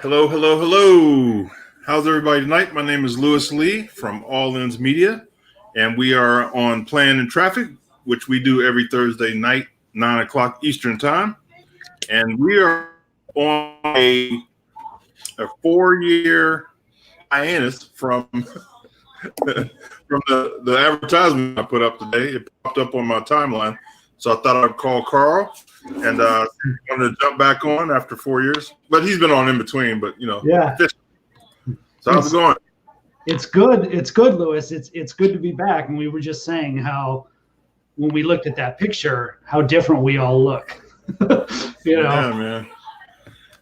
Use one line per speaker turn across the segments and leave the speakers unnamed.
Hello, hello, hello. How's everybody tonight? My name is Lewis Lee from All Ends Media, and we are on Plan and Traffic, which we do every Thursday night, 9 o'clock Eastern Time. And we are on a 4-year hiatus from the advertisement I put up today. It popped up on my timeline. So I thought I'd call Carl and wanted to jump back on after 4 years. But he's been on in between, but
Yeah.
So how's it going?
It's good. It's good, Lewis. It's good to be back. And we were just saying how when we looked at that picture, how different we all look.
Yeah, man.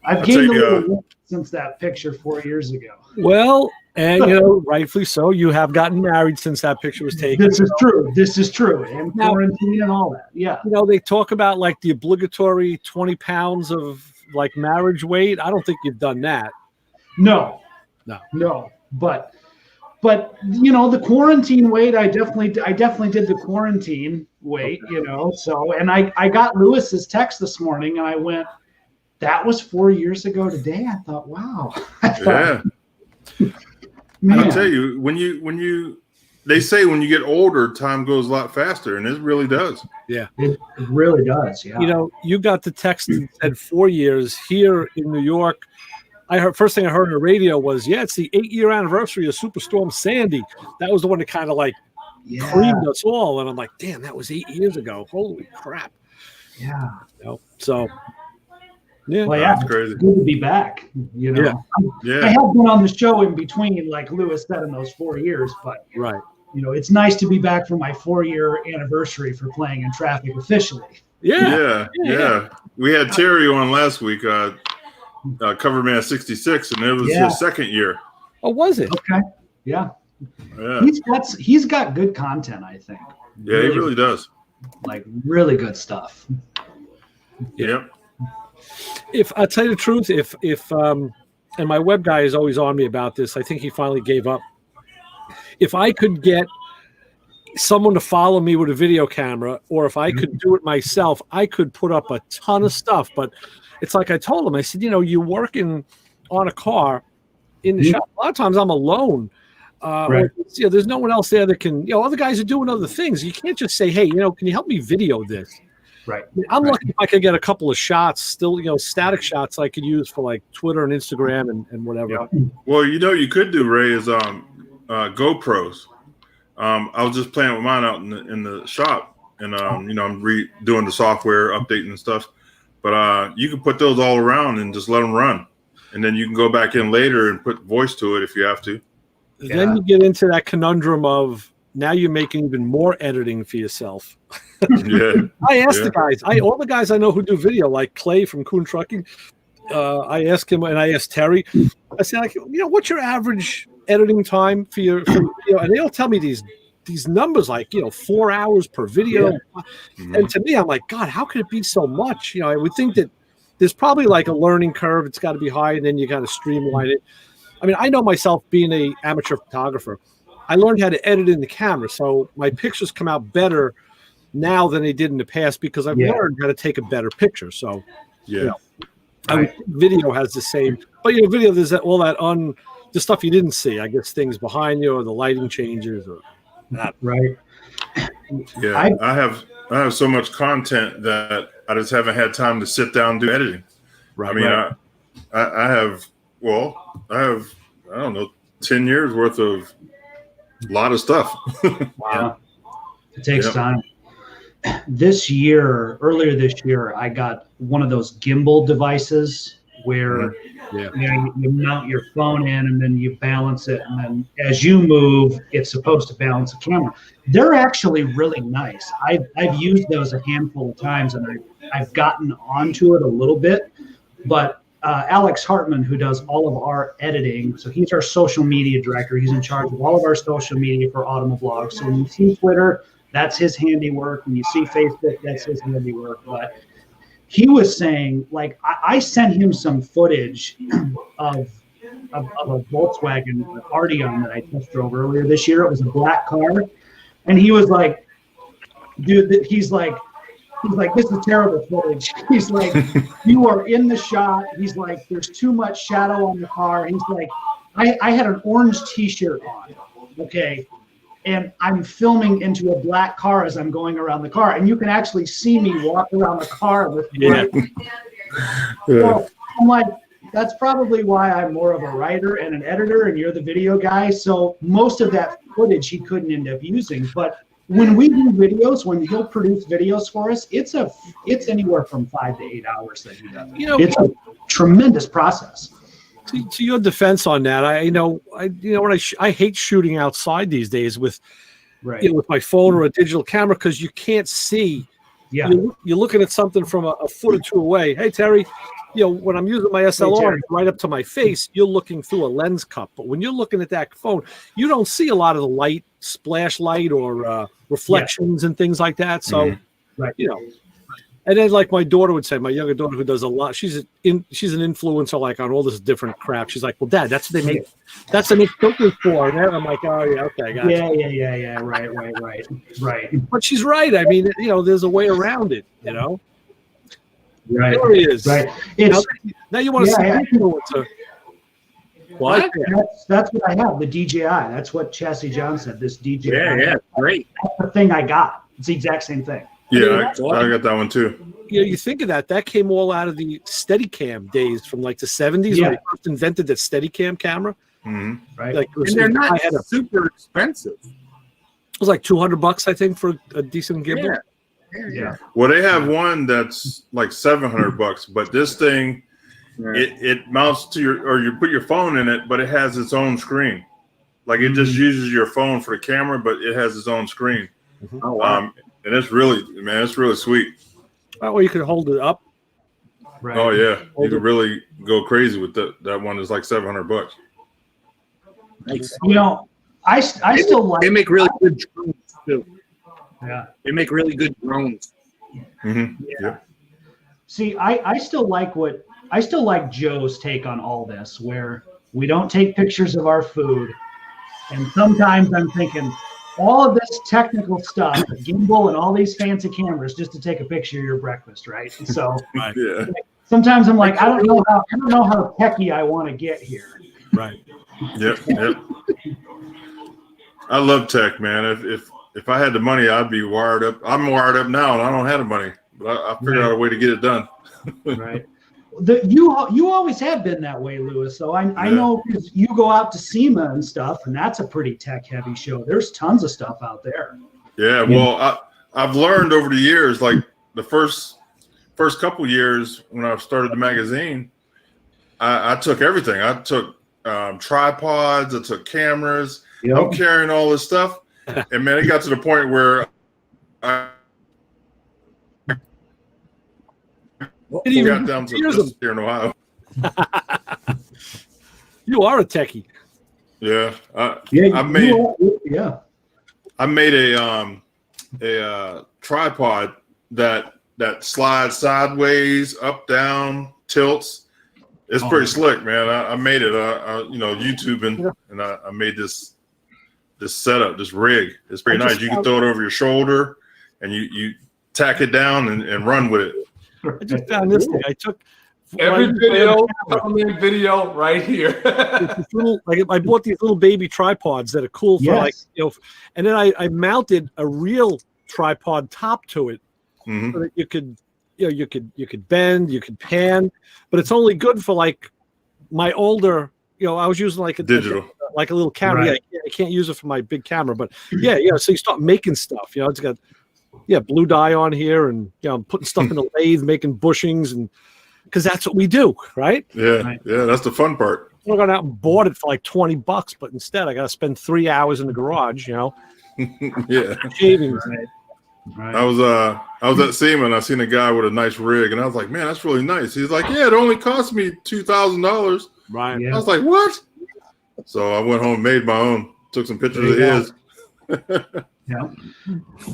I've gained a little weight since that picture 4 years ago.
Well, and rightfully so. You have gotten married since that picture was taken.
This is true. This is true. And quarantine and all that. Yeah.
They talk about like the obligatory 20 pounds of like marriage weight. I don't think you've done that.
No. But the quarantine weight, I definitely did the quarantine weight, So, and I got Lewis's text this morning, and I went, that was 4 years ago today. I thought, wow.
Yeah. I tell you, they say when you get older, time goes a lot faster, and it really does.
Yeah,
it really does. Yeah.
You got the text that said 4 years here in New York. First thing I heard on the radio was, it's the 8-year anniversary of Superstorm Sandy. That was the one that kind of creamed us all. And I'm like, damn, that was 8 years ago. Holy crap.
Yeah.
So, yeah.
Well, yeah, it's crazy. Good to be back.
Yeah.
I have been on the show in between, like Lewis said, in those 4 years. But,
right.
It's nice to be back for my 4-year anniversary for playing in traffic officially.
Yeah. We had Terry on last week. Coverman 66, and it was his second year.
Oh, was it?
Okay. Yeah. He's got good content, I think.
Yeah, he really does.
Like really good stuff.
Yep.
If I tell you the truth, if and my web guy is always on me about this, I think he finally gave up. If I could get someone to follow me with a video camera, or if I could do it myself, I could put up a ton of stuff. But it's like I told him, I said, you're working on a car in the shop. A lot of times I'm alone.
Right.
There's no one else there that can, other guys are doing other things. You can't just say, hey, can you help me video this?
Right.
I'm lucky if I could get a couple of shots, still, static shots I could use for like Twitter and Instagram and whatever.
Yeah. Well, you could do, Ray, is GoPros. I was just playing with mine out in the shop, and I'm redoing the software, updating and stuff. But you can put those all around and just let them run. And then you can go back in later and put voice to it if you have to.
Yeah. Then you get into that conundrum of now you're making even more editing for yourself.
Yeah.
I asked the guys, all the guys I know who do video, like Clay from Coon Trucking, I asked him, and I asked Terry, I said, what's your average editing time for your video? And they all tell me these numbers, like 4 hours per video. Yeah. Mm-hmm. And to me, I'm like, God, how could it be so much? I would think that there's probably like a learning curve. It's got to be high, and then you got to streamline it. I mean, I know myself being an amateur photographer, I learned how to edit in the camera, so my pictures come out better now than they did in the past because I've learned how to take a better picture. So video has the same, but video, there's all that the stuff you didn't see. I guess things behind you, or the lighting changes, or that.
Right.
Yeah, I have so much content that I just haven't had time to sit down and do editing. Right. I mean, I have I don't know, 10 years worth of a lot of stuff.
Wow. It takes time. Earlier this year, I got one of those gimbal devices where you mount your phone in and then you balance it. And then as you move, it's supposed to balance the camera. They're actually really nice. I've used those a handful of times, and I've gotten onto it a little bit. But Alex Hartman, who does all of our editing, so he's our social media director. He's in charge of all of our social media for Automoblogs. So when you see Twitter, that's his handiwork. When you see Facebook, that's his handiwork. But he was saying, like, I sent him some footage of a Volkswagen Arteon that I test drove earlier this year. It was a black car. And he was like, dude, he's like, He's like, this is terrible footage. He's like, you are in the shot. He's like, there's too much shadow on the car. He's like, I had an orange T-shirt on, okay, and I'm filming into a black car as I'm going around the car, and you can actually see me walk around the car with bright. So I'm like, that's probably why I'm more of a writer and an editor, and you're the video guy. So most of that footage he couldn't end up using, but when we do videos, when he'll produce videos for us, it's anywhere from 5 to 8 hours that he does. It's a tremendous process.
To your defense on that, I hate shooting outside these days with with my phone or a digital camera because you can't see.
Yeah,
you're looking at something from a foot or two away. Hey Terry, when I'm using my SLR right up to my face, you're looking through a lens cup. But when you're looking at that phone, you don't see a lot of the light, splash light, or reflections and things like that. So, and then like my daughter would say, my younger daughter who does a lot, she's an influencer like on all this different crap. She's like, well, Dad, that's what they make. That's what they make filters for. And I'm like, oh yeah, okay, got it.
Yeah. Right.
But she's right. I mean, there's a way around it.
Right.
There he is.
Right.
Now you want to see influencer. What?
That's what I have. The DJI. That's what Chassis John said. This DJI.
Yeah, great.
That's the thing I got. It's the exact same thing.
Yeah, I got that one too.
You think of that came all out of the Steadicam days from like the 70s when they first invented the Steadicam camera.
Mm-hmm.
Right.
Like,
and they're not super expensive.
It was like $200, I think, for a decent gimbal.
Yeah.
Well, they have one that's like $700, but this thing, it mounts to you put your phone in it, but it has its own screen. Like it just uses your phone for the camera, but it has its own screen.
Mm-hmm.
Oh, wow.
And it's really sweet.
Or you could hold it up.
Right.
Oh yeah, you could really go crazy with that one. Is like $700.
Nice.
I still like.
They make really good drones too.
Yeah.
They make really good drones.
Mm-hmm. Yeah.
See, I still like Joe's take on all this, where we don't take pictures of our food, and sometimes I'm thinking all of this technical stuff, the gimbal and all these fancy cameras, just to take a picture of your breakfast, right? So
Yeah.
sometimes I'm like, I don't know how techie I want to get here.
Right.
Yep. I love tech, man. If I had the money, I'd be wired up. I'm wired up now, and I don't have the money, but I figured out a way to get it done.
Right. You always have been that way, Lewis. So I know because you go out to SEMA and stuff, and that's a pretty tech-heavy show. There's tons of stuff out there.
Yeah. Well, I've learned over the years, like the first couple years when I started the magazine, I took everything. I took tripods. I took cameras.
Yep.
I'm carrying all this stuff, and man, it got to the point where I got down to just here in Ohio.
You are a techie.
Yeah, I made a tripod that slides sideways, up, down, tilts. It's pretty slick, man. I made it. YouTubing, and I made this setup, this rig. It's pretty nice. You can throw it over your shoulder, and you tack it down and run with it.
I just found this thing. I took
every video right here.
I bought these little baby tripods that are cool for and then I mounted a real tripod top to it, so that you could bend, you could pan, but it's only good for like my older. I was using like a
digital,
like a little camera.
Right.
I can't use it for my big camera, but So you start making stuff. It's got blue dye on here, and I'm putting stuff in the lathe, making bushings, and because that's what we do, right?
Yeah, that's the fun part.
I went out and bought it for like $20, but instead I got to spend 3 hours in the garage,
Yeah.
shavings.
Right.
I was at SEMA and I seen a guy with a nice rig, and I was like, man, that's really nice. He's like, yeah, it only cost me $2,000.
Right.
Yeah.
I was like, what? So I went home, made my own, took some pictures of his.
Yeah.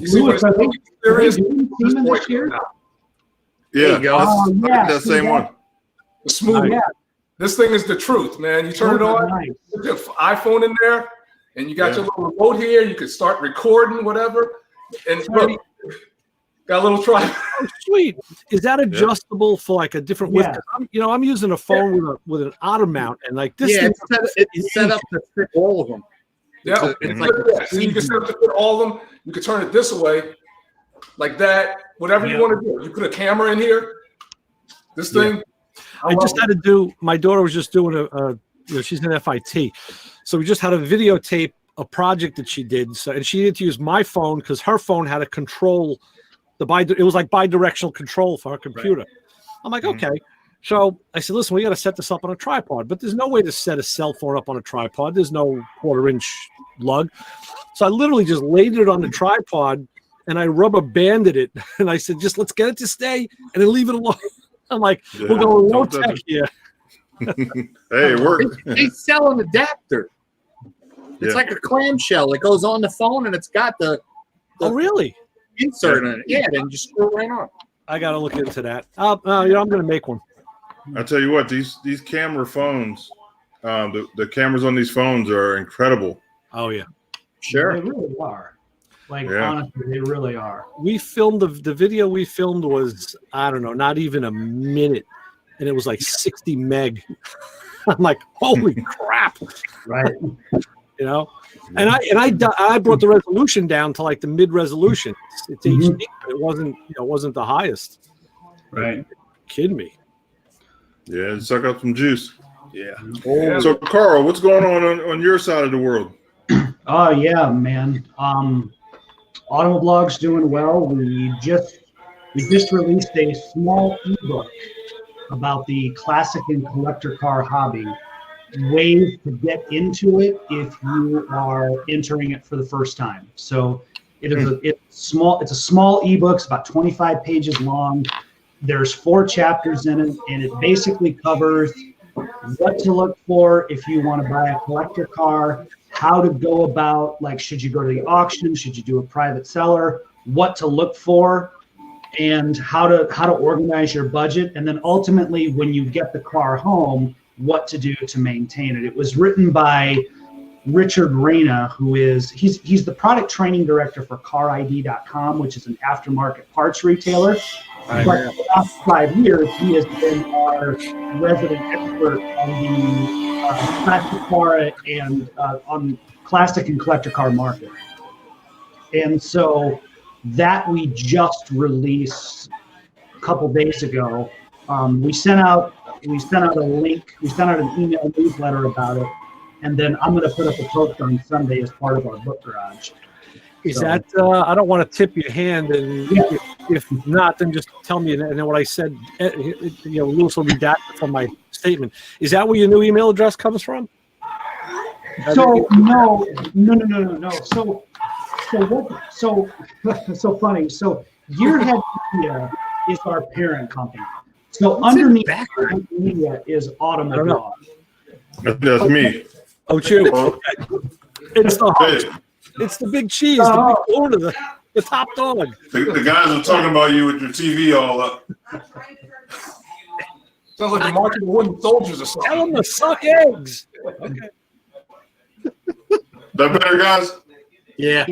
You see what there is?
this year?
Yeah,
you go.
I did that same one.
Smooth.
Yeah.
This thing is the truth, man. You turn it on,
Nice.
put your iPhone in there, and you got your little remote here. You can start recording, whatever. And look, Got a little tripod.
Oh, sweet. Is that adjustable for like a different width?
Yeah.
I'm using a phone with an auto mount, and like this.
Yeah, it's set up to fit all of them.
Yeah,
It's
so you can set up to fit all of them. You can turn it this way, like that. Whatever you want to do. You put a camera in here. This thing.
I just had to do. My daughter was just doing she's in FIT, so we just had to videotape a project that she did. So, and she needed to use my phone because her phone had a control. It was like bi-directional control for her computer. Right. I'm like, okay. So I said, listen, we got to set this up on a tripod, but there's no way to set a cell phone up on a tripod. There's no 1/4-inch lug. So I literally just laid it on the tripod and I rubber banded it. And I said, just let's get it to stay and then leave it alone. I'm like, we're going low tech here.
Hey, it worked.
They sell an adapter. It's like a clamshell. It goes on the phone and it's got the
oh, really?
Insert in it. Yeah, then just screw right on.
I got to look into that. I'm going to make one.
I tell you what, these camera phones, the cameras on these phones are incredible.
Oh yeah,
sure,
they really are. Like honestly, they really are.
We filmed the video we filmed was I don't know, not even a minute, and it was like 60 meg. I'm like, holy crap!
Right.
You know, and I brought the resolution down to like the mid resolution. It's HD, but it wasn't the highest.
Right.
You're kidding me.
Yeah, suck up some juice.
Yeah.
So, Carl, what's going on your side of the world?
Oh yeah, man. Automoblog's doing well. We just released a small ebook about the classic and collector car hobby. Ways to get into it if you are entering it for the first time. So it's a small ebook. It's about 25 pages long. There's 4 chapters in it, and it basically covers what to look for if you want to buy a collector car, how to go about, like, should you go to the auction, should you do a private seller, what to look for, and how to organize your budget, and then ultimately when you get the car home, what to do to maintain it. It was written by Richard Reyna, who he's the product training director for CarID.com, which is an aftermarket parts retailer. But for the last 5 years, he has been our resident expert on the classic car and on classic and collector car market. And so that we just released a couple days ago. We sent out a link. We sent out an email newsletter about it, and then I'm going to put up a post on Sunday as part of our book garage.
Is that I don't want to tip your hand, and if not, then just tell me. And then what I said, Lewis will redact it from my statement. Is that where your new email address comes from?
So no. So funny. So Gearhead Media is our parent company. So underneath media is Automoblog.
That's me.
Oh, true. It's the big cheese, the big corner, the top dog.
The guys are talking about you with your TV all up.
Sounds like the market of wooden soldiers or something.
Tell them to suck eggs. Okay.
That better, guys?
Yeah.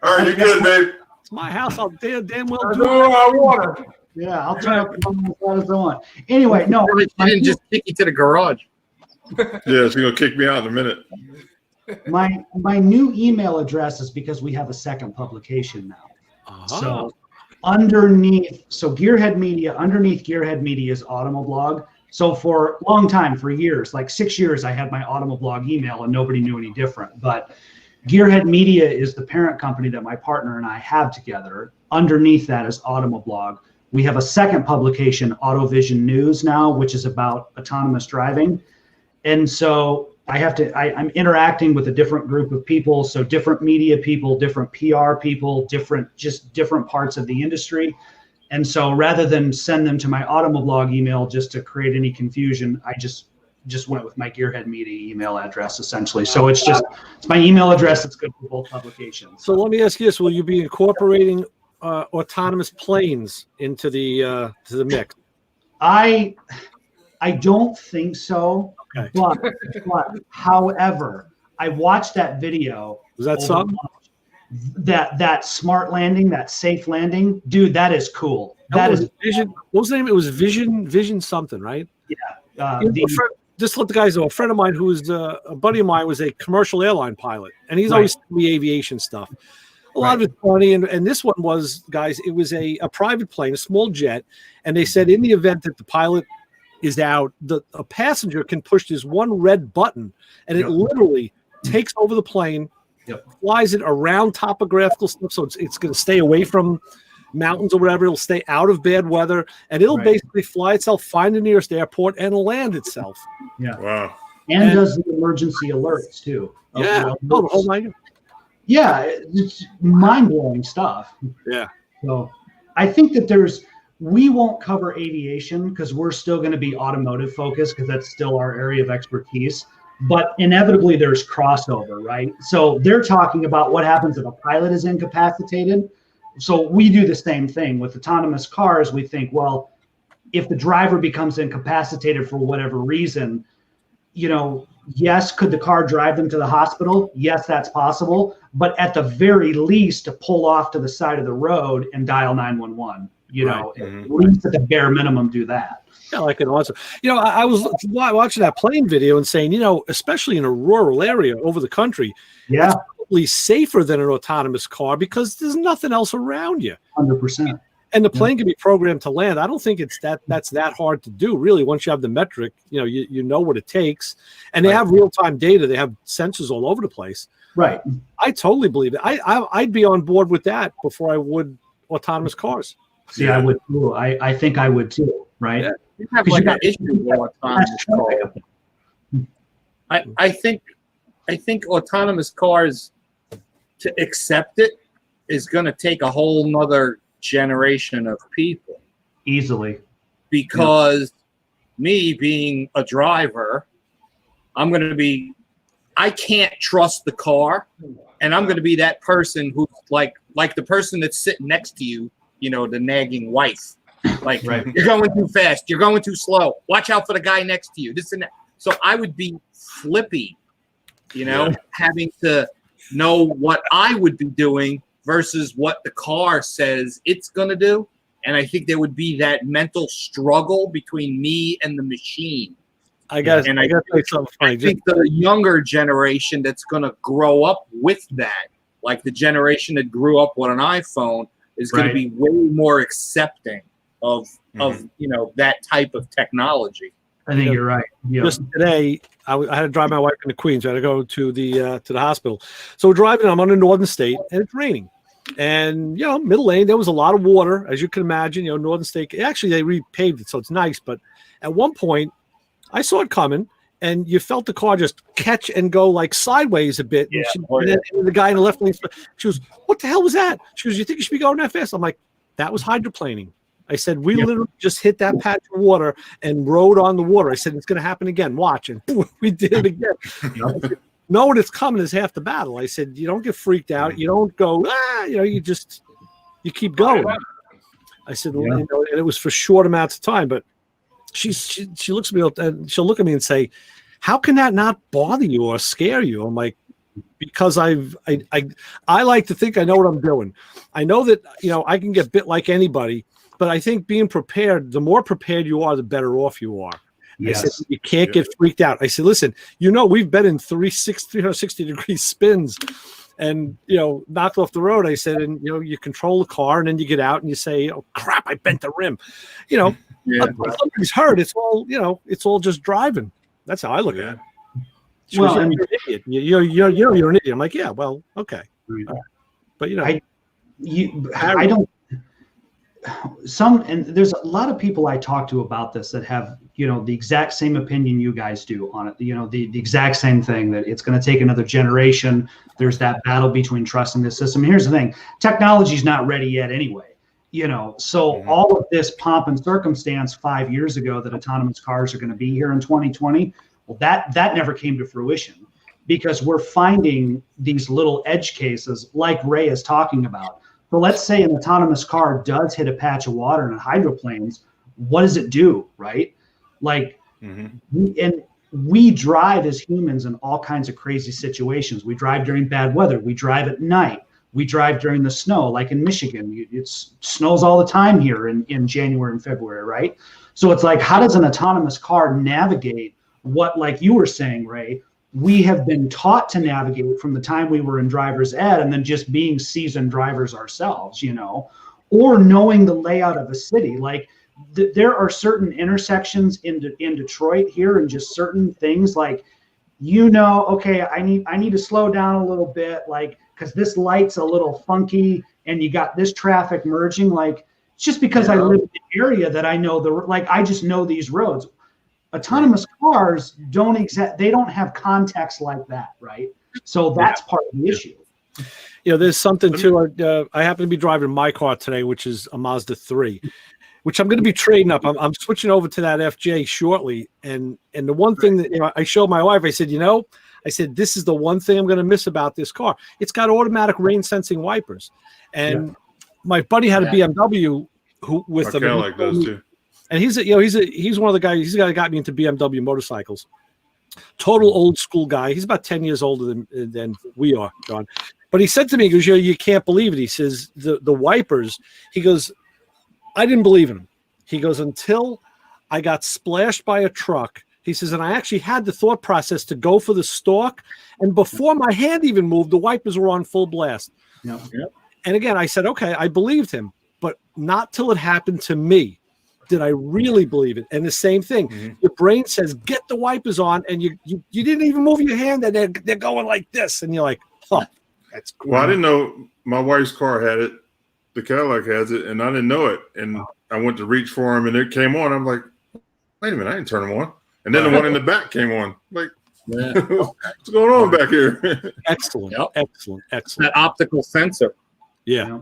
All right, you're good, babe.
It's my house. I'll damn well
I
do
know I want it.
Yeah, I'll turn up the phone as I want. Anyway, no.
I didn't just kick you to the garage.
Yeah, she's going to kick me out in a minute.
My new email address is because we have a second publication now.
Uh-huh.
So underneath Gearhead Media is Automoblog. So for a long time, for years, like 6 years, I had my Automoblog email and nobody knew any different. But Gearhead Media is the parent company that my partner and I have together. Underneath that is Automoblog. We have a second publication, AutoVision News now, which is about autonomous driving. And so I'm interacting with a different group of people. So different media people, different PR people, different parts of the industry. And so rather than send them to my Automoblog email just to create any confusion, I just went with my Gearhead Media email address essentially. So it's my email address that's good for both publications.
So let me ask you this: will you be incorporating autonomous planes into the mix?
I don't think so.
Okay.
But however, I watched that video.
Was that something?
that smart landing, that safe landing, dude, that is cool. That is
Vision. What was the name? It was Vision something, right?
Yeah.
Just let the guys know. A friend of mine who was a buddy of mine was a commercial airline pilot, and he's always the aviation stuff. A lot of it's funny, and this one was, guys, it was a private plane, a small jet, and they said in the event that the pilot is out, a passenger can push this one red button, and it literally takes over the plane, flies it around topographical stuff, so it's going to stay away from mountains or whatever. It'll stay out of bad weather, and it'll basically fly itself, find the nearest airport, and land itself.
Yeah.
Wow.
And does the emergency alerts too.
Yeah. Oh my God.
Yeah, it's mind-blowing stuff.
Yeah.
So I think that we won't cover aviation because we're still going to be automotive focused because that's still our area of expertise. But inevitably there's crossover, right? So they're talking about what happens if a pilot is incapacitated. So we do the same thing with autonomous cars. We think, well, if the driver becomes incapacitated for whatever reason, yes, could the car drive them to the hospital? Yes, that's possible. But at the very least, to pull off to the side of the road and dial 911, at least at the bare minimum, do that.
Yeah, like an awesome. I was watching that plane video and saying, especially in a rural area over the country, it's probably safer than an autonomous car because there's nothing else around you.
100%.
And the plane can be programmed to land. I don't think that's that hard to do, really. Once you have the metric, you know what it takes, and they have real time data. They have sensors all over the place.
Right.
I totally believe it. I'd be on board with that before I would autonomous cars.
See, I would too. I think I would too. Right.
Yeah. You have like an issue with autonomous cars. I think autonomous cars, to accept it, is going to take a whole nother generation of people.
Easily.
Because me being a driver, I can't trust the car, and I'm going to be that person who's like the person that's sitting next to you, the nagging wife. Like, you're going too fast, you're going too slow, watch out for the guy next to you, this and that. So I would be flippy, having to know what I would be doing versus what the car says it's going to do. And I think there would be that mental struggle between me and the machine. I think the younger generation that's going to grow up with that, like the generation that grew up with an iPhone, is going to be way more accepting of that type of technology.
I think you're right. Yeah.
Just today, I had to drive my wife into Queens. I had to go to the hospital. So we're driving. I'm on the northern state, and it's raining. And middle lane, there was a lot of water, as you can imagine. Northern state. Actually, they repaved it, so it's nice. But at one point, I saw it coming, and you felt the car just catch and go like sideways a bit.
Yeah.
And then the guy in the left lane, she goes, "What the hell was that?" She goes, "You think you should be going that fast?" I'm like, "That was hydroplaning." I said, we literally just hit that patch of water and rode on the water. I said, it's going to happen again. Watch. And we did it again. Said, knowing it's coming is half the battle. I said, you don't get freaked out. You don't go, you keep going. I said, and it was for short amounts of time. But she looks at me and she'll look at me and say, how can that not bother you or scare you? I'm like, because I like to think I know what I'm doing. I know that, I can get bit like anybody. But I think being prepared, the more prepared you are, the better off you are. Yes. I said, you can't get freaked out. I said, listen, we've been in 360-degree spins and, knocked off the road. I said, and, you control the car and then you get out and you say, oh, crap, I bent the rim. Somebody's hurt. It's all, it's all just driving. That's how I look at it. Well, you're an idiot. You're an idiot. I'm like, yeah, well, okay. But,
I don't. And there's a lot of people I talk to about this that have, the exact same opinion you guys do on it. The exact same thing, that it's going to take another generation. There's that battle between trusting the system. And here's the thing, technology's not ready yet anyway, so all of this pomp and circumstance 5 years ago that autonomous cars are going to be here in 2020, well, that never came to fruition because we're finding these little edge cases like Ray is talking about. So let's say an autonomous car does hit a patch of water in a hydroplanes. What does it do, right? Like, we drive as humans in all kinds of crazy situations. We drive during bad weather. We drive at night. We drive during the snow, like in Michigan. It snows all the time here in January and February, right? So it's like, how does an autonomous car navigate what, like you were saying, Ray, we have been taught to navigate from the time we were in driver's ed, and then just being seasoned drivers ourselves, you know, or knowing the layout of a city. Like there are certain intersections in Detroit here, and just certain things like, you know, okay, I need to slow down a little bit, like, because this light's a little funky and you got this traffic merging. Like, it's just because I live in the area that I know I just know these roads. Autonomous cars they don't have context like that, right? So that's part of the issue.
You know, there's something to I happen to be driving my car today, which is a Mazda 3, which I'm going to be trading up. I'm switching over to that FJ shortly. And the one thing that, you know, I showed my wife, I said, you know, this is the one thing I'm going to miss about this car. It's got automatic rain sensing wipers. And my buddy had a BMW with them.
Cadillac does too.
And he's one of the guys. He's the guy that got me into BMW motorcycles. Total old school guy. He's about 10 years older than we are, John. But he said to me, he goes, you can't believe it. He says the wipers. He goes, I didn't believe in him. He goes, until I got splashed by a truck. He says, and I actually had the thought process to go for the stalk, and before my hand even moved, the wipers were on full blast.
Yep.
And again, I said, okay, I believed him, but not till it happened to me did I really believe it. And the same thing, your brain says, get the wipers on, and you didn't even move your hand, and they're going like this, and you're like, oh, that's cool.
Well, I didn't know my wife's car had it. The Cadillac has it, and I didn't know it. And I went to reach for him, and it came on. I'm like, wait a minute, I didn't turn them on. And then the one in the back came on. Like, what's going on back here?
Excellent. Excellent.
That optical sensor.
Yeah.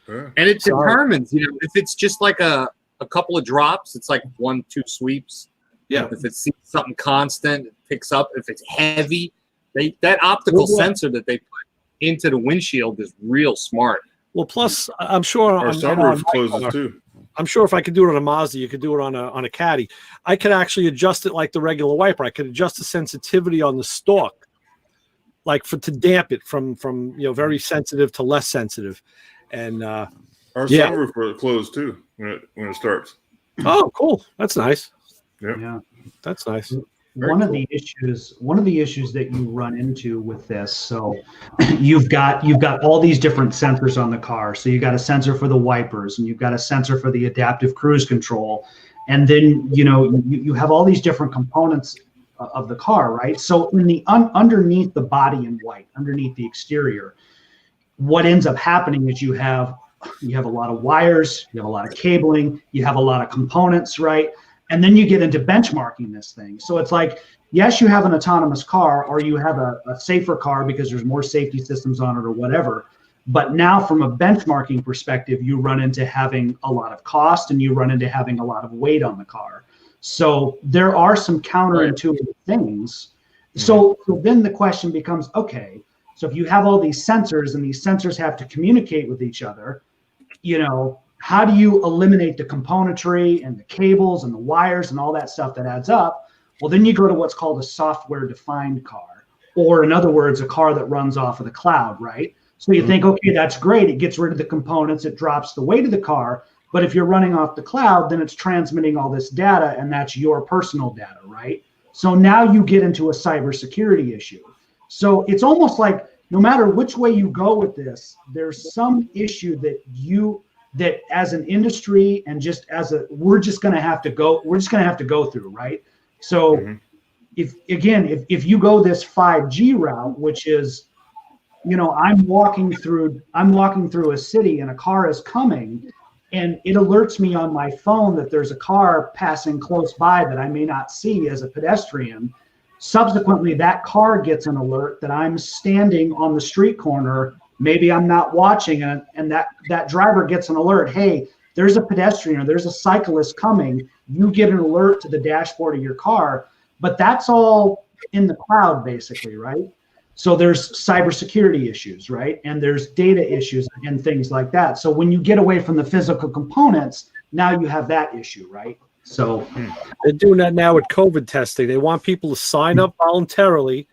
And it determines, you know, if it's just like a couple of drops, it's like 1-2 sweeps.
Yeah.
If it's something constant, it picks up. If it's heavy, that optical sensor that they put into the windshield is real smart.
Well, plus, I'm sure
our sunroof closes too.
I'm sure if I could do it on a Mazda, you could do it on a Caddy. I could actually adjust it like the regular wiper. I could adjust the sensitivity on the stalk, like to damp it from very sensitive to less sensitive. And our
sunroof will close too when it starts.
Oh, cool! That's nice.
Yeah,
that's nice.
One of the issues that you run into with this, so you've got all these different sensors on the car. So you've got a sensor for the wipers, and you've got a sensor for the adaptive cruise control, and then you have all these different components of the car, right? So in the underneath the body in white, underneath the exterior, what ends up happening is you have a lot of wires, you have a lot of cabling, you have a lot of components, right? And then you get into benchmarking this thing. So it's like, yes, you have an autonomous car, or you have a safer car because there's more safety systems on it or whatever. But now from a benchmarking perspective, you run into having a lot of cost, and you run into having a lot of weight on the car. So there are some counterintuitive things. So then the question becomes, okay, so if you have all these sensors, and these sensors have to communicate with each other, how do you eliminate the componentry and the cables and the wires and all that stuff that adds up? Well, then you go to what's called a software-defined car, or in other words, a car that runs off of the cloud, right? So you think, okay, that's great. It gets rid of the components. It drops the weight of the car. But if you're running off the cloud, then it's transmitting all this data, and that's your personal data, right? So now you get into a cybersecurity issue. So it's almost like no matter which way you go with this, there's some issue that as an industry and just we're just going to have to go through, right? So if you go this 5G route, which is, I'm walking through a city and a car is coming, and it alerts me on my phone that there's a car passing close by that I may not see as a pedestrian. Subsequently, that car gets an alert that I'm standing on the street corner. Maybe I'm not watching, and that driver gets an alert. Hey, there's a pedestrian or there's a cyclist coming. You get an alert to the dashboard of your car, but that's all in the cloud basically, right? So there's cybersecurity issues, right? And there's data issues and things like that. So when you get away from the physical components, now you have that issue, right? So
they're doing that now with COVID testing. They want people to sign up voluntarily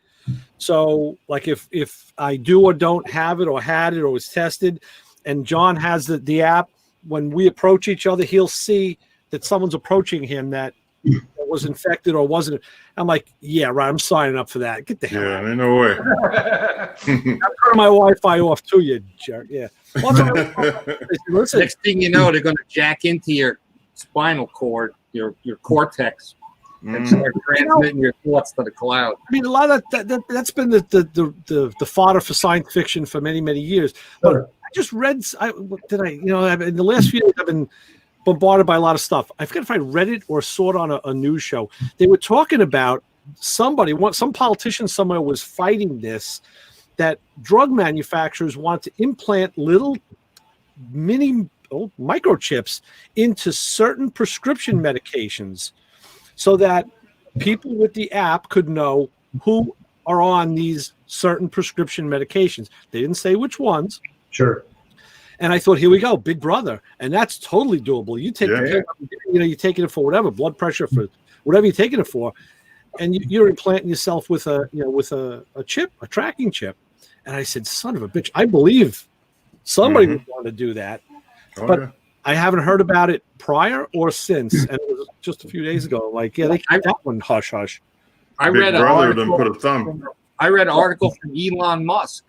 So like if I do or don't have it or had it or was tested, and John has the app, when we approach each other, he'll see that someone's approaching him that was infected or wasn't. I'm like, yeah, right. I'm signing up for that. Get the hell out.
Yeah, ain't no way.
I'm turning my Wi-Fi off too, you jerk. Yeah. Listen,
Next thing you know, they're going to jack into your spinal cord, your cortex, and start transmitting your thoughts to the cloud.
I mean, a lot of that's been the fodder for science fiction for many, many years. But I just read. In the last few days, I've been bombarded by a lot of stuff. I forget if I read it or saw it on a news show. They were talking about some politician somewhere was fighting this, that drug manufacturers want to implant little mini microchips into certain prescription medications so that people with the app could know who are on these certain prescription medications. They didn't say which ones.
Sure.
And I thought, here we go, Big Brother. And that's totally doable. You take you're taking it for whatever, blood pressure, for whatever you're taking it for. And you're implanting yourself with a chip, a tracking chip. And I said, son of a bitch, I believe somebody would want to do that. But I haven't heard about it prior or since. And it was just a few days ago. Like, yeah, they kept that one hush hush.
I read an article from Elon Musk,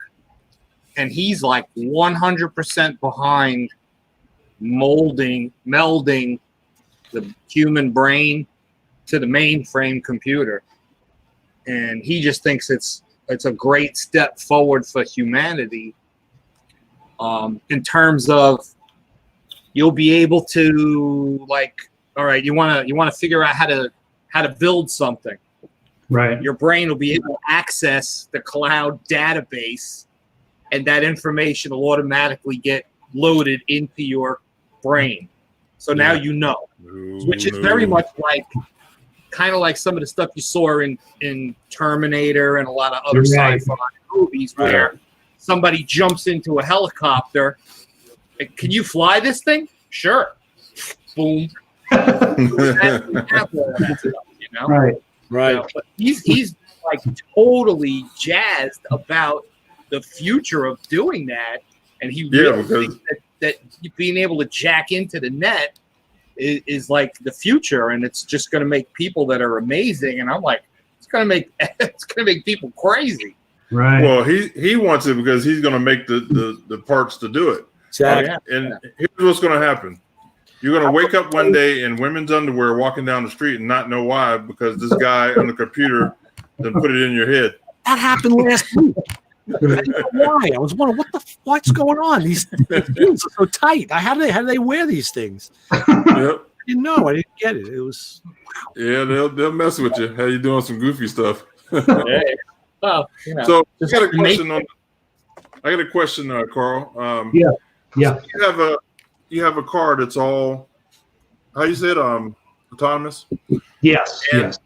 and he's like 100% behind melding the human brain to the mainframe computer. And he just thinks it's a great step forward for humanity, in terms of you'll be able to, like, all right, you want to figure out how to build something.
Right.
Your brain will be able to access the cloud database, and that information will automatically get loaded into your brain. So now you know, which is very much kind of like some of the stuff you saw in Terminator and a lot of other sci-fi movies where somebody jumps into a helicopter. Can you fly this thing? Sure. Boom.
Right.
Right.
You know, but he's like totally jazzed about the future of doing that, and he really thinks that being able to jack into the net is like the future, and it's just going to make people that are amazing. And I'm like, it's going to make people crazy.
Right.
Well, he wants it because he's going to make the parts to do it.
Exactly.
And here's what's going to happen. You're going to wake up one day in women's underwear walking down the street and not know why, because this guy on the computer then put it in your head.
That happened last week. I didn't know why. I was wondering what's going on. These things are so tight. How do they wear these things?
Yep.
I didn't know. I didn't get it. It was
Yeah, they'll mess with you. How you doing some goofy stuff?
Yeah. Well,
So I got a question, Carl.
Yeah.
You have a car that's all, how you say it, autonomous?
Yes. Yes.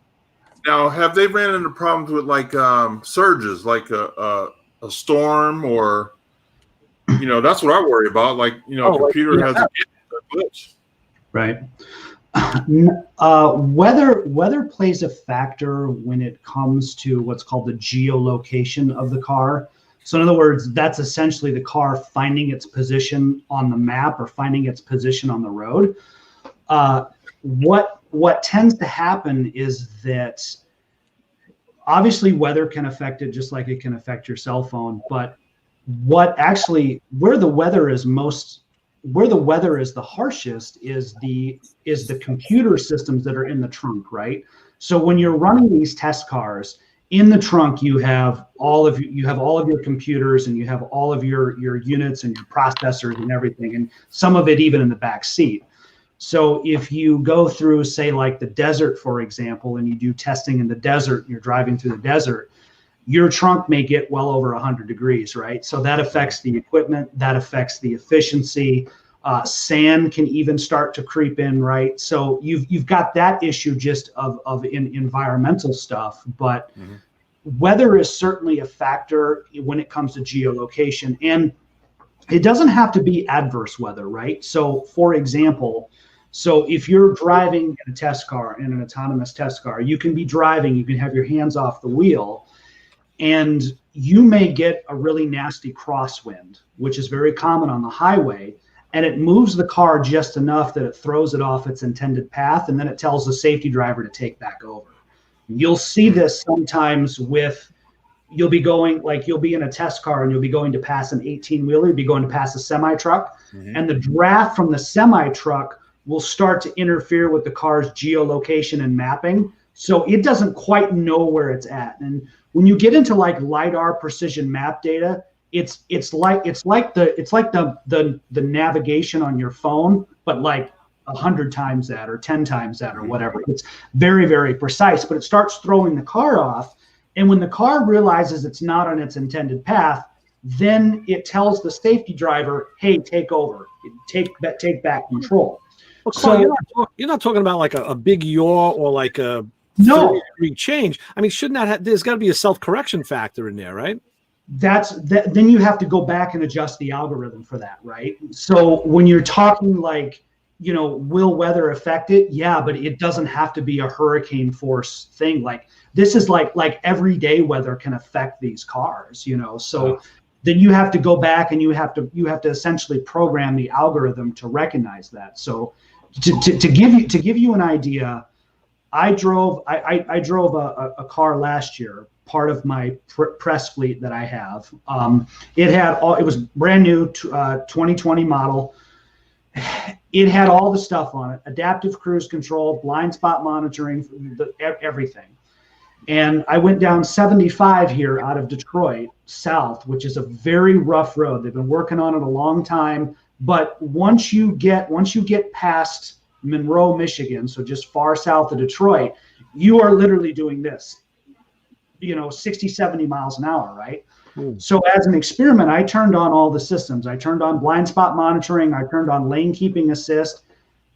Now, have they ran into problems with like surges, like a storm, or that's what I worry about. Like a computer has a glitch.
Right. Weather plays a factor when it comes to what's called the geolocation of the car. So in other words, that's essentially the car finding its position on the map or finding its position on the road. What tends to happen is that obviously weather can affect it just like it can affect your cell phone. But where the weather is the harshest is the computer systems that are in the trunk, right? So when you're running these test cars, in the trunk, you have all of your computers, and you have all of your units and your processors and everything, and some of it even in the back seat. So if you go through, say, like the desert, for example, and you do testing in the desert, and you're driving through the desert, your trunk may get well over 100 degrees, right? So that affects the equipment, that affects the efficiency. Sand can even start to creep in, right? So you've got that issue just of environmental stuff, but weather is certainly a factor when it comes to geolocation, and it doesn't have to be adverse weather, right? So for example, if you're driving in a test car, in an autonomous test car, you can be driving, you can have your hands off the wheel, and you may get a really nasty crosswind, which is very common on the highway, and it moves the car just enough that it throws it off its intended path, and then it tells the safety driver to take back over. You'll see this sometimes you'll be in a test car and you'll be going to pass an 18-wheeler, you'll be going to pass a semi-truck, and the draft from the semi-truck will start to interfere with the car's geolocation and mapping. So it doesn't quite know where it's at. And when you get into like LiDAR precision map data, it's like the navigation on your phone, but like 100 times that or 10 times that or whatever. It's very, very precise, but it starts throwing the car off. And when the car realizes it's not on its intended path, then it tells the safety driver, hey, take over, take back control.
Well, so you're not talking about like a big yaw or like a
no
degree change. I mean, shouldn't that have, there's got to be a self-correction factor in there, right?
Then you have to go back and adjust the algorithm for that, right? So when you're talking like, will weather affect it? Yeah, but it doesn't have to be a hurricane force thing. Like this is like everyday weather can affect these cars, so then you have to go back and you have to essentially program the algorithm to recognize that. So to give you an idea, I drove a car last year, part of my press fleet that I have. It was brand new, 2020 model. It had all the stuff on it: adaptive cruise control, blind spot monitoring, everything. And I went down 75 here out of Detroit south, which is a very rough road. They've been working on it a long time, but once you get past Monroe, Michigan, so just far south of Detroit, you are literally doing this, 60, 70 miles an hour, right? So as an experiment, I turned on all the systems. I turned on blind spot monitoring. I turned on lane keeping assist,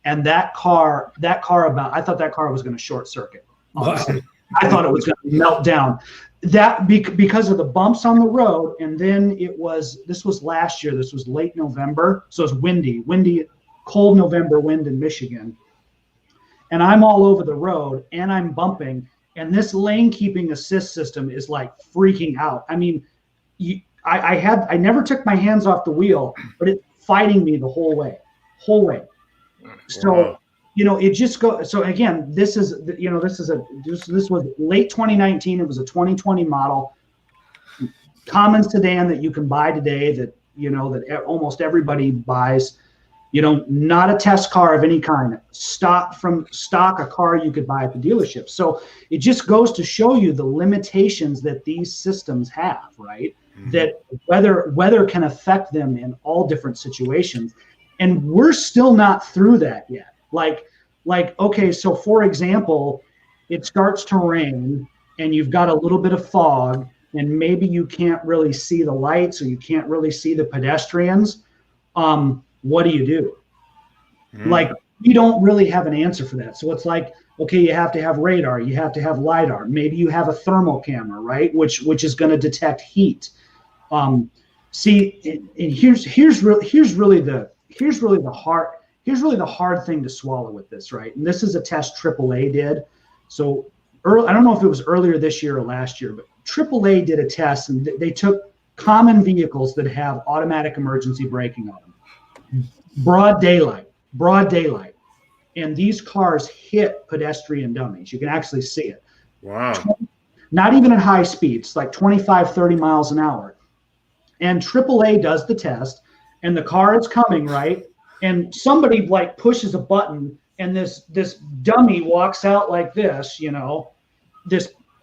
and I thought that car was going to short circuit. Honestly. Wow. I thought it was going to melt down. That because of the bumps on the road, and then this was last year. This was late November, so it's windy, cold November wind in Michigan, and I'm all over the road, and I'm bumping, and this lane keeping assist system is like freaking out. I mean, I never took my hands off the wheel, but it's fighting me the whole way. So. Wow. It just goes. So again, this was late 2019. It was a 2020 model. Common sedan that you can buy today that almost everybody buys. Not a test car of any kind. Stock a car you could buy at the dealership. So it just goes to show you the limitations that these systems have, right? Mm-hmm. That weather can affect them in all different situations, and we're still not through that yet. Okay, so for example, it starts to rain and you've got a little bit of fog and maybe you can't really see the lights or you can't really see the pedestrians. What do you do? You don't really have an answer for that. So it's like, okay, you have to have radar, you have to have LiDAR, maybe you have a thermal camera, right? Which is going to detect heat. And here's really the hard thing to swallow with this, right? And this is a test AAA did. So I don't know if it was earlier this year or last year, but AAA did a test and they took common vehicles that have automatic emergency braking on them. Broad daylight. And these cars hit pedestrian dummies. You can actually see it.
Wow.
Not even at high speeds, like 25, 30 miles an hour. And AAA does the test and the car is coming, right? And somebody pushes a button and this dummy walks out like this,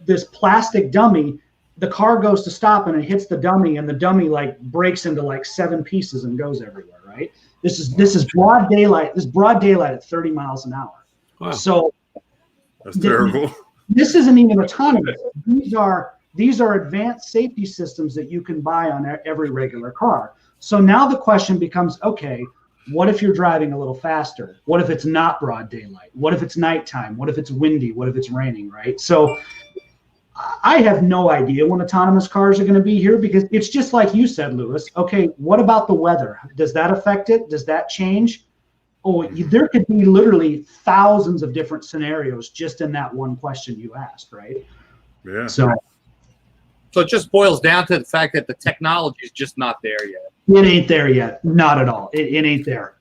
this plastic dummy. The car goes to stop and it hits the dummy and the dummy breaks into 7 pieces and goes everywhere, right? This is broad daylight. This is broad daylight at 30 miles an hour.
Wow.
So
that's terrible.
This isn't even autonomous. These are advanced safety systems that you can buy on every regular car. So now the question becomes, okay, what if you're driving a little faster? What if it's not broad daylight? What if it's nighttime? What if it's windy? What if it's raining, right? So I have no idea when autonomous cars are going to be here because it's just like you said, Lewis. Okay, what about the weather? Does that affect it? Does that change? Oh, there could be literally thousands of different scenarios just in that one question you asked, right?
Yeah.
So
So it just boils down to the fact that the technology is just not there yet.
It ain't there yet. Not at all. It ain't there.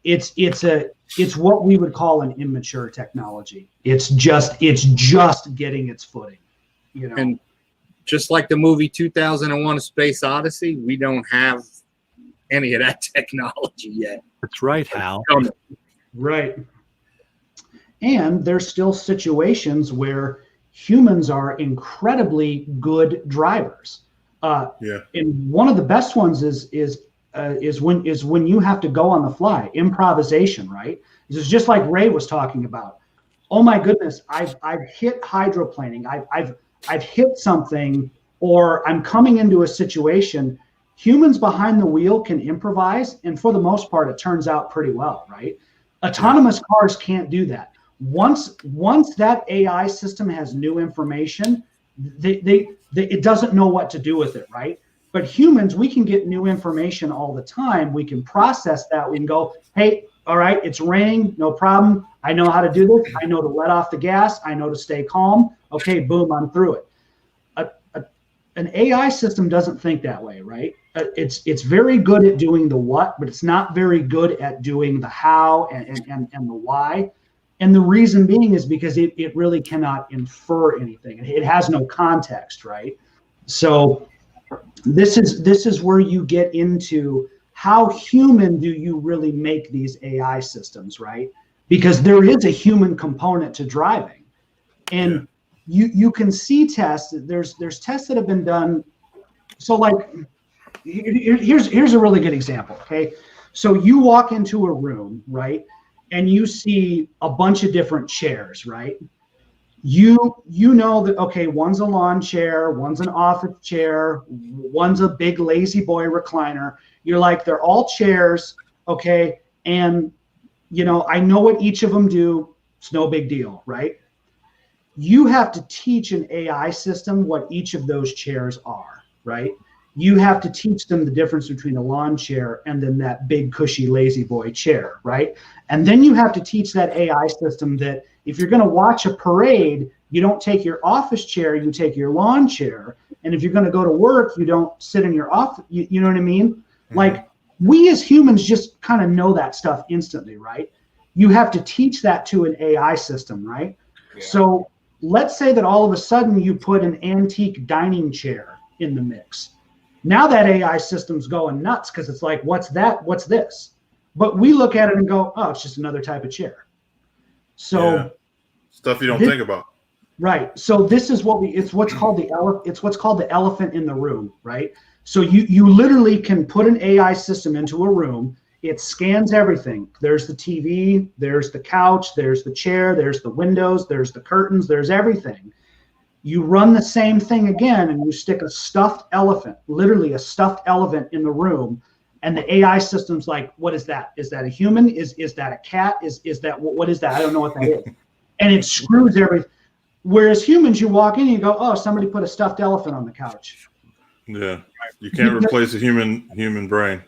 It's what we would call an immature technology. It's just getting its footing. You know.
And just like the movie 2001: A Space Odyssey, we don't have any of that technology yet.
That's right, Hal.
Right. And there's still situations where humans are incredibly good drivers. And one of the best ones is when you have to go on the fly. Improvisation, right? This is just like Ray was talking about. Oh my goodness, I've hit hydroplaning. I've hit something, or I'm coming into a situation. Humans behind the wheel can improvise, and for the most part, it turns out pretty well, right? Autonomous cars can't do that. Once that AI system has new information, it doesn't know what to do with it, right? But humans, we can get new information all the time. We can process that. We can go, hey, all right, it's raining, no problem. I know how to do this. I know to let off the gas. I know to stay calm. Okay, boom, I'm through it. An AI system doesn't think that way, right? It's very good at doing the what, but it's not very good at doing the how and the why. And the reason being is because it really cannot infer anything. It has no context, right? So this is where you get into how human do you really make these AI systems, right? Because there is a human component to driving. And you can see tests. There's tests that have been done. So like here's a really good example, okay? So you walk into a room, right? And you see a bunch of different chairs, right? You know that, okay, one's a lawn chair, one's an office chair, one's a big lazy boy recliner. You're like, they're all chairs, okay? And, you know, I know what each of them do. It's no big deal, right? You have to teach an AI system what each of those chairs are, right? You have to teach them the difference between a lawn chair and then that big cushy lazy boy chair, right? And then you have to teach that AI system that if you're going to watch a parade, you don't take your office chair, you take your lawn chair. And if you're going to go to work, you don't sit in your office. You know what I mean? Mm-hmm. Like, we as humans just kind of know that stuff instantly, right? You have to teach that to an AI system, right? Yeah. So let's say that all of a sudden you put an antique dining chair in the mix. Now that AI system's going nuts because it's like, what's that? What's this? But we look at it and go, oh, it's just another type of chair. So
stuff you don't think about.
Right. So this is it's what's called the elephant in the room, right? So you literally can put an AI system into a room. It scans everything. There's the TV, there's the couch, there's the chair, there's the windows, there's the curtains, there's everything. You run the same thing again and you stick a stuffed elephant, literally a stuffed elephant in the room. And the AI system's like, what is that? Is that a human? Is that a cat? Is that, what is that? I don't know what that is. And it screws everything. Whereas humans, you walk in and you go, oh, somebody put a stuffed elephant on the couch.
Yeah. You can't replace a human brain.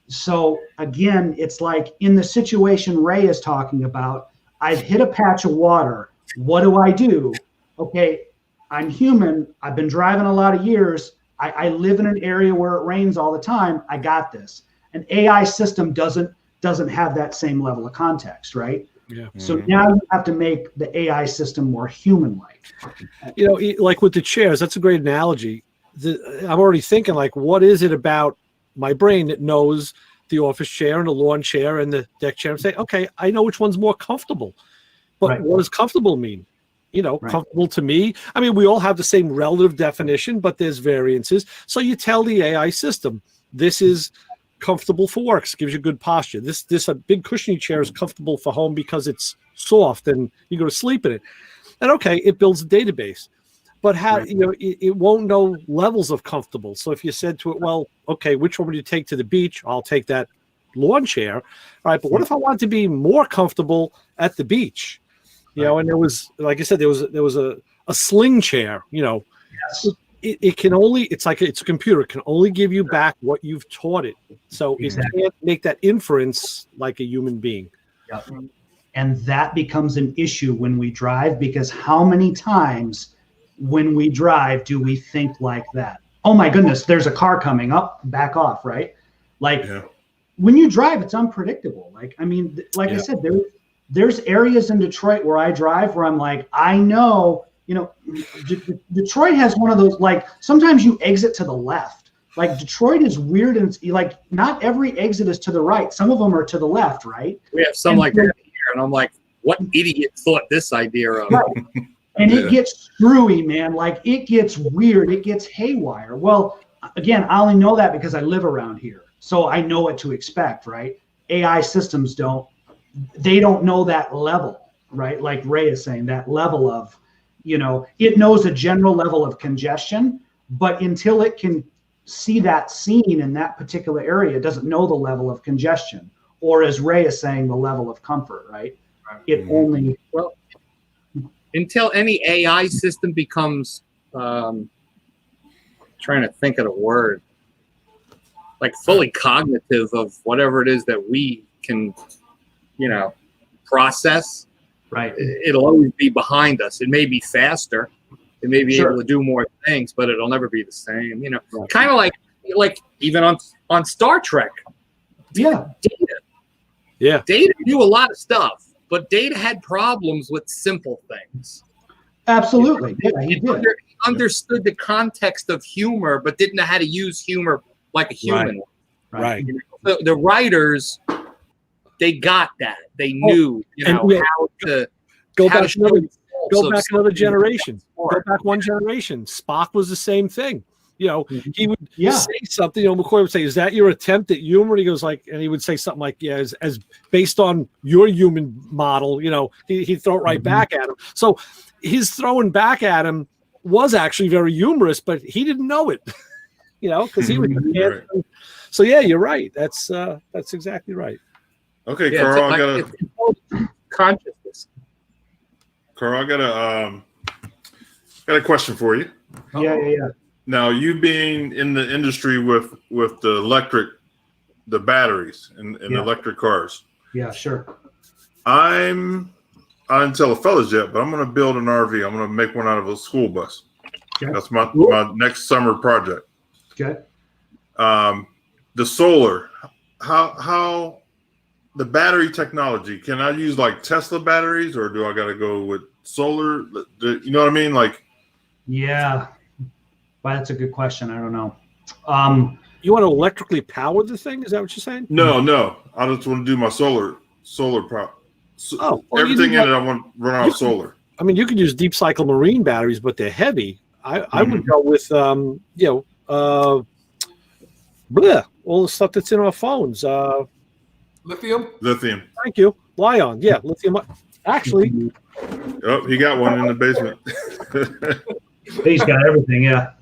So again, it's like in the situation Ray is talking about, I've hit a patch of water. What do? Okay, I'm human. I've been driving a lot of years. I live in an area where it rains all the time. I got this. An AI system doesn't have that same level of context, right? Yeah. So now you have to make the AI system more human-like.
You know, like with the chairs, that's a great analogy. I'm already thinking, like, what is it about my brain that knows the office chair and the lawn chair and the deck chair and say, okay, I know which one's more comfortable. But what does comfortable mean? You know, comfortable to me. I mean, we all have the same relative definition, but there's variances. So you tell the AI system, this is comfortable for work, gives you good posture. This a big cushiony chair is comfortable for home because it's soft and you go to sleep in it. And okay, it builds a database. But how you know it won't know levels of comfortable. So if you said to it, well, okay, which one would you take to the beach? I'll take that lawn chair. All right, but what if I want to be more comfortable at the beach? You know, and there was, like I said, there was a sling chair. You know, it can only, it's like it's a computer. It can only give you back what you've taught it. So it can't make that inference like a human being.
Yep. And that becomes an issue when we drive, because how many times when we drive, do we think like that? Oh my goodness, there's a car coming up, back off, right? Like when you drive, it's unpredictable. Like, I mean, like I said, there's areas in Detroit where I drive where I'm like, I know, you know, Detroit has one of those, like sometimes you exit to the left. Like Detroit is weird, and it's like not every exit is to the right. Some of them are to the left, right?
We have some like that here, and I'm like, what idiot thought this idea of?
Right. And it gets screwy, man. Like it gets weird. It gets haywire. Well, again, I only know that because I live around here. So I know what to expect, right? AI systems they don't know that level, right? Like Ray is saying, that level of, you know, it knows a general level of congestion, but until it can see that scene in that particular area, it doesn't know the level of congestion. Or as Ray is saying, the level of comfort, right? It only...
Well, until any AI system becomes, trying to think of the word, like fully cognitive of whatever it is that we can, you know, process,
right?
It'll always be behind us. It may be faster, it may be able to do more things, but it'll never be the same. You know, kind of like even on Star Trek. Data knew a lot of stuff, but Data had problems with simple things.
Absolutely, he did.
He understood the context of humor, but didn't know how to use humor like a human.
Right.
You know, the writers, they got that. They knew, how to
go back another generation.
Go
back one generation. Spock was the same thing. You know, he would say something. You know, McCoy would say, "Is that your attempt at humor?" And he goes like, and he would say something like, "Yeah, as based on your human model." You know, he'd throw it right back at him. So his throwing back at him was actually very humorous, but he didn't know it. You know, because he was. So yeah, you're right. That's exactly right.
Okay, Carl, I got
consciousness.
Carl, I got a question for you.
Yeah.
Now, you being in the industry with the batteries and electric cars.
Yeah, sure.
I didn't tell the fellas yet, but I'm going to build an RV. I'm going to make one out of a school bus. Okay. That's my next summer project.
Okay.
The solar, how the battery technology, can I use like Tesla batteries, or do I got to go with solar? You know what I mean? Like,
yeah. Well, that's a good question. I don't know.
You want to electrically power the thing? Is that what you're saying?
No. I just want to do my solar power. Everything in it, I want to run out of solar.
I mean, you could use deep cycle marine batteries, but they're heavy. I would go with all the stuff that's in our phones.
Lithium.
Thank you. Lion. Yeah, lithium. Actually.
Oh, he got one in the basement.
He's got everything. Yeah.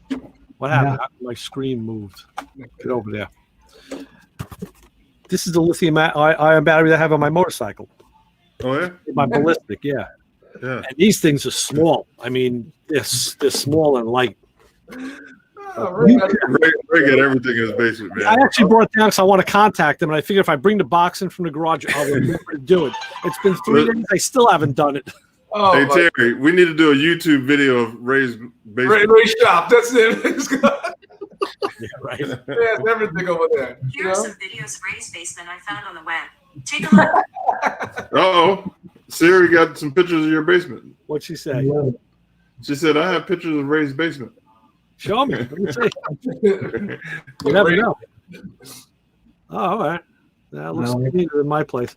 What happened? My screen moved. Get over there. This is the lithium ion battery that I have on my motorcycle.
Oh yeah.
My ballistic. Yeah. And these things are small. I mean, they're small and light.
Ray got everything in his basement, man.
I actually brought it down because I want to contact them, and I figure if I bring the box in from the garage, I'll remember to do it. It's been 3 days. I still haven't done it.
Oh,
hey Terry, we need to do a YouTube video of Ray's basement.
Ray shop. That's it.
Yeah, right.
Yeah, everything over there.
Here are some videos of Ray's basement I found on the web. Take a look.
Uh-oh. Siri got some pictures of your basement.
What'd she say?
She said, I have pictures of Ray's basement.
Show me. Let me see. You never know. Oh, all right. That looks neater than my place.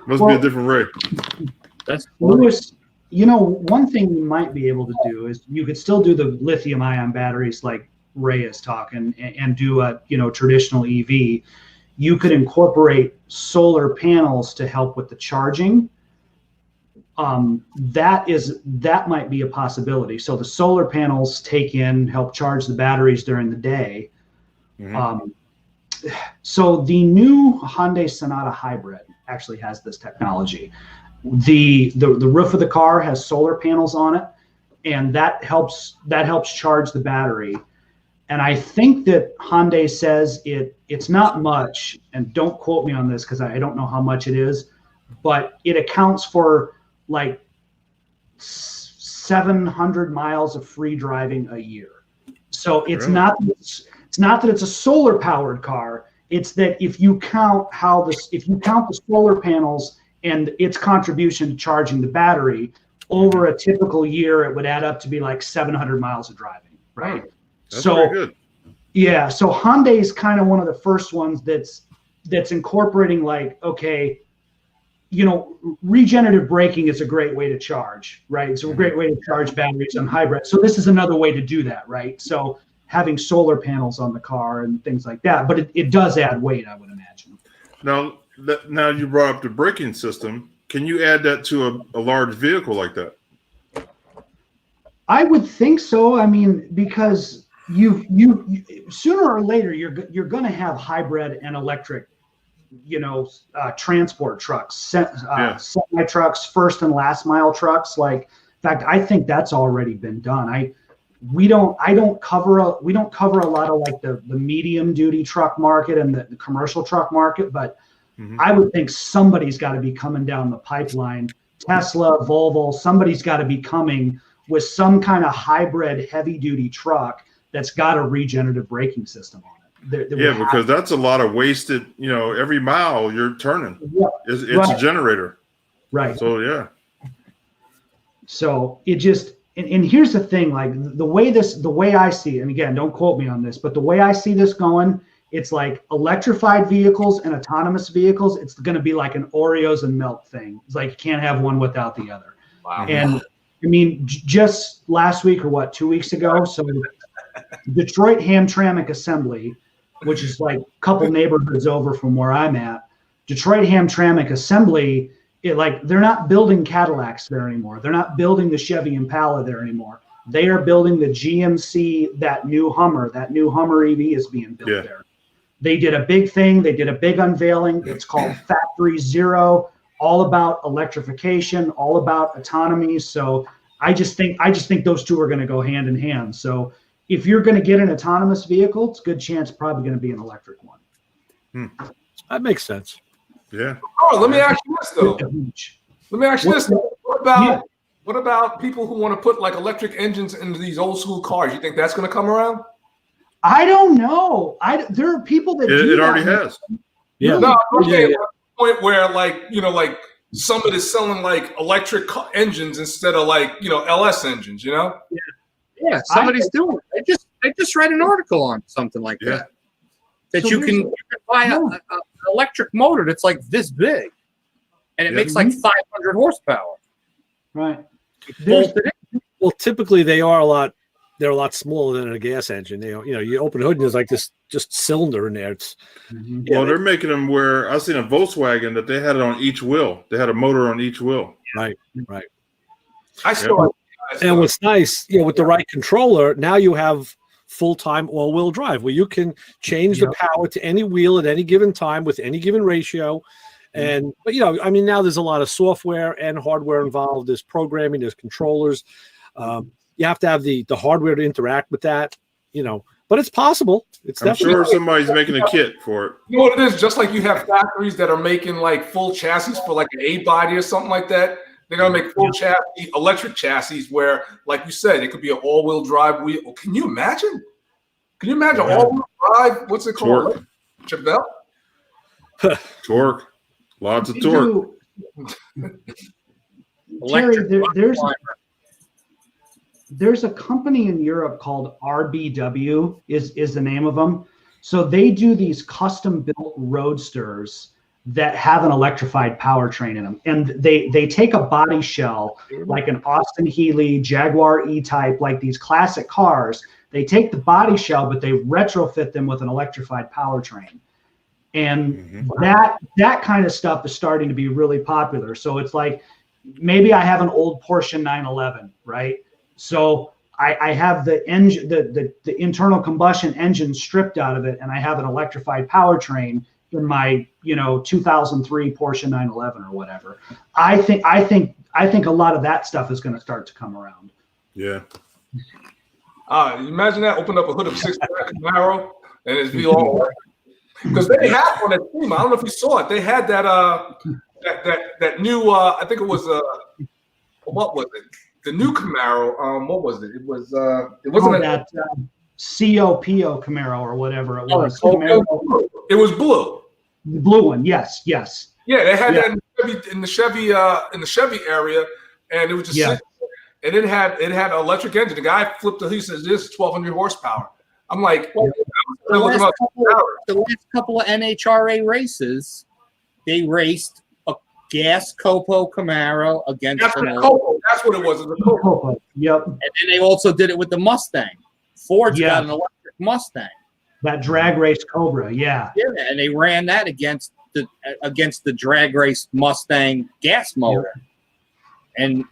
Must be a different Ray.
That's
Lewis, one thing you might be able to do is you could still do the lithium ion batteries like Ray is talking and do a traditional EV. You could incorporate solar panels to help with the charging. That might be a possibility. So the solar panels help charge the batteries during the day. Mm-hmm. So the new Hyundai Sonata Hybrid actually has this technology. The roof of the car has solar panels on it, and that helps charge the battery. And I think that Hyundai says it's not much, and don't quote me on this because I don't know how much it is, but it accounts for like 700 miles of free driving a year. So it's
Really?
not that it's a solar powered car. It's that if you count the solar panels and its contribution to charging the battery over a typical year, it would add up to be like 700 miles of driving, right?
That's
so
very good.
yeah, so Hyundai is kind of one of the first ones that's incorporating, like, okay, you know, regenerative braking is a great way to charge, right? It's a great way to charge batteries on hybrid. So this is another way to do that, right? So having solar panels on the car and things like that, but it does add weight, I would imagine.
Now you brought up the braking system. Can you add that to a large vehicle like that?
I would think so. I mean, because you sooner or later you're going to have hybrid and electric, you know, transport trucks, semi trucks, first and last mile trucks. Like, in fact, I think that's already been done. We don't cover a lot of like the medium duty truck market and the commercial truck market, but I would think somebody's got to be coming down the pipeline. Tesla, Volvo, somebody's got to be coming with some kind of hybrid heavy duty truck that's got a regenerative braking system on it.
Because that's a lot of wasted, you know, every mile you're turning.
Yeah,
it's
right.
a generator.
Right.
So, yeah.
So it just, and here's the thing, like the way I see it, and again, don't quote me on this, but the way I see this going, it's like electrified vehicles and autonomous vehicles. It's going to be like an Oreos and milk thing. It's like you can't have one without the other.
Wow.
And I mean, just last week or 2 weeks ago, so Detroit Hamtramck Assembly, which is like a couple neighborhoods over from where I'm at, Detroit Hamtramck Assembly, they're not building Cadillacs there anymore. They're not building the Chevy Impala there anymore. They are building the GMC, that new Hummer EV is being built there. They did a big thing. They did a big unveiling. It's called Factory Zero, all about electrification, all about autonomy. So I just think those two are going to go hand in hand. So if you're going to get an autonomous vehicle, it's a good chance probably going to be an electric one.
That makes sense.
Yeah.
Oh, let me ask you this though. What about people who want to put like electric engines into these old school cars? You think that's going to come around?
I don't know. There are people that do
it
that.
already has.
Yeah.
No, I'm saying at the point where like, you know, like somebody's selling like electric engines instead of like, you know, LS engines, you know?
Yeah, somebody's doing it. I just read an article on something like that. That
So
you can buy an electric motor that's like this big, and it makes like 500 horsepower.
Right.
Well, typically they're a lot smaller than a gas engine. You open the hood and there's like this just cylinder in there.
Well, they're making them where I've seen a Volkswagen that they had it on each wheel. They had a motor on each wheel.
Right.
And
what's nice, with the right controller, now you have full-time all-wheel drive where you can change the power to any wheel at any given time with any given ratio. But now there's a lot of software and hardware involved. There's programming, there's controllers. You have to have the hardware to interact with that, but it's possible.
I'm sure somebody's making a kit for it.
You know what it is? Just like you have factories that are making like full chassis for like an A body or something like that. They're gonna make full chassis, electric chassis, where, like you said, it could be an all-wheel drive wheel. Can you imagine? All-wheel drive? What's it called? Chevelle?
Torque. Lots of torque.
Terry, there's a company in Europe called RBW is the name of them. So they do these custom-built roadsters that have an electrified powertrain in them. And they take a body shell, like an Austin Healey, Jaguar E-Type, like these classic cars. They take the body shell, but they retrofit them with an electrified powertrain. And that kind of stuff is starting to be really popular. So it's like, maybe I have an old Porsche 911, right? So I have the engine, the internal combustion engine stripped out of it, and I have an electrified powertrain in my 2003 Porsche 911 or whatever. I think a lot of that stuff is going to start to come around.
Yeah.
Imagine that, open up a hood of 6 Camaro and it'd be all right. Because they had one at team. I don't know if you saw it. They had that that new I think it was what was it? the new Camaro. What was it? It wasn't
that COPO Camaro or whatever it was.
It was blue.
The blue one, yes.
Yeah, they had that in the Chevy area, and it was just sitting. And it had an electric engine. The guy flipped it. He says, "This is 1,200 horsepower." I'm like,
the last couple of NHRA races, they raced a gas Copo Camaro against
That's what it was. It was a Copo.
Yep.
And then they also did it with the Mustang. Ford's got an electric Mustang.
That drag race Cobra, yeah,
and they ran that against the drag race Mustang gas motor, and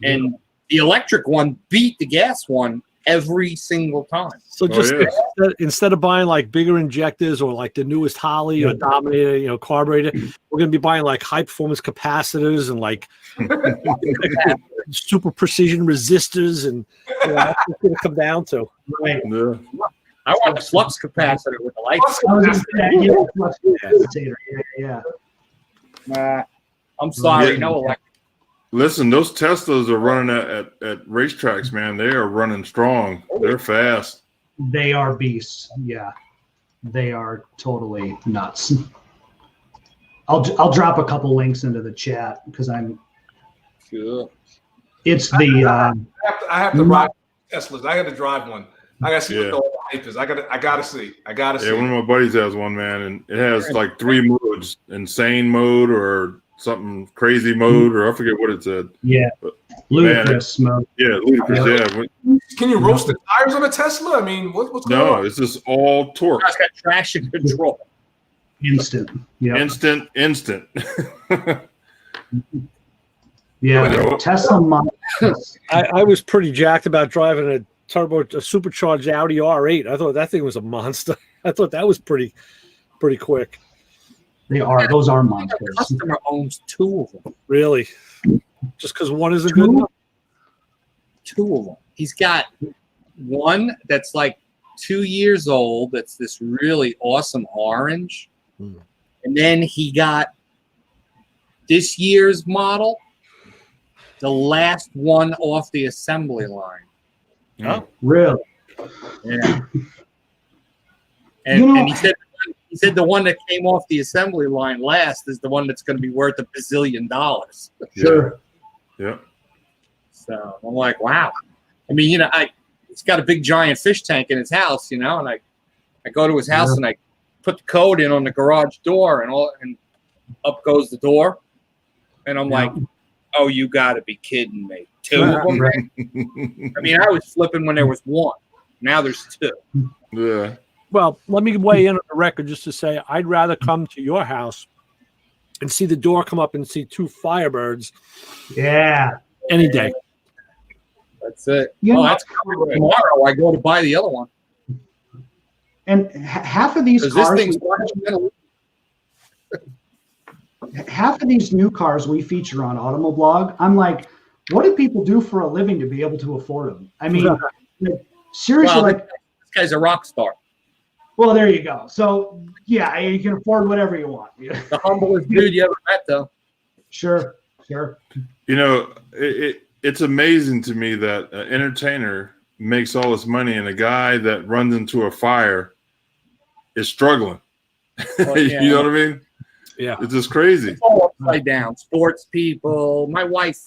the electric one beat the gas one every single time.
So just instead of buying like bigger injectors or like the newest Holly or Dominator, carburetor, we're going to be buying like high performance capacitors and like super precision resistors, and that's what it's going to come down to.
Right.
Yeah.
I want a flux capacitor with a light. I'm sorry, no electric.
Listen, those Teslas are running at racetracks, man. They are running strong. They're fast.
They are beasts. Yeah, they are totally nuts. I'll drop a couple links into the chat because I'm.
Sure.
It's the.
I have to ride Teslas. I got to drive one. I got to see what the whole hype is. I got to see. Yeah,
one of my buddies has one, man, and it has like 3 modes: insane mode or something crazy mode, or I forget what it said.
Yeah, but, ludicrous mode.
Yeah, ludicrous. Yeah.
Can you roast the tires on a Tesla? I mean, what's going on?
No, it's just all torque.
It's got traction control.
Instant. Yeah.
Instant.
Yeah, Tesla model.
I was pretty jacked about driving a supercharged Audi R8. I thought that thing was a monster. I thought that was pretty quick.
Those are monsters.
The customer owns 2 of them.
Really? Just because one isn't good enough?
2 of them. He's got one that's like 2 years old. That's this really awesome orange. And then he got this year's model, the last one off the assembly line.
Oh, really?
Yeah. And he said the one that came off the assembly line last is the one that's going to be worth $1 bazillion.
Sure.
Yeah.
So I'm like, wow. I mean, he's got a big giant fish tank in his house, and I go to his house and I put the code in on the garage door, and up goes the door, and I'm like, oh, you got to be kidding me. 2 of them? I mean, I was flipping when there was 1. Now there's 2.
Yeah.
Well, let me weigh in on the record just to say I'd rather come to your house and see the door come up and see 2 Firebirds.
Yeah.
Any day.
That's it. That's coming tomorrow. I go to buy the other one.
And half of these cars, half of these new cars we feature on Automoblog, I'm like, what do people do for a living to be able to afford them? I mean, seriously,
this guy's a rock star.
Well, there you go. So, yeah, you can afford whatever you want.
The humblest dude you ever met, though.
Sure.
It's amazing to me that an entertainer makes all this money and a guy that runs into a fire is struggling. You know what I mean?
Yeah.
It's just crazy.
It's all upside down. Sports people. My wife,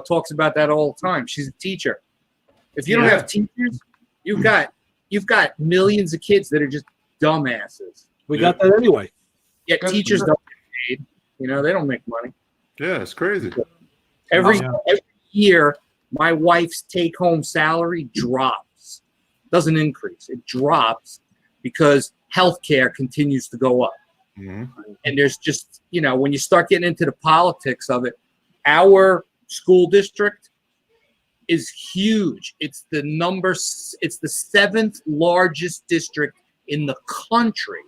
talks about that all the time. She's a teacher. If you don't have teachers, you've got millions of kids that are just dumbasses.
We got that anyway.
Yet teachers don't get paid. They don't make money.
Yeah, it's crazy.
Every year, my wife's take-home salary drops. Doesn't increase. It drops because healthcare continues to go up. Mm-hmm. And there's just, when you start getting into the politics of it, our school district is huge. It's the 7th largest district in the country.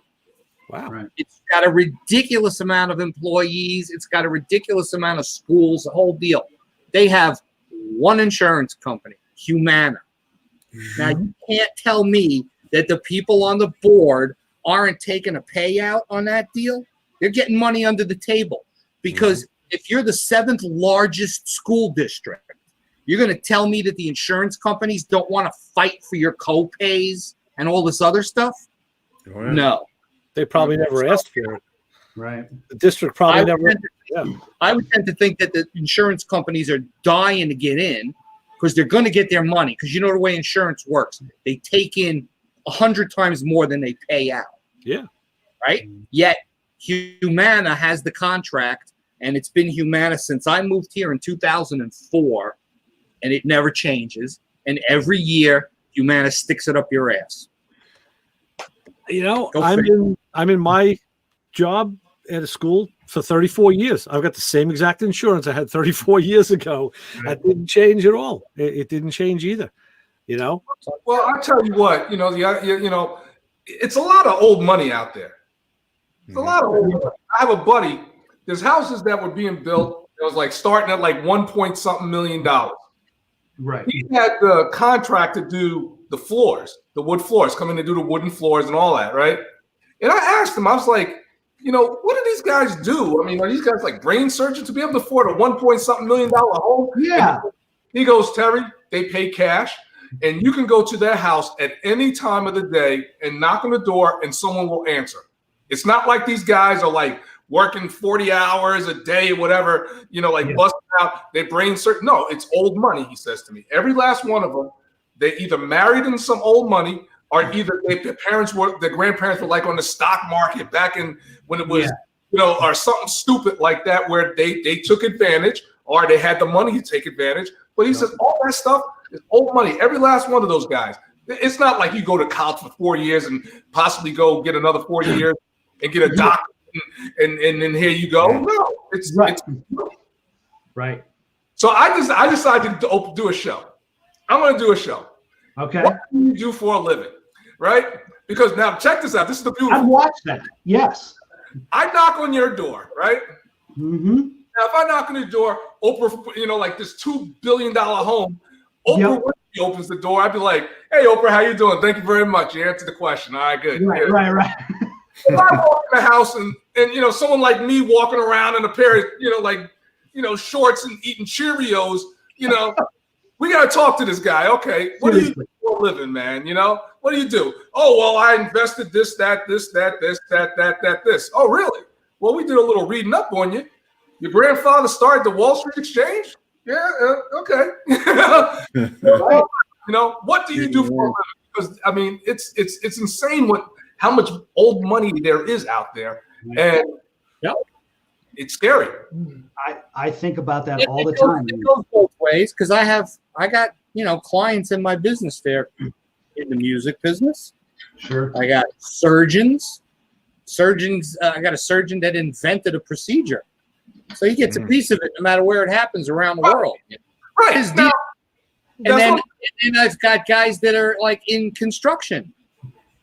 Wow. Right.
It's got a ridiculous amount of employees. It's got a ridiculous amount of schools, the whole deal. They have one insurance company, Humana. Mm-hmm. Now, you can't tell me that the people on the board aren't taking a payout on that deal. They're getting money under the table because if you're the 7th largest school district, You're going to tell me that the insurance companies don't want to fight for your co-pays and all this other stuff?
Oh, yeah.
No.
They probably never asked for it.
Right.
The district probably never.
I would tend to think that the insurance companies are dying to get in because they're going to get their money. Because you know the way insurance works. They take in 100 times more than they pay out.
Yeah.
Right? Yet Humana has the contract, and it's been Humana since I moved here in 2004, and it never changes. And every year, Humana sticks it up your ass.
You know, I'm in my job at a school for 34 years. I've got the same exact insurance I had 34 years ago. That didn't change at all. It didn't change either. You know.
Well, I tell you what, you know, it's a lot of old money out there. It's a lot of old money. I have a buddy. There's houses that were being built. It was like starting at like $1.something million.
Right.
He had the contract to do the floors, the wood floors, come in to do the wooden floors and all that, right? And I asked him, I was like, you know, what do these guys do? I mean, are these guys like brain surgeons to be able to afford a $1.something million home?
Yeah.
And he goes, Terry, they pay cash, and you can go to their house at any time of the day and knock on the door and someone will answer. It's not like these guys are like working 40 hours a day, whatever, you know, like busting out their brain surgeon. No, it's old money, he says to me. Every last one of them, they either married in some old money or either their grandparents were like on the stock market back in when it was, you know, or something stupid like that where they took advantage or they had the money to take advantage. But he says all that stuff is old money. Every last one of those guys. It's not like you go to college for 4 years and possibly go get another 4 years and get a doctorate and then here you go. No, it's
right.
So I decided to do a show. I'm going to do a show.
Okay.
What do you do for a living? Right? Because now check this out. This is the beautiful.
I've watched that. Yes.
I knock on your door, right?
Mm-hmm.
Now, if I knock on your door, Oprah, you know, like this $2 billion home, Oprah Winfrey opens the door. I'd be like, "Hey, Oprah, how you doing? Thank you very much. You answered the question. All right, good."
Right.
If I walk in the house and you know someone like me walking around in a pair of shorts and eating Cheerios, you know, we got to talk to this guy. Okay, what do you do for a living, man? You know, what do you do? Oh, well, I invested this. Oh, really? Well, we did a little reading up on you. Your grandfather started the Wall Street Exchange? Yeah, okay. You know, what do you do for a living? Because I mean, it's insane how much old money there is out there, and it's scary.
I think about that all the time.
It goes both ways because I got clients in my business there in the music business.
Sure.
I got surgeons. I got a surgeon that invented a procedure, so he gets a piece of it no matter where it happens around the world.
Right.
And then I've got guys that are like in construction.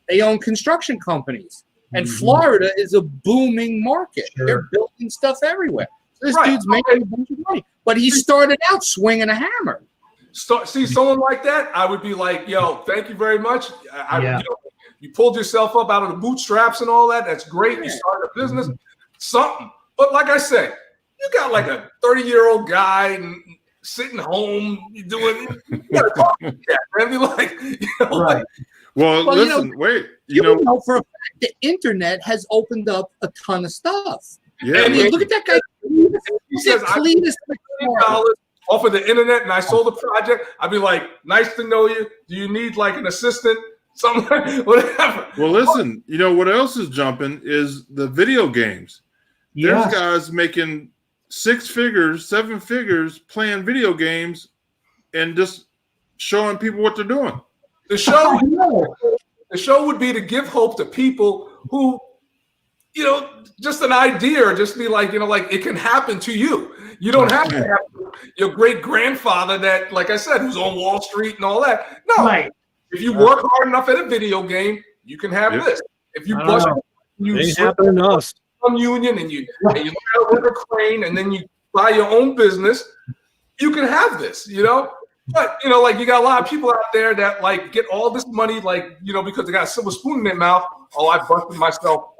They own construction companies. And Florida is a booming market.
Sure.
They're building stuff everywhere. So this dude's making a bunch of money. But he started out swinging a hammer.
See someone like that, I would be like, yo, thank you very much. You pulled yourself up out of the bootstraps and all that. That's great. You started a business, something. But like I said, you got like a 30-year-old guy and sitting home, you gotta talk to that, man. Be like,
right.
Well, listen, wait.
You know for a fact, the internet has opened up a ton of stuff.
Yeah.
I mean, look at that guy.
He says, I paid $20 off of the internet and I sold the project. I'd be like, nice to know you. Do you need like an assistant? Something, whatever.
Well, listen, you know what else is jumping is the video games. There's guys making 6 figures, 7 figures playing video games and just showing people what they're doing.
The show would be to give hope to people who, just an idea, or just be like, like it can happen to you. You don't have to have your great grandfather that, like I said, who's on Wall Street and all that. No, if you work hard enough at a video game, you can have this. If you bust, you
happen to us.
Union and you learn how to work a crane and then you buy your own business, you can have this, But like you got a lot of people out there that like get all this money, like because they got a silver spoon in their mouth. Oh, I busted myself.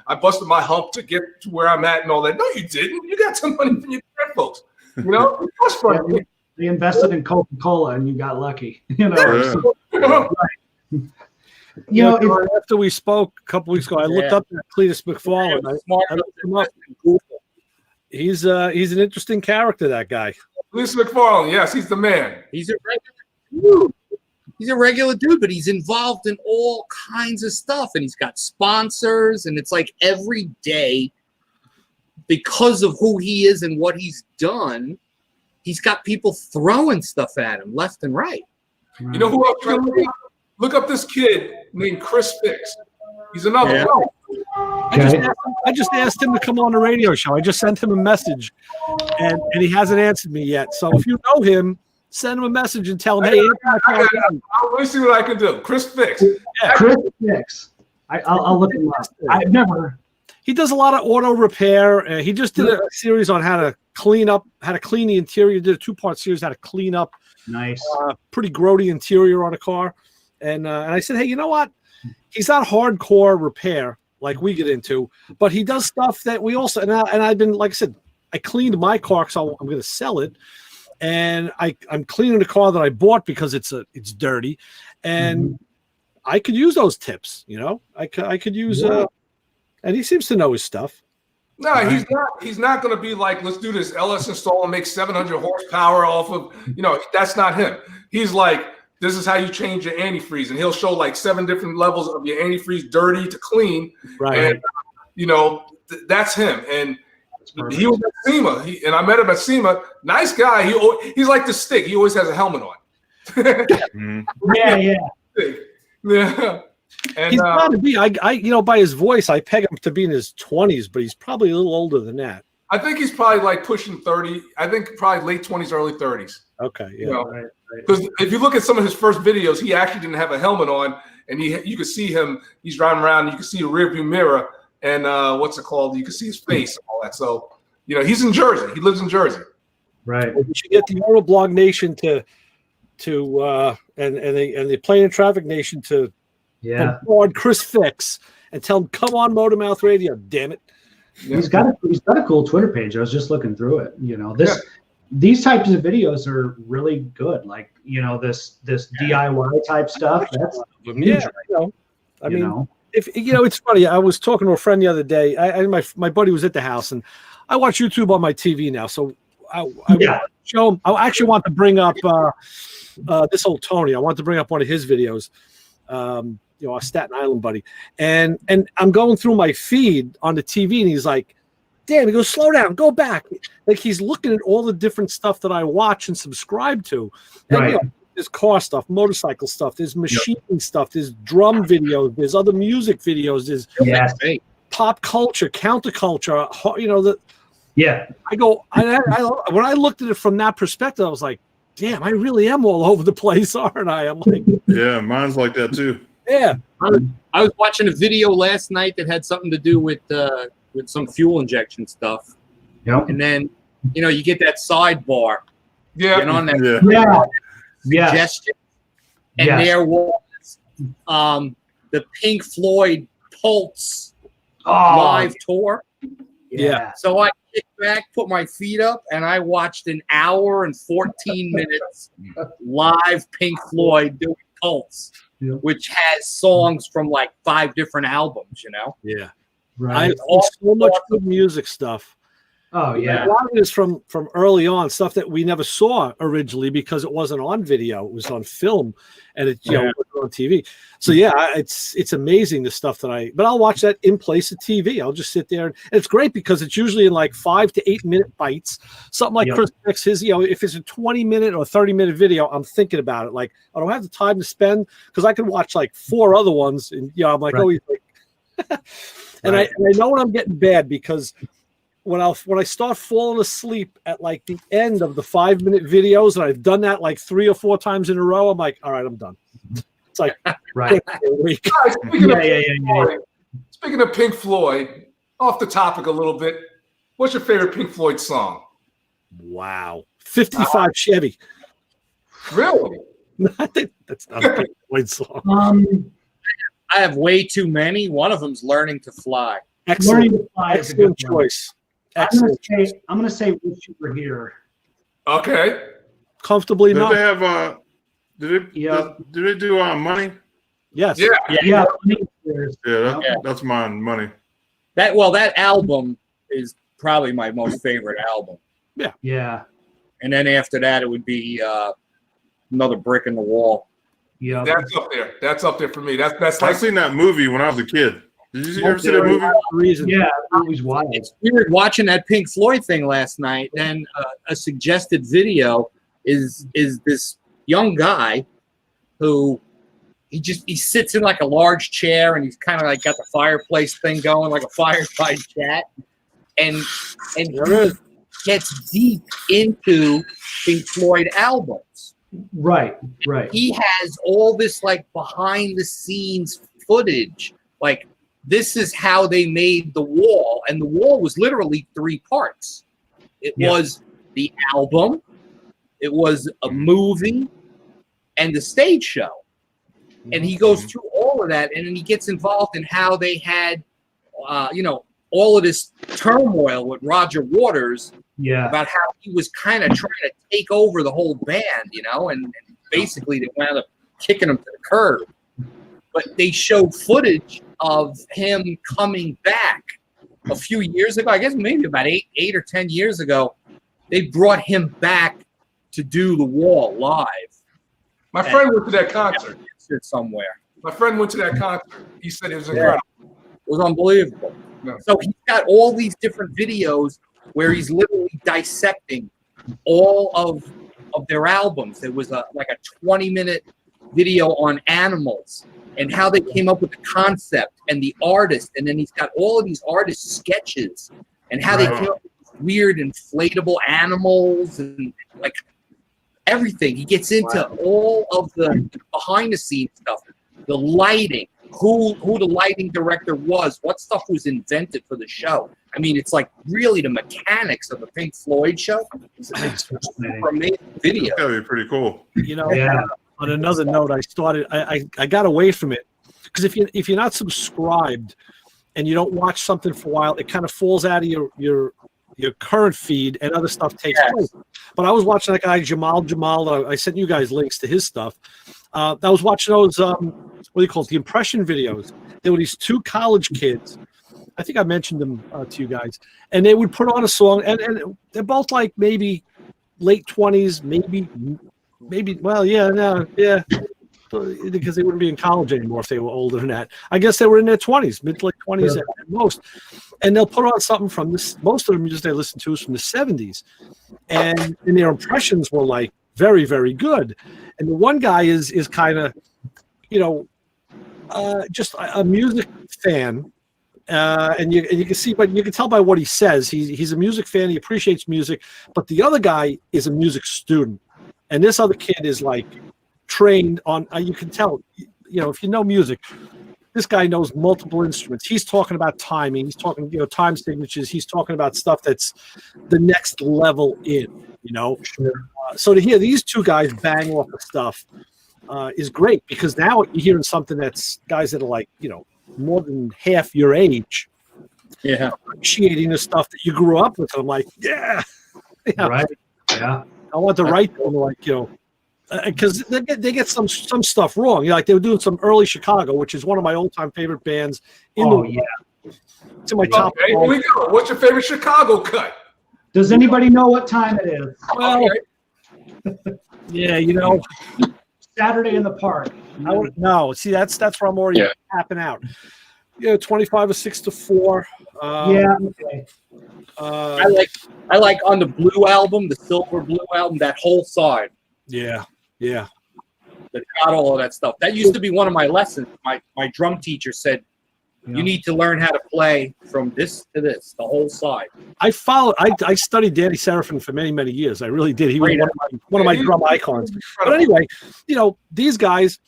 I busted my hump to get to where I'm at and all that. No, you didn't. You got some money from your grand folks. That's funny.
They invested in Coca-Cola, and you got lucky. You know.
Yeah.
You know,
after we spoke a couple weeks ago, I looked up at Cletus McFarlane. I looked him up. He's an interesting character, that guy.
Cletus McFarlane, yes, he's the man.
He's a regular dude. He's a regular dude, but he's involved in all kinds of stuff, and he's got sponsors, and it's like every day, because of who he is and what he's done, he's got people throwing stuff at him left and right.
You know who else you can look up this kid named Chris Fix. He's another one.
I just asked him to come on the radio show. I just sent him a message, and he hasn't answered me yet. So if you know him, send him a message and tell him, hey,
let me see what I can do. Chris Fix.
Yeah. Chris Fix. I'll look him up. I've never.
He does a lot of auto repair. He just did a series on how to clean the interior. He did a 2-part series how to clean up pretty grody interior on a car. And I said, hey, you know what? He's not hardcore repair like we get into, but he does stuff that we also, and I've been, like I said, I cleaned my car, so I'm going to sell it. And I'm cleaning the car that I bought because it's dirty. And I could use those tips, you know, I could use, and he seems to know his stuff.
No, he's not going to be like, let's do this LS install and make 700 horsepower off of, you know, that's not him. He's like, this is how you change your antifreeze. And he'll show like 7 different levels of your antifreeze, dirty to clean. Right. And, you know, that's him. And he was at SEMA. And I met him at SEMA. Nice guy. He's like the stick. He always has a helmet on. Yeah. And,
he's got to be. I you know, by his voice, I peg him to be in his 20s, but he's probably a little older than that.
I think he's probably like pushing 30. I think probably late 20s, early 30s.
Okay, yeah.
You know? Because if you look at some of his first videos, he actually didn't have a helmet on, and you could see him. He's driving around, and you can see the rearview mirror, and what's it called? You can see his face and all that. So, you know, he's in Jersey. He lives in Jersey.
Right. We should get the Autoblog Nation to and the Plane and Traffic Nation to applaud Chris Fix and tell him, come on, Motormouth Radio, damn it.
Yeah. He's got a cool Twitter page. I was just looking through it. You know, these types of videos are really good. Like, you know, this DIY type stuff. That's huge. I mean, if you know, it's funny. I was talking to a friend the other day. My buddy was at the house, and I watch YouTube on my TV now. So I show him. I actually want to bring up this old Tony. I want to bring up one of his videos. You know, our Staten Island buddy, and I'm going through my feed on the TV, and he's like, damn, he goes, slow down, go back. Like, he's looking at all the different stuff that I watch and subscribe to. And, you know, there's car stuff, motorcycle stuff, there's machining stuff, there's drum videos, there's other music videos, there's pop culture, counterculture, you know, I go, when I looked at it from that perspective, I was like, damn, I really am all over the place, aren't I? I'm like,
yeah, mine's like that too.
Yeah.
I was watching a video last night that had something to do with some fuel injection stuff.
Yep.
And then, you know, you get that sidebar.
Yeah.
And on that suggestion. And there was the Pink Floyd Pulse live tour.
Yeah.
So I kicked back, put my feet up, and I watched an hour and 14 minutes live Pink Floyd doing Pulse. Which has songs from like 5 different albums, you know?
Yeah.
Right.
So much good music stuff.
Oh, yeah.
A lot of it is from early on, stuff that we never saw originally because it wasn't on video. It was on film, and it was on TV. So, yeah, it's amazing the stuff but I'll watch that in place of TV. I'll just sit there. And it's great because it's usually in like 5 to 8 minute bites. Something like Chris Fix, his, you know, if it's a 20-minute or 30-minute video, I'm thinking about it. Like, I don't have the time to spend because I can watch like 4 other ones. And, you know, I'm like, oh, he's like, and I know when I'm getting bad because when I start falling asleep at like the end of the 5-minute videos, and I've done that like 3 or 4 times in a row, I'm like, all right, I'm done. It's like
Speaking of Pink Floyd, off the topic a little bit, what's your favorite Pink Floyd song?
Wow, 55 Chevy.
Really?
I think that's not a Pink Floyd song.
I have way too many. One of them's Learning to Fly.
Excellent.
Learning to Fly is a good
choice.
I'm going to say Wish You Were Here.
Okay.
comfortably
Did
enough.
they have did they do Money?
Yes.
Yeah.
That's mine, Money.
That album is probably my most favorite album.
Yeah.
And then after that, it would be Another Brick in the Wall.
Yeah.
That's up there. That's up there for me. That's
I
like
seen that movie when I was a kid. Did you ever see that movie?
Reason.
Yeah, it was wild.
It's weird watching that Pink Floyd thing last night. Then a suggested video is this young guy who he sits in like a large chair and he's kind of like got the fireplace thing going, like a fireside chat, and he gets deep into Pink Floyd albums.
Right.
He has all this like behind the scenes footage, like this is how they made The Wall, and The Wall was literally 3 parts. It was the album, it was a movie, and the stage show. And he goes through all of that, and then he gets involved in how they had, all of this turmoil with Roger Waters about how he was kind of trying to take over the whole band, and basically they wound up kicking him to the curb. But they showed footage of him coming back a few years ago. I guess maybe about 8 or 10 years ago. They brought him back to do The Wall live.
my friend went to that concert.
Somewhere.
My friend went to that concert. He said it was incredible.
It was unbelievable.
Yeah.
So he's got all these different videos where he's literally dissecting all of their albums. There was like a 20-minute video on animals and how they came up with the concept and the artist. And then he's got all of these artist sketches and how they came up with weird inflatable animals and like everything. He gets into all of the behind the scenes stuff, the lighting, who the lighting director was, what stuff was invented for the show. I mean, it's like really the mechanics of the Pink Floyd show. It's super amazing video.
That would be pretty cool.
On another note, I got away from it because if you're not subscribed and you don't watch something for a while, it kind of falls out of your current feed and other stuff takes place. But I was watching that guy Jamal. I sent you guys links to his stuff. I was watching those what do you call it? The impression videos. There were these 2 college kids. I think I mentioned them to you guys, and they would put on a song, and they're both like maybe late 20s, maybe. Because they wouldn't be in college anymore if they were older than that. I guess they were in their 20s, mid to late 20s at most. And they'll put on something from this. Most of the music they listen to is from the 70s, and their impressions were like very, very good. And the one guy is kind of, just a music fan. And you can see, but you can tell by what he says. He's a music fan. He appreciates music. But the other guy is a music student, and this other kid is like trained on. You can tell, if you know music, this guy knows multiple instruments. He's talking about timing. He's talking, time signatures. He's talking about stuff that's the next level in.
Sure.
So to hear these 2 guys bang off the stuff is great because now you're hearing something that's guys that are like, more than half your age, appreciating the stuff that you grew up with. I'm like,
right, yeah.
I want to write them like, because they get some stuff wrong. Like they were doing some early Chicago, which is one of my all-time favorite bands. It's in my top.
Okay, here we go. What's your favorite Chicago cut?
Does anybody know what time it is?
Well,
Saturday in the Park.
No, see that's where I'm already tapping out. 25 or 6 to 4.
Okay.
I like on the Blue album, the Silver Blue album, that whole side.
Yeah.
That got all of that stuff. That used to be one of my lessons. My drum teacher said, you need to learn how to play from this to this, the whole side.
I studied Danny Serafin for many, many years. I really did. He was one of my drum icons. But anyway, these guys,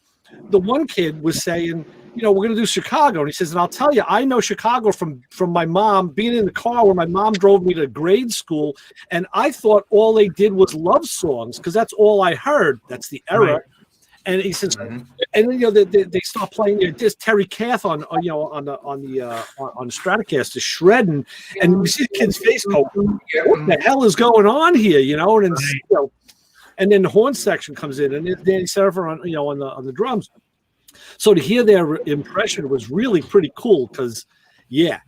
the one kid was saying, we're going to do Chicago. And he says, and I'll tell you, I know Chicago from my mom being in the car where my mom drove me to grade school. And I thought all they did was love songs because that's all I heard. That's the era. Right. And he says, and then they start playing. There's Terry Kath on the Stratocaster shredding, and you see the kid's face go, "What the hell is going on here?" And and then the horn section comes in, and it's Danny Serafin on the drums. So to hear their impression was really pretty cool because, yeah,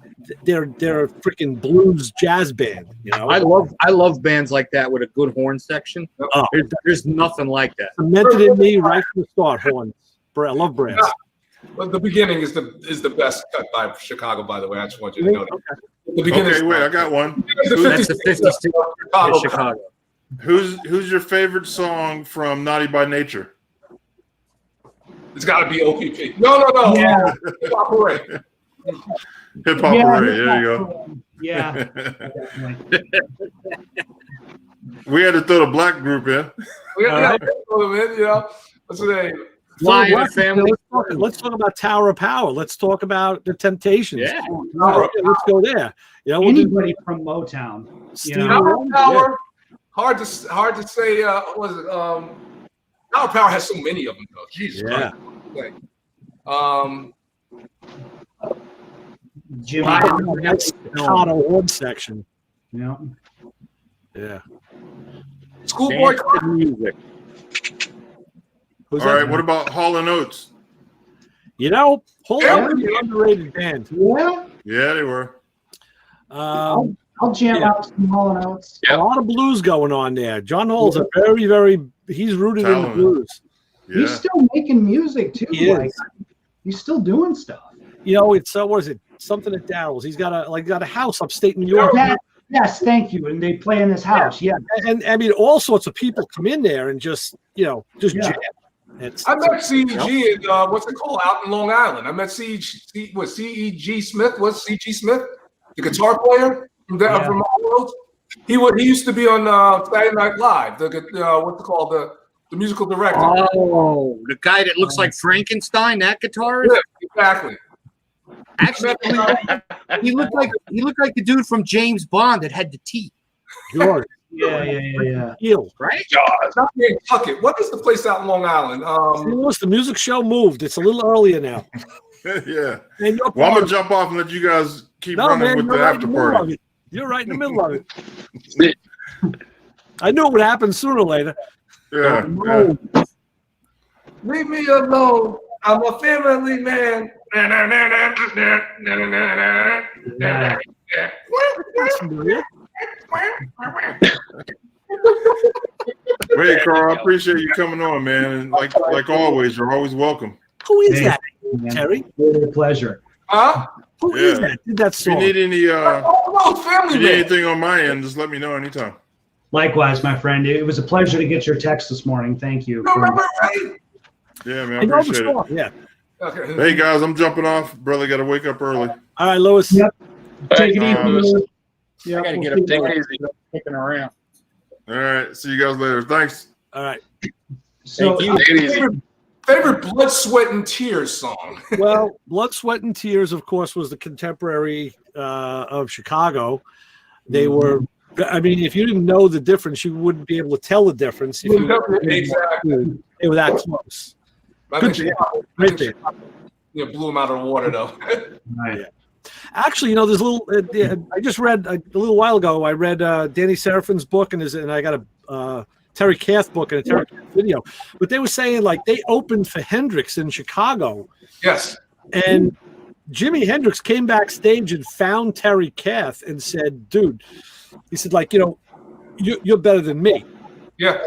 they're a freaking blues jazz band.
I love bands like that with a good horn section.
Oh.
There's nothing like that.
Cemented in me right from the start. Horns. I love brass.
Well, the beginning is the best cut by Chicago. By the way, I just want you to know that.
Okay.
The beginning.
Okay, wait, I got one.
That's the 56 Chicago.
Who's your favorite song from Naughty by Nature?
It's got to be OPP. No.
Yeah.
Hip Hop Hooray.
Hip Hop Hooray. There you go.
Yeah.
We had to throw the black group in.
What's the name?
Lion family.
Let's talk about Tower of Power. Let's talk about the Temptations.
Yeah.
Let's go there.
Anybody from Motown.
Tower of Power. Hard to say. Was it? Tower of Power has so many of them though. Jesus Christ.
Jimmy.
That's Chicago horn section.
Yeah.
Yeah.
Schoolboy
music.
All right, what about Hall & Oates?
Hall & Oates is an underrated band.
Yeah.
Yeah, they were.
I'll jam out some Hall & Oates.
A lot of blues going on there. John Hall's a very, very, he's rooted in the blues.
Yeah.
He's still making music too. He's still doing stuff.
It's what is it? Something at Darrell's. He's got a house upstate New York.
Yes, thank you. And they play in this house. Yeah.
And I mean, all sorts of people come in there and just jam.
I met CEG in what's it called out in Long Island. I met CEG Smith. What's CG Smith, the guitar player from Hall & Oates? He used to be on Saturday Night Live. The musical director.
Oh, the guy that looks like Frankenstein. That guitarist.
Yeah, exactly.
Actually, he looked like the dude from James Bond that had the teeth.
George.
Yeah.
Right?
Not Nantucket. What is the place out in Long Island?
The music show moved. It's a little earlier now.
Yeah. Well, I'm gonna jump off and let you guys keep running with the after party.
You're right in the middle of it. I knew it would happen sooner or later.
Yeah.
Leave me alone. I'm a family man.
Hey, Carl, I appreciate you coming on, man. And like always, you're always welcome.
Who is that, Terry?
It's a pleasure.
Huh?
Who is that? Did that song?
If you need
family
anything on my end, just let me know anytime.
Likewise, my friend. It was a pleasure to get your text this morning. Thank you.
Yeah, man, I appreciate it.
Yeah.
Okay.
Hey, guys, I'm jumping off. Brother, got to wake up early.
All right, Lewis.
Yep. Take it easy.
I gotta get up there. Kicking around.
All right. See you guys later. Thanks.
All right.
So,
favorite Blood, Sweat, and Tears song?
Well, Blood, Sweat, and Tears, of course, was the contemporary of Chicago. They were, I mean, if you didn't know the difference, you wouldn't be able to tell the difference. If
Exactly.
They were that close.
Great
there.
Blew him out of the water, though.
Right.
Yeah. Actually, there's a little. I just read a little while ago. I read Danny Serafin's book, and I got a Terry Kath book and a Terry Kath video. But they were saying they opened for Hendrix in Chicago.
Yes.
And Jimi Hendrix came backstage and found Terry Kath and said, "Dude," he said, you're better than me."
Yeah.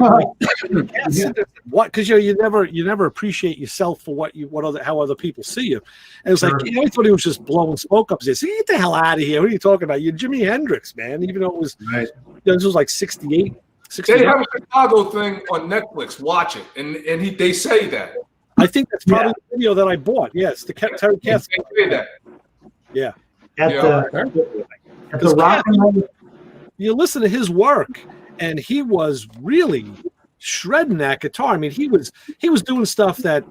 What? Because you never appreciate yourself for how other people see you. And it's like I thought he was just blowing smoke up his ass. Get the hell out of here! What are you talking about? You're Jimi Hendrix, man. Even though it was this was like 68.
They have a Chicago thing on Netflix. Watch it, and they say that.
I think that's probably the video that I bought. Yes, the Terry Kath.
They say that.
Yeah.
At the rock and roll.
You listen to his work. And he was really shredding that guitar. I mean, he was doing stuff that,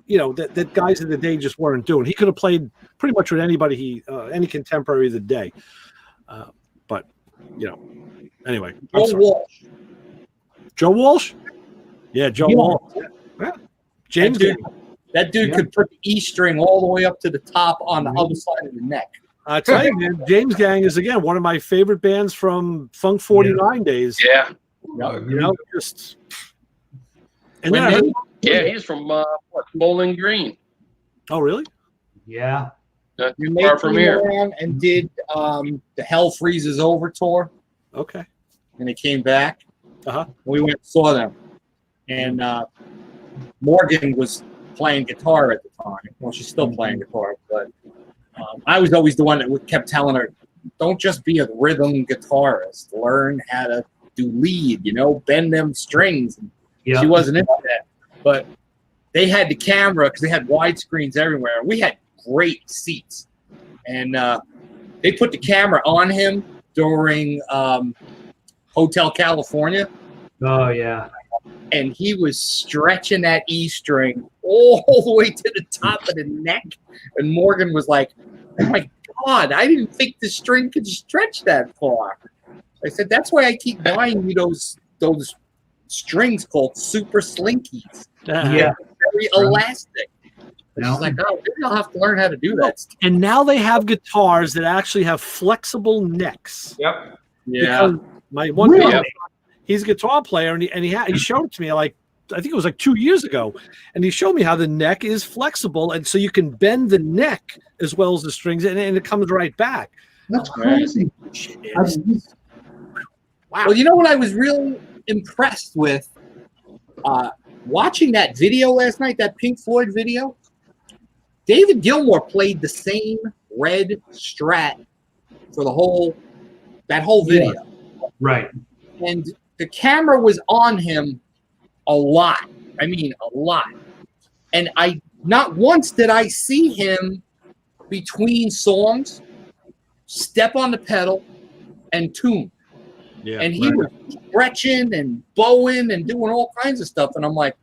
that guys of the day just weren't doing. He could have played pretty much with anybody, any contemporary of the day. But, anyway. Joe Walsh? Yeah, Joe Walsh. Yeah. James.
That dude could put the E string all the way up to the top on the other side of the neck.
I tell you, man, James Gang is again one of my favorite bands from Funk 49 days.
Yeah.
You know, just. And
When
then I heard,
Yeah, he's from Bowling Green.
oh, really?
Yeah.
Not
Your
too
mate
far from
came
here.
around and did the Hell Freezes Over tour,
Okay.
and they came back.
Uh-huh.
We went and saw them, and Morgan was playing guitar at the time. Well, she's still playing guitar, but I was always the one that kept telling her, "Don't just be a rhythm guitarist. Learn how to do lead. You know, bend them strings." And
Yeah.
she wasn't into that, but they had the camera because they had widescreens everywhere. We had great seats, and they put the camera on him during Hotel California,
Oh yeah.
and he was stretching that E string all the way to the top of the neck. And Morgan was like, "Oh my God, I didn't think the string could stretch that far." I said, "That's why I keep buying you those strings called super slinkies.
Yeah.
Very elastic."
Yeah.
She's like, "Oh, maybe I'll have to learn how to do that."
And now they have guitars that actually have flexible necks.
Yep.
Yeah.
Because my one
Really?
guy, he's a guitar player, and he showed it to me like I think it was like 2 years ago, and he showed me how the neck is flexible, and so you can bend the neck as well as the strings, and it comes right back.
That's crazy.
Wow.
Well, you know what I was really impressed with? Watching that video last night, that Pink Floyd video, David Gilmour played the same red Strat for that whole video.
Right.
And the camera was on him a lot. I mean, a lot. And not once did I see him between songs step on the pedal and tune.
Yeah.
And he was stretching and bowing and doing all kinds of stuff. And I'm like,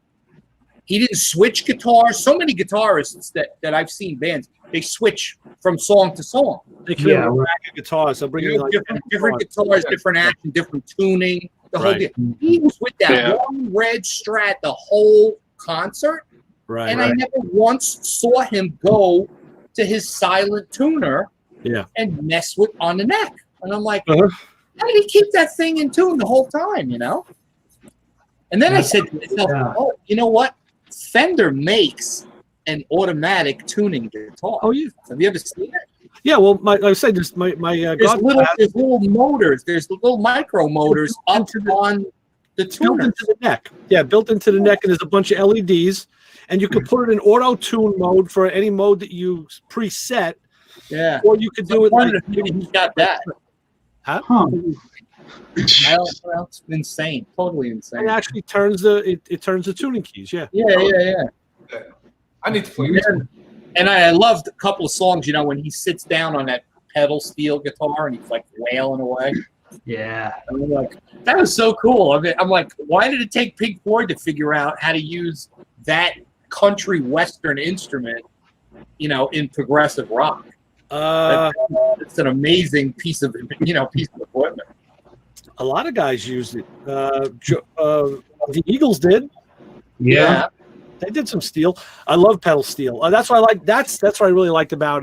he didn't switch guitars. So many guitarists that I've seen bands, they switch from song to song.
They can have a rack of guitars. So bring in like
Different guitars, different action, different tuning. The whole deal. He was with that one red Strat the whole concert.
Right.
And I never once saw him go to his silent tuner and mess with on the neck. And I'm like, how did he keep that thing in tune the whole time, you know? And then I said to myself, oh, you know what? Fender makes an automatic tuning guitar.
Oh, yeah.
Have you ever seen it?
Yeah, well, like I said, there's my
there's little motors. There's little micro motors up on the tuner.
Built into the neck. Yeah, built into the neck, and there's a bunch of LEDs, and you could put it in auto tune mode for any mode that you preset.
Yeah.
Or you could do it like
he's got that.
Huh?
It's insane. Totally insane.
It actually turns it turns the tuning keys. Yeah.
Yeah.
I need to play this.
And I loved a couple of songs, you know, when he sits down on that pedal steel guitar and he's like wailing away.
Yeah.
And I'm like, that was so cool. I mean, I'm like, why did it take Pink Floyd to figure out how to use that country western instrument, you know, in progressive rock? It's an amazing piece of equipment.
A lot of guys used it. The Eagles did.
Yeah.
They did some steel. I love pedal steel. That's what I like. That's what I really liked about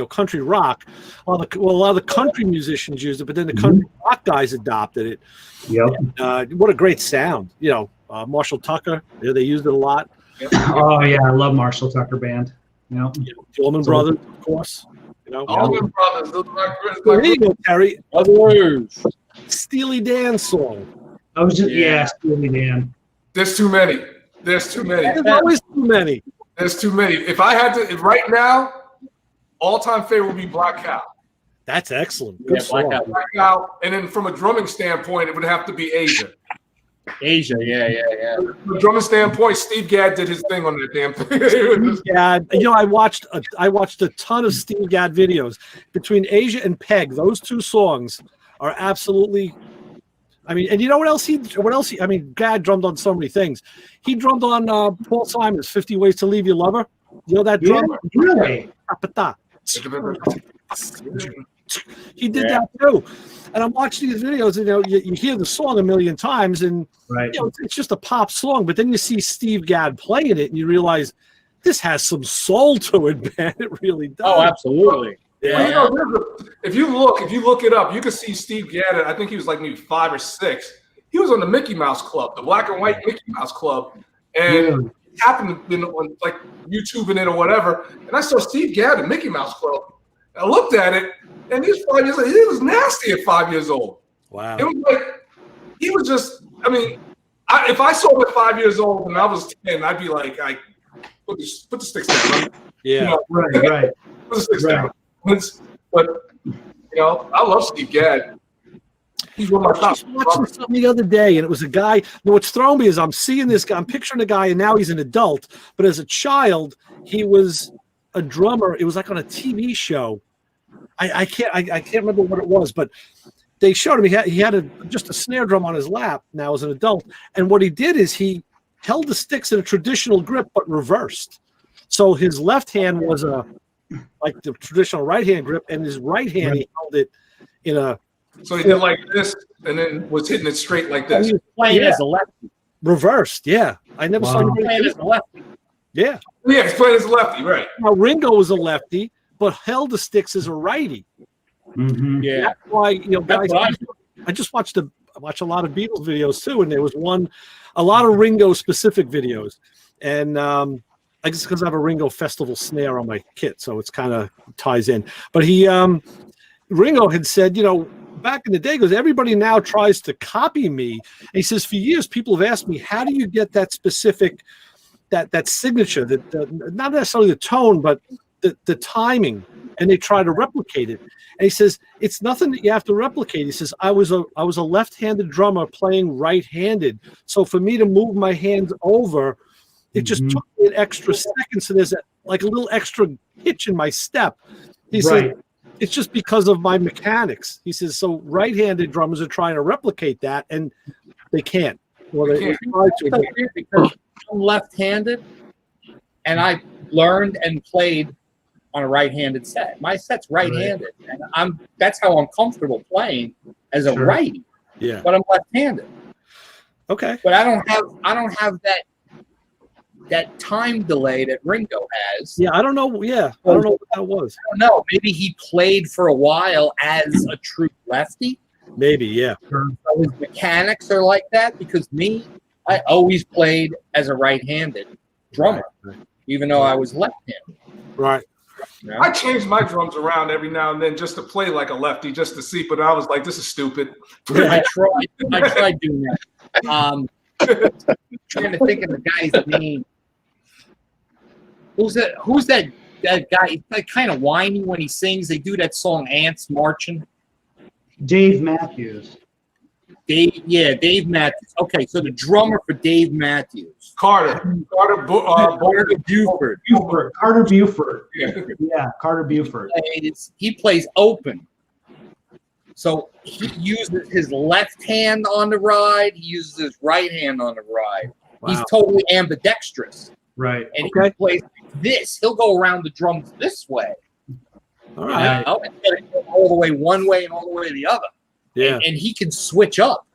country rock. A lot of the country musicians used it, but then the country rock guys adopted it.
Yep.
And, what a great sound! Marshall Tucker. They used it a lot.
Oh yeah, I love Marshall Tucker Band. Yep.
The Allman Brothers, of course.
Allman Brothers. Those are
There you go, Terry.
Others.
Steely Dan song.
I was just Steely Dan.
There's too many. There's too many.
There's always too many.
There's too many. If I had to, right now, all-time favorite would be Black Cow.
That's excellent. Good song.
Black Cow. And then from a drumming standpoint, it would have to be Asia.
Asia, yeah.
From a drumming standpoint, Steve Gadd did his thing on that damn thing.
Yeah, I watched a ton of Steve Gadd videos. Between Asia and Peg, those two songs are absolutely. I mean, and you know what else? Gadd drummed on so many things. He drummed on Paul Simon's 50 Ways to Leave Your Lover. You know that drum?
Yeah, really?
He did that too. And I'm watching these videos, and you hear the song a million times, and it's just a pop song. But then you see Steve Gadd playing it, and you realize this has some soul to it, man. It really does.
Oh, absolutely.
Yeah. Well, if you look it up, you can see Steve Gadd. I think he was like maybe 5 or 6. He was on the Mickey Mouse Club, the black and white Mickey Mouse Club, and happened to be on like YouTube and it or whatever. And I saw Steve Gadd at Mickey Mouse Club. I looked at it, and he was 5 years old. He was nasty at 5 years old.
Wow.
It was like he was just. I mean, if I saw him at 5 years old and I was 10, I'd be like, I put the sticks down.
Yeah.
You know,
Right.
Put the sticks down. But I love Steve Gadd. He's one of my
I was
top.
just watching something the other day, and it was a guy. You know, what's thrown me is I'm seeing this guy. I'm picturing a guy, and now he's an adult. But as a child, he was a drummer. It was like on a TV show. I can't remember what it was, but they showed him. He had just a snare drum on his lap now as an adult. And what he did is he held the sticks in a traditional grip, but reversed. So his left hand was like the traditional right hand grip, and his right hand he held it in a.
So he did like this, and then was hitting it straight like this.
He was playing as a lefty.
Reversed, yeah. I never saw him
Playing as a lefty.
Yeah.
Yeah, he's playing as a lefty, right?
Now Ringo was a lefty, but held the sticks as a righty.
Mm-hmm.
Yeah.
That's why, guys.
That's
I just watch a lot of Beatles videos too, and there was a lot of Ringo specific videos, and I guess because I have a Ringo Festival snare on my kit, so it's kind of ties in. But Ringo had said, back in the day, goes, everybody now tries to copy me. And he says, for years, people have asked me, how do you get that specific, that signature, that not necessarily the tone, but the timing, and they try to replicate it. And he says, it's nothing that you have to replicate. He says, I was a left-handed drummer playing right-handed. So for me to move my hands over, it just took me an extra second. So there's a little extra hitch in my step. He said, it's just because of my mechanics. He says, so right-handed drummers are trying to replicate that, and they can't. Well, they try to.
Because I'm left-handed, and I learned and played on a right-handed set. My set's right-handed, and that's how I'm comfortable playing as a righty.
Yeah.
But I'm left-handed.
Okay.
But I don't have that time delay that Ringo has.
Yeah, I don't know. Yeah, I don't know what that was.
I don't know. Maybe he played for a while as a true lefty.
Maybe, yeah.
So his mechanics are like that, because I always played as a right-handed drummer, even though I was left-handed.
Right.
Yeah.
I changed my drums around every now and then just to play like a lefty, just to see. But I was like, this is stupid.
I tried doing that. Trying to think of the guy's name. Who's that guy? He's like kind of whiny when he sings. They do that song "Ants Marching."
Dave Matthews.
Dave Matthews. Okay, so the drummer for Dave Matthews,
Carter
Buford.
Carter Buford. Yeah, Carter Buford.
He plays open. So he uses his left hand on the ride. He uses his right hand on the ride.
Wow.
He's totally ambidextrous.
Right.
And he plays like this. He'll go around the drums this way.
All right.
All the way one way and all the way the other.
Yeah.
And he can switch up.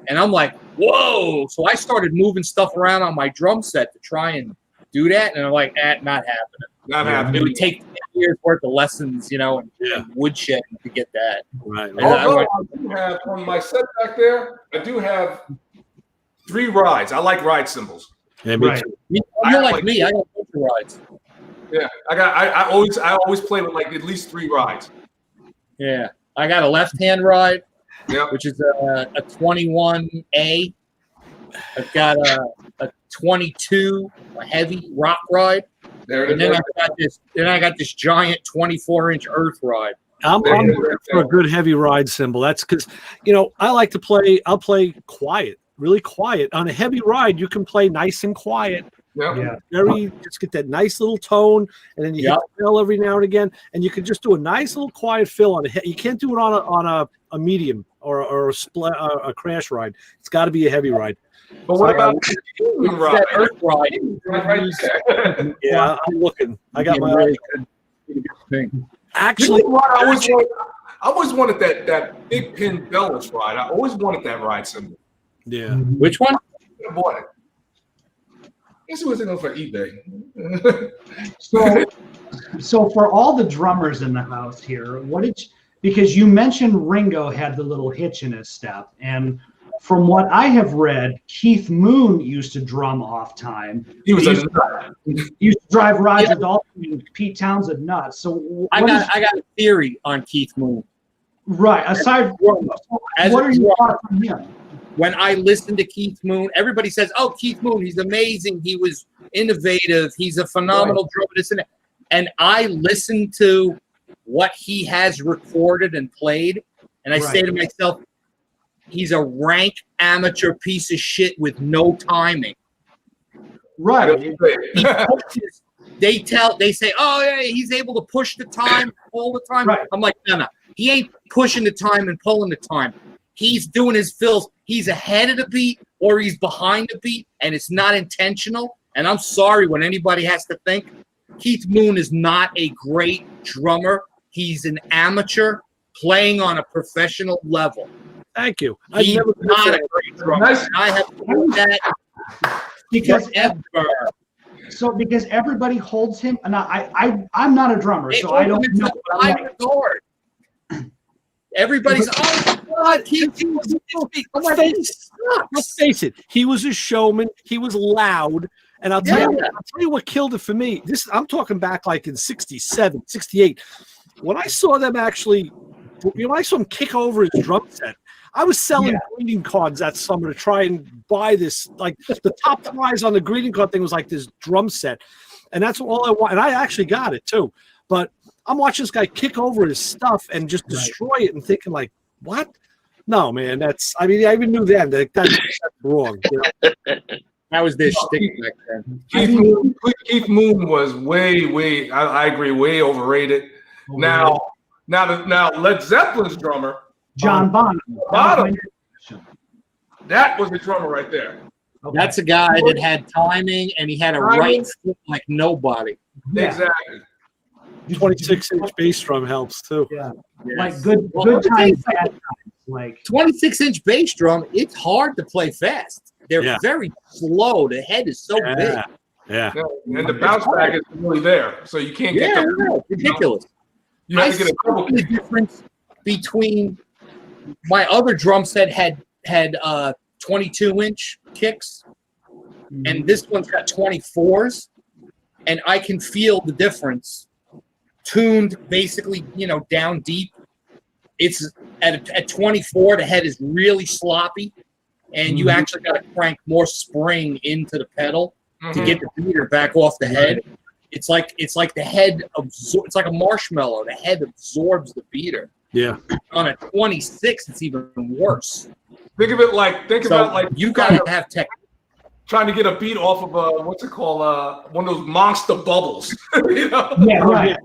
And I'm like, whoa. So I started moving stuff around on my drum set to try and do that. And I'm like, not happening.
Not happening.
It would take 10 years worth of lessons, and woodshed to get that.
Right.
Although I do have on my set back there, I do have 3 rides. I like ride cymbals.
Yeah, me
Right.
too.
You're like me. I got a bunch of rides.
Yeah, I always play with like at least 3 rides.
Yeah. I got a left-hand ride,
Yeah.
which is a 21A. I've got a 22, a heavy rock ride.
There it
And
is.
then I got this giant 24-inch earth ride.
I'm looking for a good heavy ride cymbal. That's because, I like to play. I'll play quiet, really quiet. On a heavy ride, you can play nice and quiet.
Yeah.
Just get that nice little tone, and then you hit the fill every now and again, and you can just do a nice little quiet fill on a. You can't do it on a medium or a crash ride. It's got to be a heavy ride.
But what about the ride?
That earth ride.
Right there.
Yeah, I'm looking. I got my
really good thing.
actually.
You know what? I always wanted that big pin bellows ride. I always wanted that ride cymbal.
Yeah.
Which one?
I bought it. Guess who was in for eBay?
So for all the drummers in the house here, because you mentioned Ringo had the little hitch in his step, and from what I have read, Keith Moon used to drum off time.
He was
used to drive Roger Daltrey and Pete Townsend nuts. So
I got a theory on Keith Moon.
Right. Aside from what are your thoughts on him?
When I listen to Keith Moon, everybody says, "Oh, Keith Moon, he's amazing. He was innovative. He's a phenomenal drummer." This and that. And I listen to what he has recorded and played, and I say to myself, he's a rank amateur piece of shit with no timing.
Right.
He pushes, they say, "Oh yeah, he's able to push the time all the time."
Right.
I'm like, no, he ain't pushing the time and pulling the time. He's doing his fills. He's ahead of the beat or he's behind the beat, and it's not intentional. And I'm sorry when anybody has to think Keith Moon is not a great drummer. He's an amateur playing on a professional level.
Thank you.
He's not a great drummer.
Nice.
I have heard that
Because
forever.
because everybody holds him, and I'm not a drummer, so I don't know.
Regard. Everybody's, "Oh my God, Keith Moon."
Let's face it, he was a showman. He was loud. And I'll tell you what killed it for me. I'm talking back like in 67, 68. When I saw them actually, when I saw him kick over his drum set, I was selling greeting cards that summer to try and buy this. Like the top prize on the greeting card thing was like this drum set. And that's all I want. And I actually got it too. But I'm watching this guy kick over his stuff and just destroy it and thinking like, what? No, man, I even knew then that's wrong. You know?
That was their shtick back then.
Keith Moon was way, I agree, way overrated. Now Led Zeppelin's drummer,
John Bonham.
That was the drummer right there.
Okay.
That's a guy that had timing and he had a right foot like nobody.
Yeah.
Exactly.
26-inch bass drum helps too.
Yeah.
Yes.
Like good times, bad times. Like
26-inch bass drum, it's hard to play fast. They're very slow. The head is so big.
Yeah.
And the bounce back is really there, so you can't get
ridiculous.
You have to get a double
the difference between my other drum set had 22-inch kicks, and this one's got 24s, and I can feel the difference. Tuned basically, down deep. It's at 24, the head is really sloppy, and you actually got to crank more spring into the pedal to get the beater back off the head. It's like the head it's like a marshmallow. The head absorbs the beater.
Yeah.
On a 26, it's even worse.
Think about like
you gotta have tech.
Trying to get a beat off of what's it called? One of those monster bubbles.
Yeah, right.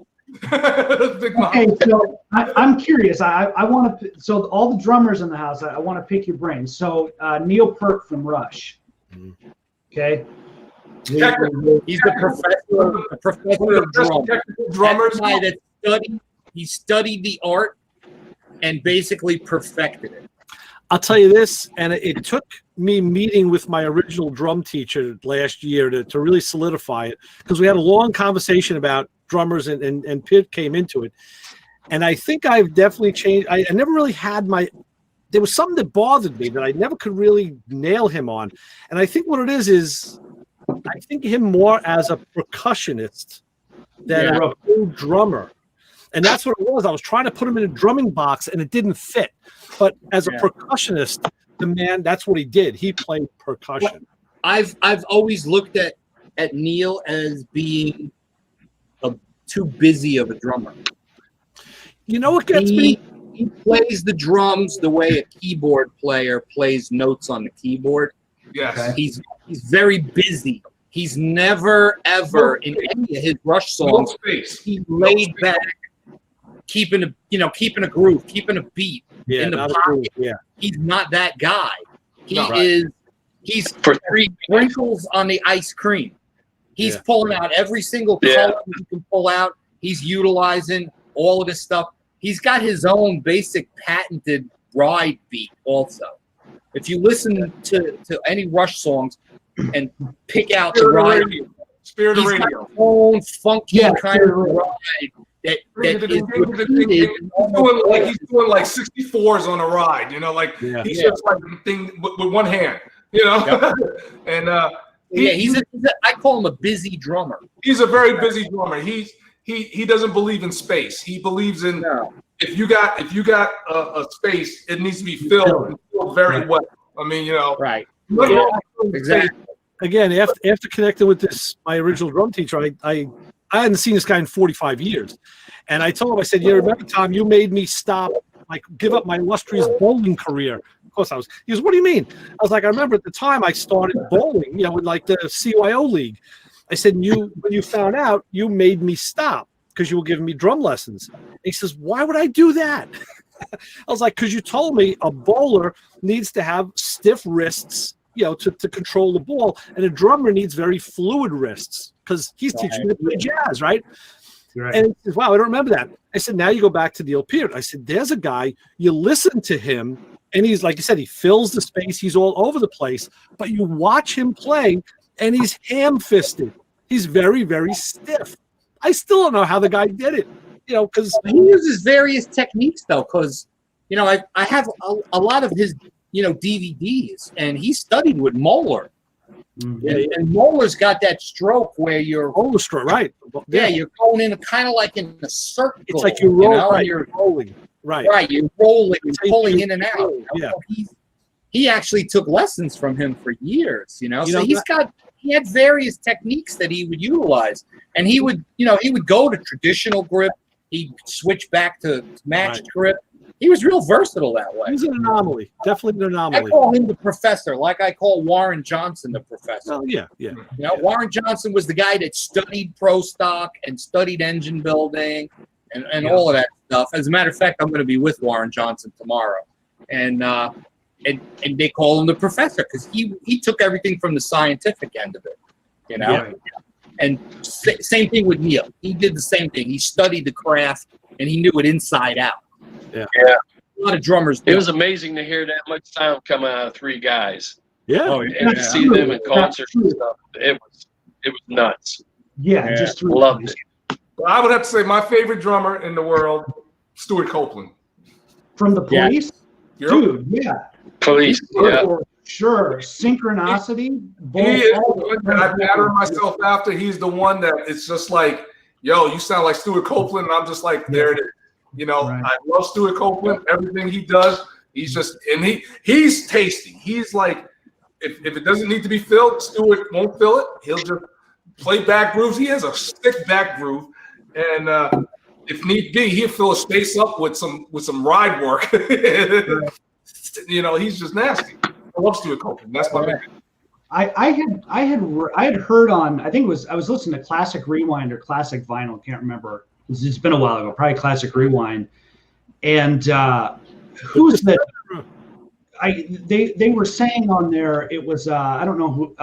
Okay, so I'm curious. I want to. So all the drummers in the house, I want to pick your brain. So Neil Peart from Rush. Okay.
He's the professor of drummers. That guy that he studied the art and basically perfected it.
I'll tell you this, and it took me meeting with my original drum teacher last year to really solidify it, because we had a long conversation about drummers and Pitt came into it. And I think I've definitely changed. I never really had there was something that bothered me that I never could really nail him on. And I think what it is I think him more as a percussionist than a full drummer. And that's what it was. I was trying to put him in a drumming box and it didn't fit. But as a percussionist, the man, that's what he did. He played percussion.
I've always looked at Neil as being too busy of a drummer.
You know what gets me?
He plays the drums the way a keyboard player plays notes on the keyboard.
Yes.
Okay. He's very busy. He's never ever in any of his Rush songs. He laid back, keeping a groove, keeping a beat in the pocket. He's not that guy. He's for 3 sprinkles on the ice cream. He's pulling out every single color he can pull out. He's utilizing all of this stuff. He's got his own basic patented ride beat also. If you listen to any Rush songs and pick out the ride,
Spirit of
he's
Radio,
got his own funky kind of ride that
He's
is repeated.
doing like 64s on a ride, you know, like he's just like thing with one hand, you know. And
I call him a busy drummer.
He's a very busy drummer. He doesn't believe in space. He believes in if you got a space, it needs to be filled very well. I mean, you know,
right?
Exactly. Again, after connecting with my original drum teacher, I hadn't seen this guy in 45 years, and I told him, I said, "You remember, Tom? You made me stop, like, give up my illustrious bowling career." Of course, he goes, "What do you mean?" I was like, "I remember at the time I started bowling, you know, with like the CYO league." I said, when you found out, you made me stop because you were giving me drum lessons." And he says, "Why would I do that?" I was like, "Because you told me a bowler needs to have stiff wrists, you know, to control the ball, and a drummer needs very fluid wrists because he's teaching me to play jazz, right?" And he says, "Wow, I don't remember that." I said, "Now you go back to Neil Peart." I said, "There's a guy, you listen to him, and he's, like you said, he fills the space, he's all over the place, but you watch him play, and he's ham-fisted. He's very, very stiff." I still don't know how the guy did it, you know, because
he uses various techniques, though, because, you know, I have a lot of his, you know, DVDs, and he studied with Moeller. And Moeller's got that stroke where you're
stroke, right?
Yeah, you're going in kind of like in a circle.
It's like you roll,
you know?
Right? You're rolling, right?
Right, you're rolling, you're pulling in and out.
Yeah.
He actually took lessons from him for years, you know. So he had various techniques that he would utilize, and he would go to traditional grip. He'd switch back to matched grip. He was real versatile that way.
He's an anomaly, definitely an anomaly.
I call him the professor, like I call Warren Johnson the professor.
Oh yeah.
You know, Warren Johnson was the guy that studied pro stock and studied engine building and all of that stuff. As a matter of fact, I'm going to be with Warren Johnson tomorrow, and they call him the professor because he took everything from the scientific end of it, you know. Yeah. And same thing with Neil. He did the same thing. He studied the craft and he knew it inside out.
Yeah.
A lot of drummers do.
It was amazing to hear that much sound coming out of three guys.
Yeah.
And to see them in concerts and stuff. It was nuts.
Yeah. Just three.
Loved it.
Well, I would have to say my favorite drummer in the world, Stuart Copeland.
From the Police?
Yeah.
Dude, yeah.
Police, yeah.
Sure. Synchronicity.
He is the one that I pattern myself after. He's the one that it's just like, yo, you sound like Stuart Copeland. And I'm just like, there it is. You know, I love Stuart Copeland. Everything he does, he's just, and he's tasty. He's like, if it doesn't need to be filled, Stuart won't fill it. He'll just play back grooves. He has a stick back groove, and if need be, he'll fill a space up with some ride work. You know, he's just nasty. I love Stuart Copeland. That's my favorite.
I had heard on, I think it was, I was listening to Classic Rewind or Classic Vinyl, can't remember. It's been a while ago, probably Classic Rewind. And who's the? They were saying on there, it was I don't know who,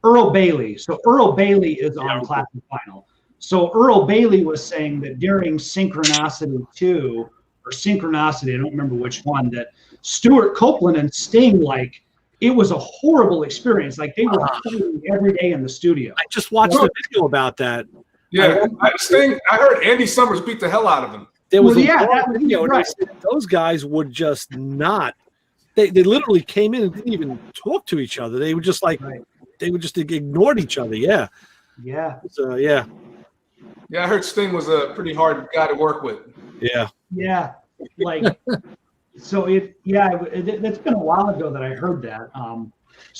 Earl Bailey. So Earl Bailey is on Classic Vinyl. So Earl Bailey was saying that during Synchronicity 2 or Synchronicity, I don't remember which one, that Stuart Copeland and Sting, like, it was a horrible experience. Like, they were fighting every day in the studio.
I just watched the video about that.
Yeah, I heard Andy Summers beat the hell out of him.
There was a video, and those guys would just not. They literally came in and didn't even talk to each other. They were just like, they would just ignored each other. Yeah. So yeah.
Yeah, I heard Sting was a pretty hard guy to work with.
Yeah.
Yeah, like, so that's been a while ago that I heard that.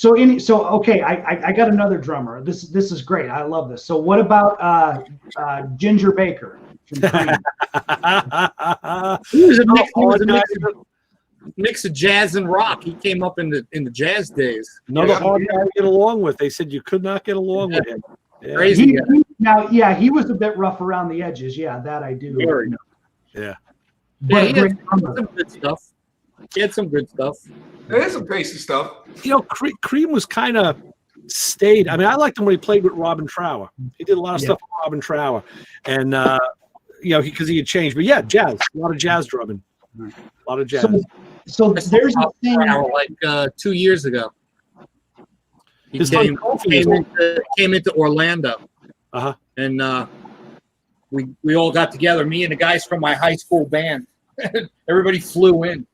Okay, I got another drummer. This is great. I love this. So what about Ginger Baker? He
was a mix of jazz and rock. He came up in the jazz days.
Another hard guy to get along with. They said you could not get along with him. Yeah.
Crazy.
He was a bit rough around the edges. Yeah, that I do.
Yeah.
But he had some good stuff. He had some good stuff.
There's some basic stuff.
You know, Cream was kind of stayed. I mean, I liked him when he played with Robin Trower. He did a lot of stuff with Robin Trower, and because he had changed. But yeah, jazz, a lot of jazz drumming, a lot of jazz.
So there's a thing
like 2 years ago. He came into Orlando, and we all got together, me and the guys from my high school band. Everybody flew in,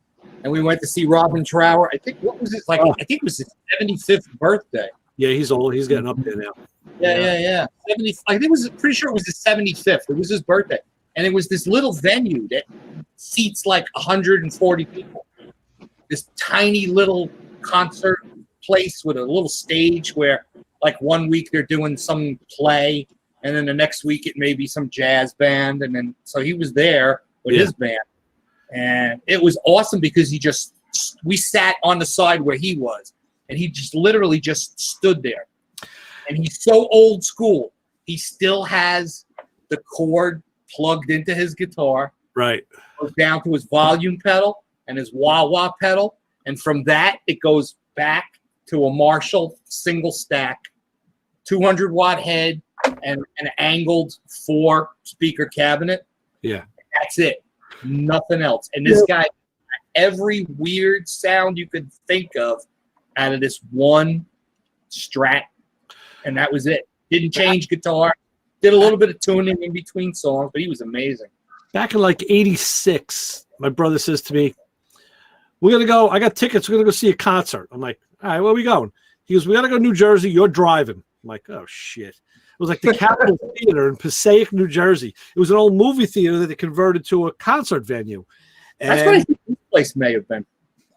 and we went to see Robin Trower. I think what was it like? I think it was his 75th birthday.
Yeah, he's old. He's getting up there now.
Yeah. 70. I think it was pretty sure it was his 75th. It was his birthday, and it was this little venue that seats like 140 people. This tiny little concert place with a little stage where, like, one week they're doing some play, and then the next week it may be some jazz band, and then so he was there with his band, and it was awesome because we sat on the side where he was, and he just literally just stood there, and he's so old school. He still has the cord plugged into his guitar,
right,
goes down to his volume pedal and his wah-wah pedal, and from that it goes back to a Marshall single stack, 200-watt head, and an angled 4-speaker cabinet.
Yeah.
That's it. Nothing else. And this guy, every weird sound you could think of out of this one Strat, and that was it. Didn't change guitar. Did a little bit of tuning in between songs, but he was amazing.
Back in like 86, my brother says to me, we're going to go, I got tickets, we're going to go see a concert. I'm like, all right, where are we going? He goes, we got to go to New Jersey, you're driving. I'm like, oh, shit. It was like the Capitol Theater in Passaic, New Jersey. It was an old movie theater that they converted to a concert venue. And
that's what I think this place may have been.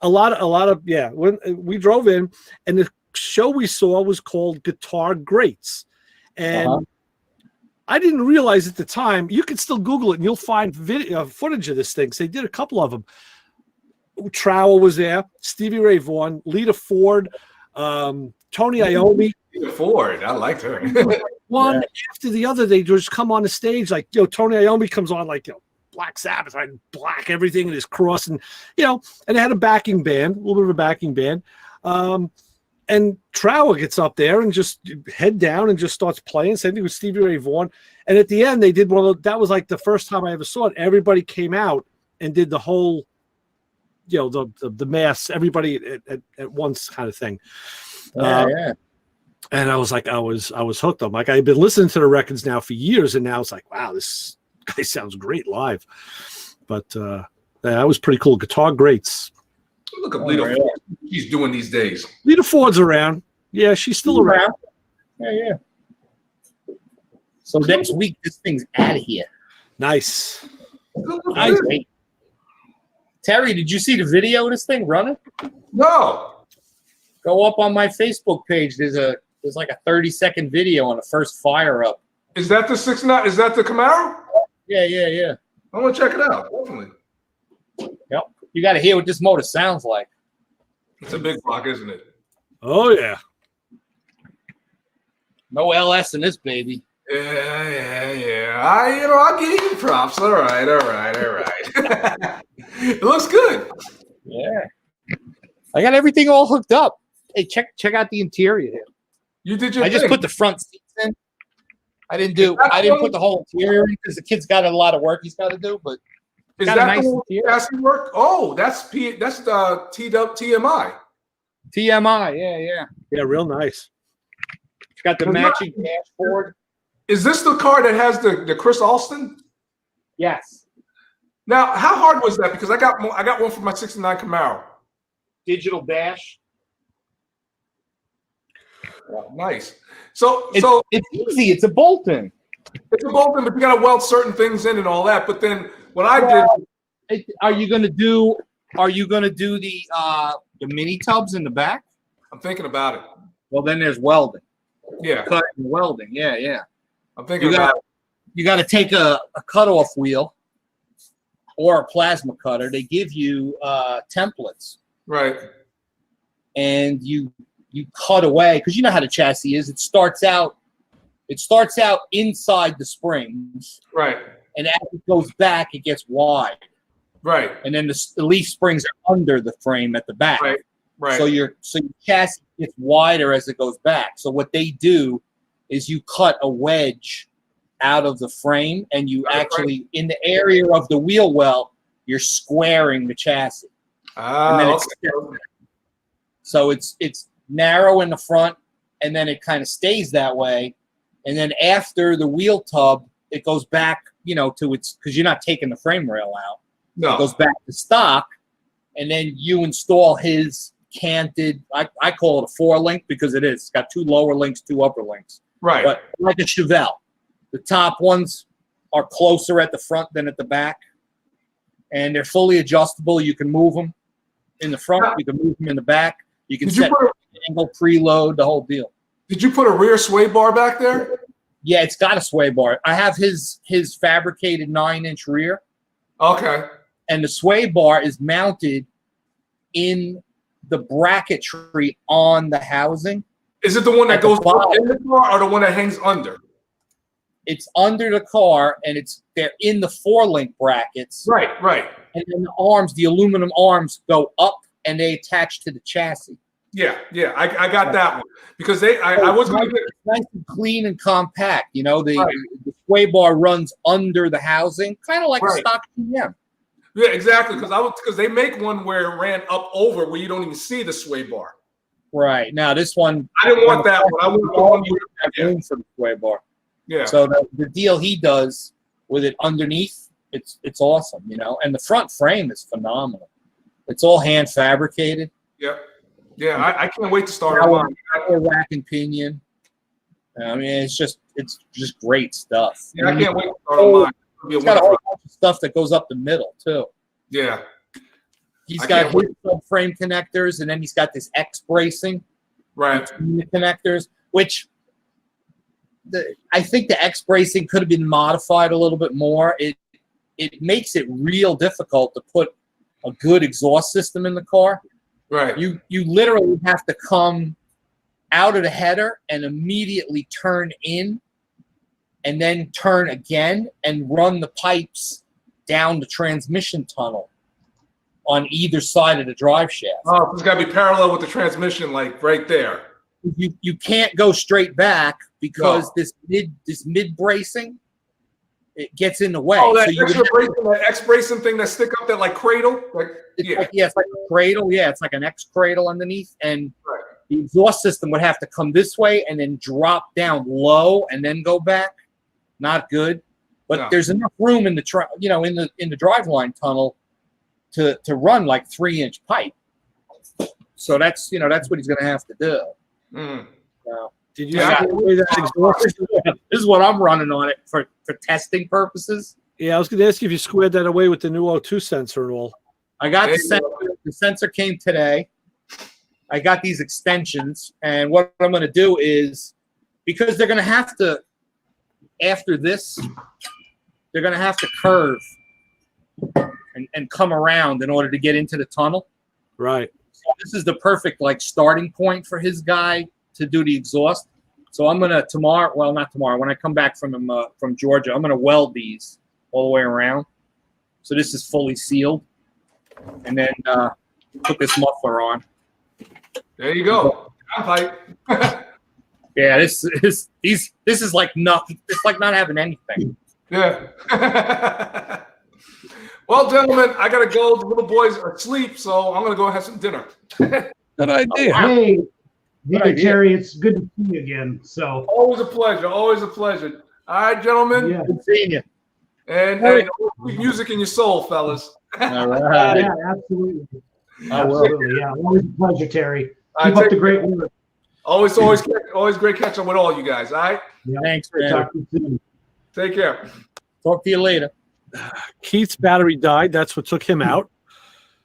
A lot of, yeah. When we drove in, and the show we saw was called Guitar Greats. And I didn't realize at the time, you can still Google it, and you'll find video footage of this thing. So they did a couple of them. Trower was there, Stevie Ray Vaughan, Lita Ford, Tony Iommi.
Lita Ford, I liked her.
One after the other, they just come on the stage like, Tony Iommi comes on like, Black Sabbath, right? Black everything in his cross, and and they had a backing band, a little bit of a backing band. And Trower gets up there and just head down and just starts playing. Same thing with Stevie Ray Vaughan. And at the end, they did that was like the first time I ever saw it. Everybody came out and did the whole, the mass, everybody at once kind of thing. And I was like, I was hooked. I'm like, I've been listening to the records now for years, and now it's like, wow, this guy sounds great live. But that was pretty cool. Guitar Greats.
Look at Lita Ford. She's doing these days.
Lita Ford's around. Yeah, she's still around.
Yeah. So next week, this thing's out of here.
Nice.
Nice. Terry, did you see the video of this thing running?
No.
Go up on my Facebook page. There's like a 30-second video on the first fire up.
Is that the 6.9? Is that the Camaro?
Yeah.
I'm gonna check it out. Definitely.
Yep. You got to hear what this motor sounds like.
It's a big block, isn't it?
Oh yeah.
No LS in this baby.
Yeah. I'll give you props. All right. It looks good.
Yeah. I got everything all hooked up. Hey, check out the interior here.
You did your
I just
thing.
put the front seats in. I didn't put the whole interior in because the kid's got a lot of work he's got to do, but
is that nice the chassis work? Oh, that's the TMI.
TMI,
yeah, real nice.
It's got the matching dashboard.
Is this the car that has the Chris Alston?
Yes.
Now, how hard was that? Because I got one for my '69 Camaro.
Digital dash.
Oh, nice. So
it's easy. It's a bolt-in.
It's a bolt-in, but you got to weld certain things in and all that. But then what I did.
Are you gonna do the mini tubs in the back?
I'm thinking about it.
Well, then there's welding.
Yeah.
Cutting and welding. Yeah.
I'm thinking about it.
You got to take a cutoff wheel or a plasma cutter. They give you templates.
Right.
And you cut away because you know how the chassis is. It starts out inside the springs.
Right.
And as it goes back, it gets wide.
Right.
And then the leaf springs are under the frame at the back.
Right.
So your chassis gets wider as it goes back. So what they do is you cut a wedge out of the frame, and you in the area of the wheel well, you're squaring the chassis. So it's narrow in the front, and then it kind of stays that way. And then after the wheel tub, it goes back to its, because you're not taking the frame rail out.
No.
It goes back to stock, and then you install his canted, I call it a 4-link because it is. It's got 2 lower links, 2 upper links.
Right.
But like a Chevelle, the top ones are closer at the front than at the back, and they're fully adjustable. You can move them in the front, you can move them in the back. You can set angle, preload, the whole deal.
Did you put a rear sway bar back there?
Yeah, it's got a sway bar. I have his fabricated 9-inch rear.
Okay.
And the sway bar is mounted in the bracketry on the housing.
Is it the one that
At the
goes
bottom.
in the car or the one that hangs under?
It's under the car, and they're in the 4-link brackets.
Right.
And then the arms, the aluminum arms, go up and they attach to the chassis.
Yeah, I got that one because I was going to get
nice and clean and compact. The sway bar runs under the housing, kind of like a stock GM.
Yeah, exactly. Because they make one where it ran up over where you don't even see the sway bar.
Right. Now this one,
I didn't want that one. I wanted the one
you have room for the sway bar.
Yeah.
So the deal he does with it underneath, it's awesome. And the front frame is phenomenal. It's all hand fabricated.
Yep. Yeah, I can't wait to start on
rack and pinion. I mean, it's just great stuff.
Yeah, I can't wait to start on mine.
He's got a whole bunch of stuff that goes up the middle too.
Yeah.
He's got his subframe connectors, and then he's got this X bracing.
Right.
The connectors, which I think the X bracing could have been modified a little bit more. It makes it real difficult to put a good exhaust system in the car.
Right.
You literally have to come out of the header and immediately turn in, and then turn again and run the pipes down the transmission tunnel on either side of the drive shaft.
Oh, it's got to be parallel with the transmission, like right there.
You can't go straight back because this mid bracing, it gets in the way.
Oh, that
so
extra bracing, that X bracing thing that stick up that like cradle?
It's like a cradle. Yeah, it's like an X cradle underneath. And the exhaust system would have to come this way and then drop down low and then go back. Not good. But there's enough room in the in the driveline tunnel to run like 3-inch pipe. So that's what he's gonna have to do.
Mm.
So,
did you that exhaust?
This is what I'm running on it for testing purposes.
Yeah, I was gonna ask you if you squared that away with the new O2 sensor and all.
I got the sensor. The sensor came today. I got these extensions, and what I'm going to do is, because they're going to have to, after this, they're going to have to curve and come around in order to get into the tunnel.
Right.
So this is the perfect starting point for his guy to do the exhaust. So I'm going to not tomorrow, when I come back from Georgia, I'm going to weld these all the way around. So this is fully sealed. And then put this muffler on.
There you go.
Yeah, this is like nothing. It's like not having anything.
Yeah. Well, gentlemen, I gotta go. The little boys are asleep, so I'm gonna go have some dinner.
Good idea.
Hey, Terry, it's good to see you again. So
always a pleasure. Always a pleasure. All right, gentlemen.
Yeah.
Good seeing you.
And keep music in your soul, fellas.
All right.
Yeah, absolutely. Absolutely. Yeah, always a pleasure, Terry. Keep up the great work.
Always great catching up with all you guys. All right.
Yeah.
Thanks, man.
Talk to you soon.
Take care.
Talk to you later.
Keith's battery died. That's what took him out.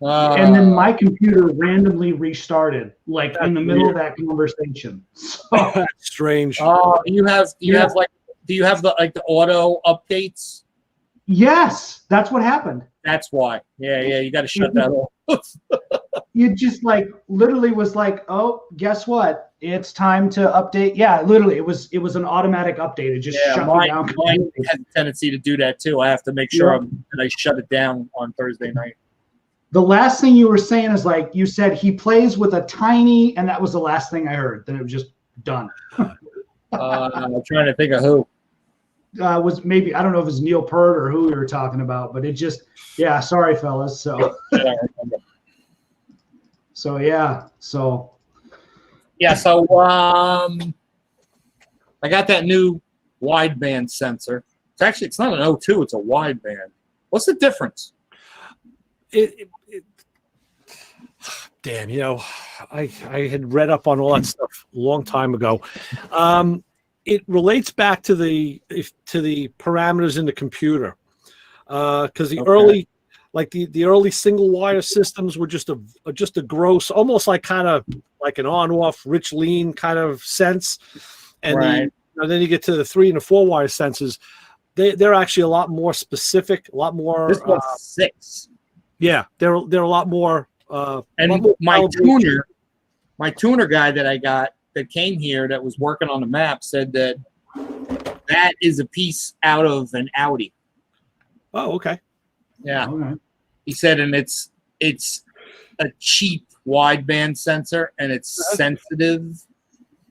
And then my computer randomly restarted, in the middle of that conversation. So,
That's strange.
Do you have the auto updates?
Yes, that's what happened.
That's why. Yeah, you got to shut that off.
You just literally was oh, guess what? It's time to update. Yeah, literally, it was an automatic update. It just shut me down.
Mine has a tendency to do that too. I have to make sure that I shut it down on Thursday night.
The last thing you were saying is you said he plays with a tiny, and that was the last thing I heard. Then it was just done.
I'm trying to think of who.
Was maybe, I don't know if it was Neil Peart or who we were talking about, but it just, sorry fellas. So, so I got that new wideband sensor.
It's not an O2, it's a wideband. What's the difference?
Damn, I had read up on all that stuff a long time ago. It relates back to the parameters in the computer, because the early single wire systems were just a gross, almost like kind of like an on-off, rich lean kind of sense, and then you get to the 3 and the 4 wire sensors. They're actually a lot more specific, a lot more.
This was 6.
Yeah, they're a lot more.
And my tuner guy that I got that came here that was working on the map said that is a piece out of an Audi.
Oh, okay.
Yeah.
All right.
He said, and it's a cheap wideband sensor, and it's sensitive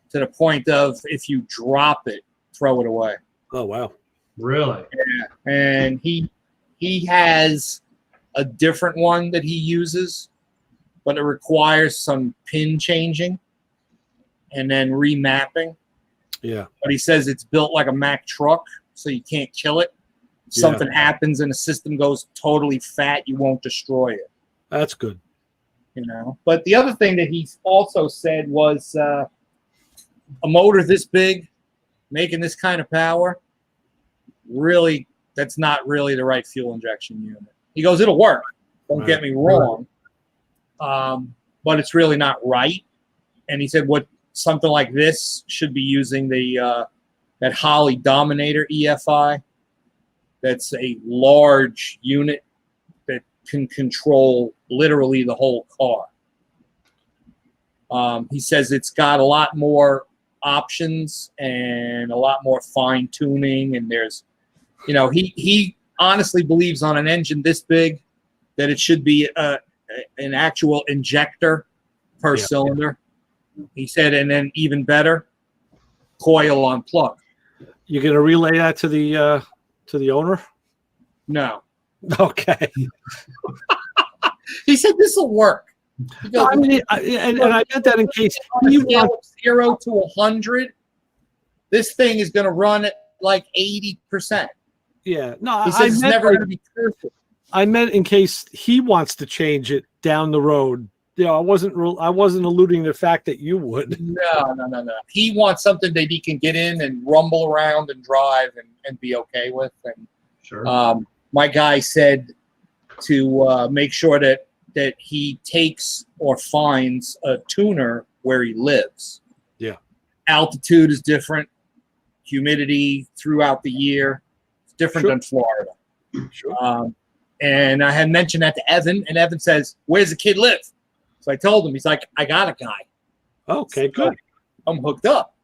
to the point of if you drop it, throw it away.
Oh, wow.
Really?
Yeah. And he has a different one that he uses, but it requires some pin changing and then remapping.
Yeah.
But he says it's built like a Mack truck, so you can't kill it. If something happens and the system goes totally fat, you won't destroy it.
That's good.
But the other thing that he also said was a motor this big, making this kind of power, really, that's not really the right fuel injection unit. He goes, it'll work. Don't get me wrong. But it's really not right. And he said something like this should be using that Holley Dominator EFI. That's a large unit that can control literally the whole car. He says it's got a lot more options and a lot more fine tuning. And there's, he honestly believes on an engine this big that it should be an actual injector per cylinder. He said, and then even better, coil on plug.
You're going to relay that to the owner?
No.
Okay.
He said this will work. He goes,
I mean, and I get that in case
you want 0 to 100, this thing is going to run at like 80%.
Yeah. No,
he says it's never going to be perfect.
I meant in case he wants to change it down the road. I wasn't alluding to the fact that you would.
No. He wants something that he can get in and rumble around and drive and be okay with. And
sure.
My guy said to make sure that he takes or finds a tuner where he lives.
Yeah.
Altitude is different. Humidity throughout the year. It's different than Florida.
Sure.
And I had mentioned that to Evan, and Evan says, where's the kid live? So I told him, he's like, I got a guy.
Okay, good.
I'm hooked up.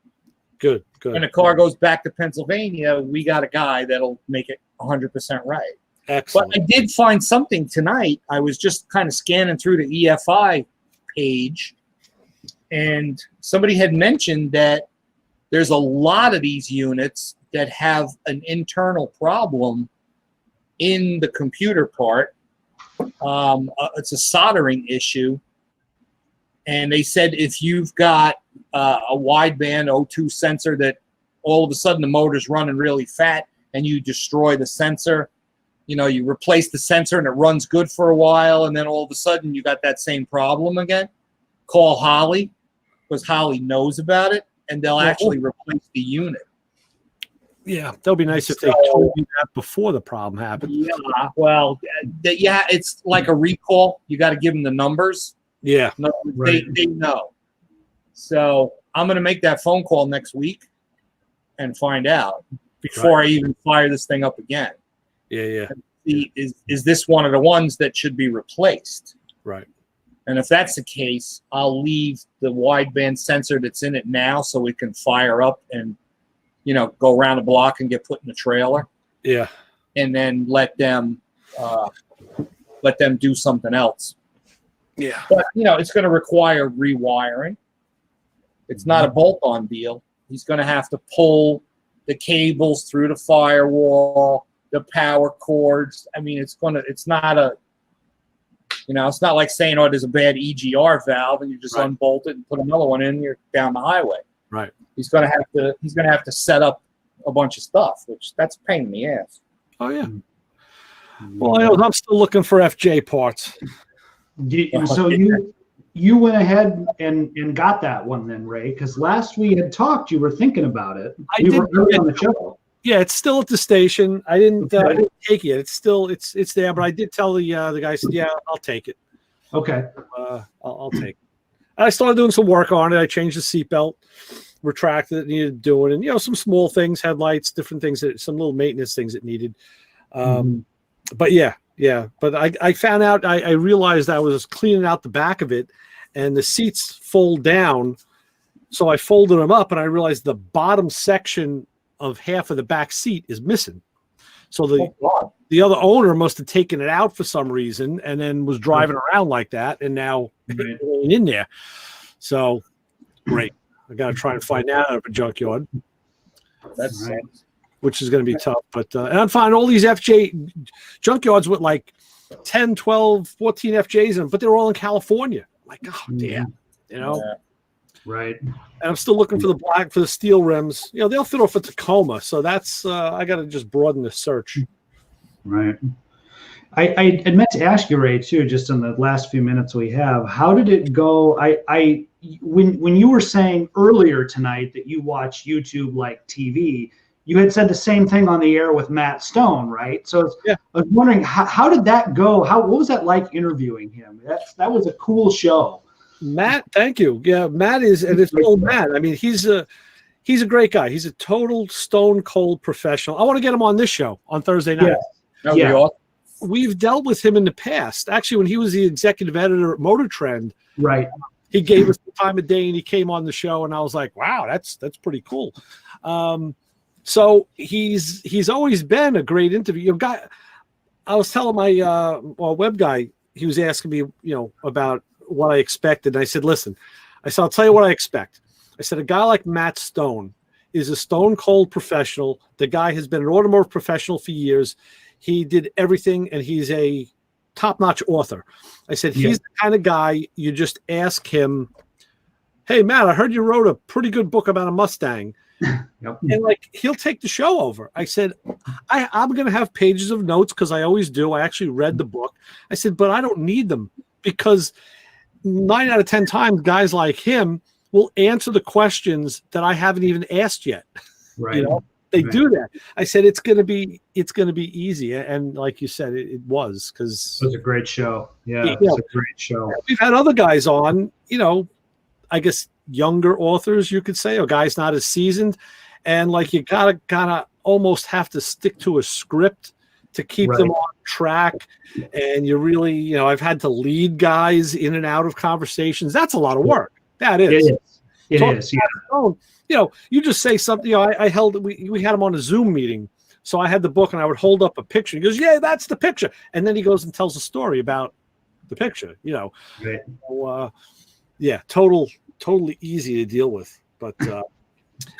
Good.
When the car goes back to Pennsylvania, we got a guy that'll make it 100% right.
Excellent.
But I did find something tonight. I was just kind of scanning through the EFI page, and somebody had mentioned that there's a lot of these units that have an internal problem in the computer part. It's a soldering issue. And they said if you've got a wideband O2 sensor that all of a sudden the motor's running really fat and you destroy the sensor, you replace the sensor and it runs good for a while, and then all of a sudden you got that same problem again, call Holley, because Holley knows about it, and they'll actually replace the unit.
Yeah, that'll be nice if they told you that before the problem happened.
Yeah, well, it's like a recall. You got to give them the numbers.
Yeah,
they know. So I'm going to make that phone call next week and find out before I even fire this thing up again.
Yeah.
Is this one of the ones that should be replaced?
Right.
And if that's the case, I'll leave the wideband sensor that's in it now so it can fire up and go around the block and get put in the trailer.
Yeah.
And then let them do something else.
Yeah.
But it's going to require rewiring. It's not a bolt-on deal. He's going to have to pull the cables through the firewall, the power cords. I mean, it's not like saying, oh, there's a bad EGR valve and you just unbolt it and put another one in, you're down the highway.
Right.
He's going to have to set up a bunch of stuff, which that's a pain in the ass.
Oh yeah. Well, I'm still looking for FJ parts.
So you went ahead and got that one then, Ray, because last we had talked, you were thinking about it. You were early on the show.
Yeah, it's still at the station. I didn't take it. It's still it's there, but I did tell the guy, said, yeah, I'll take it.
Okay.
I'll take it. And I started doing some work on it. I changed the seatbelt, retracted it, needed doing, and some small things, headlights, different things, some little maintenance things it needed. But yeah. But I found out, I realized I was cleaning out the back of it, and the seats fold down. So I folded them up, and I realized the bottom section of half of the back seat is missing. So the other owner must have taken it out for some reason and then was driving around like that, and now it ain't in there. So great. I got to try and find that out of a junkyard.
That's right.
Which is going to be tough. But and I'm finding all these FJ junkyards with like 10, 12, 14 FJs in them, but they're all in California. Like, oh, damn. Yeah.
Right.
And I'm still looking for the steel rims. They'll fit off a Tacoma. So that's I got to just broaden the search.
Right. I meant to ask you, Ray, too, just in the last few minutes we have, how did it go? When you were saying earlier tonight that you watch YouTube like TV, you had said the same thing on the air with Matt Stone, right? So I was wondering, how did that go? What was that like interviewing him? That was a cool show.
Matt, thank you. Yeah, Matt is, and it's old Matt. I mean, he's a great guy. He's a total stone cold professional. I want to get him on this show on Thursday night.
Yeah.
We've dealt with him in the past. Actually, when he was the executive editor at Motor Trend,
right,
he gave us the time of day and he came on the show, and I was like, wow, that's pretty cool. So he's always been a great interview guy. I was telling my web guy, he was asking me, about what I expected. And I said, listen, I'll tell you what I expect. I said, a guy like Matt Stone is a stone cold professional. The guy has been an automotive professional for years. He did everything, and he's a top-notch author. I said, he's the kind of guy you just ask him, hey, Matt, I heard you wrote a pretty good book about a Mustang. And he'll take the show over. I said, I'm going to have pages of notes because I always do. I actually read the book. I said, but I don't need them because 9 out of 10 times guys like him will answer the questions that I haven't even asked yet.
Right.
They do that. I said, it's going to be easy. And like you said, it was, because
it was a great show. Yeah. It was a great show.
We've had other guys on, I guess, younger authors, you could say, or guys not as seasoned, and you gotta almost have to stick to a script to keep them on track. And you really, I've had to lead guys in and out of conversations. That's a lot of work. That is.
It is. Yeah.
You just say something. We had him on a Zoom meeting, so I had the book and I would hold up a picture. He goes, "Yeah, that's the picture," and then he goes and tells a story about the picture.
Right.
So, totally easy to deal with. But cool.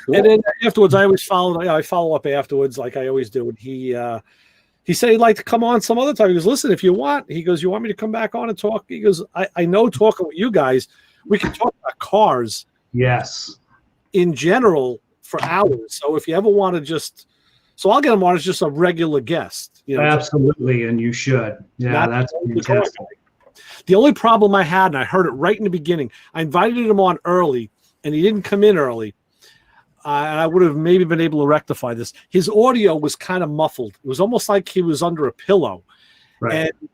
And then afterwards, I always follow up afterwards, like I always do. And he said he'd like to come on some other time. He goes, listen, if you want, he goes, you want me to come back on and talk? He goes, I know talking with you guys, we can talk about cars.
Yes.
In general for hours. So if you ever want to I'll get him on as just a regular guest.
Absolutely, and you should. Yeah, that's fantastic.
The only problem I had, and I heard it right in the beginning, I invited him on early, and he didn't come in early. And I would have maybe been able to rectify this. His audio was kind of muffled. It was almost like he was under a pillow. Right. And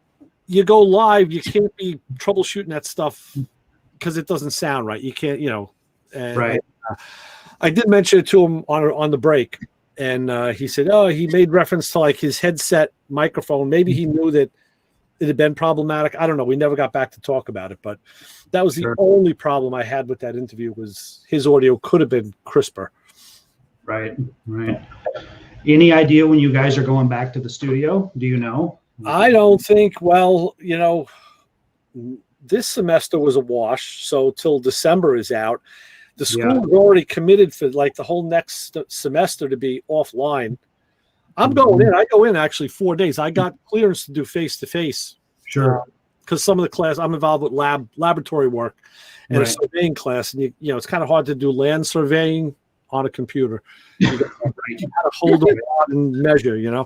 you go live, you can't be troubleshooting that stuff because it doesn't sound right. You can't, And,
right.
I did mention it to him on the break, and he said, he made reference to his headset microphone. Maybe he knew that it had been problematic. I don't know. We never got back to talk about it, but that was the only problem I had with that interview was his audio could have been crisper. Right.
Any idea when you guys are going back to the studio? Do you know?
I don't think, this semester was a wash, so till December is out. The school is already committed for the whole next semester to be offline. I'm going in. I go in actually 4 days. I got clearance to do face-to-face.
Sure.
Because some of the class, I'm involved with laboratory work and a surveying class. And, it's kind of hard to do land surveying on a computer. You got to hold it and measure,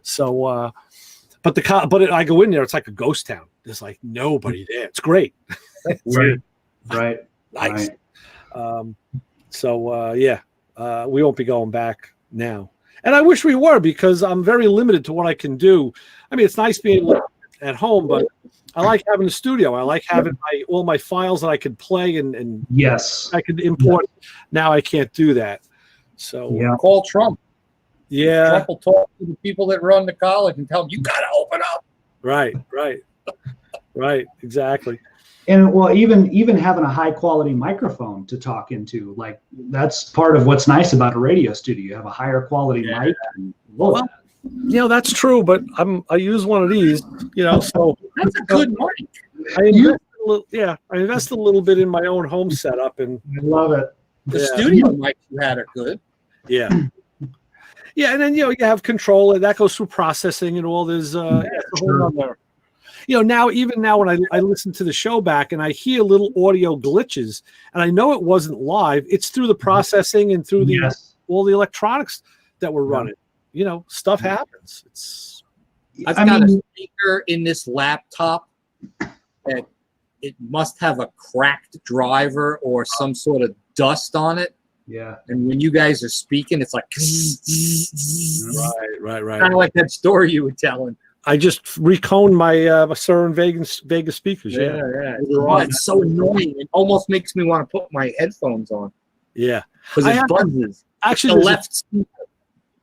So, but I go in there, it's like a ghost town. There's like nobody there. It's great.
Right.
Nice. We won't be going back now. And I wish we were, because I'm very limited to what I can do. I mean, it's nice being at home, but I like having a studio. I like having all my files that I could play and
yes,
I could import. Now I can't do that. So
call Trump.
Yeah.
Trump will talk to the people that run the college and tell them, you got to open up.
Right. Exactly.
And well, even having a high quality microphone to talk into, like that's part of what's nice about a radio studio. You have a higher quality mic.
Well, that's true, but I use one of these, so
that's a good mic.
I invest a little bit in my own home setup, and
I love it.
The studio mics you had are good.
Yeah. Yeah, and then you have control, and that goes through processing and all. There's now when I listen to the show back and I hear little audio glitches, and I know it wasn't live, it's through the processing and through all the electronics that we're running. Stuff happens.
I've got a speaker in this laptop that it must have a cracked driver or some sort of dust on it.
Yeah.
And when you guys are speaking, it's like
right.
Kind of like that story you were telling.
I just reconed my Sir and Vegas speakers. Yeah.
Oh, it's so annoying. It almost makes me want to put my headphones on.
Yeah.
Because it buzzes.
Actually,
the left speaker.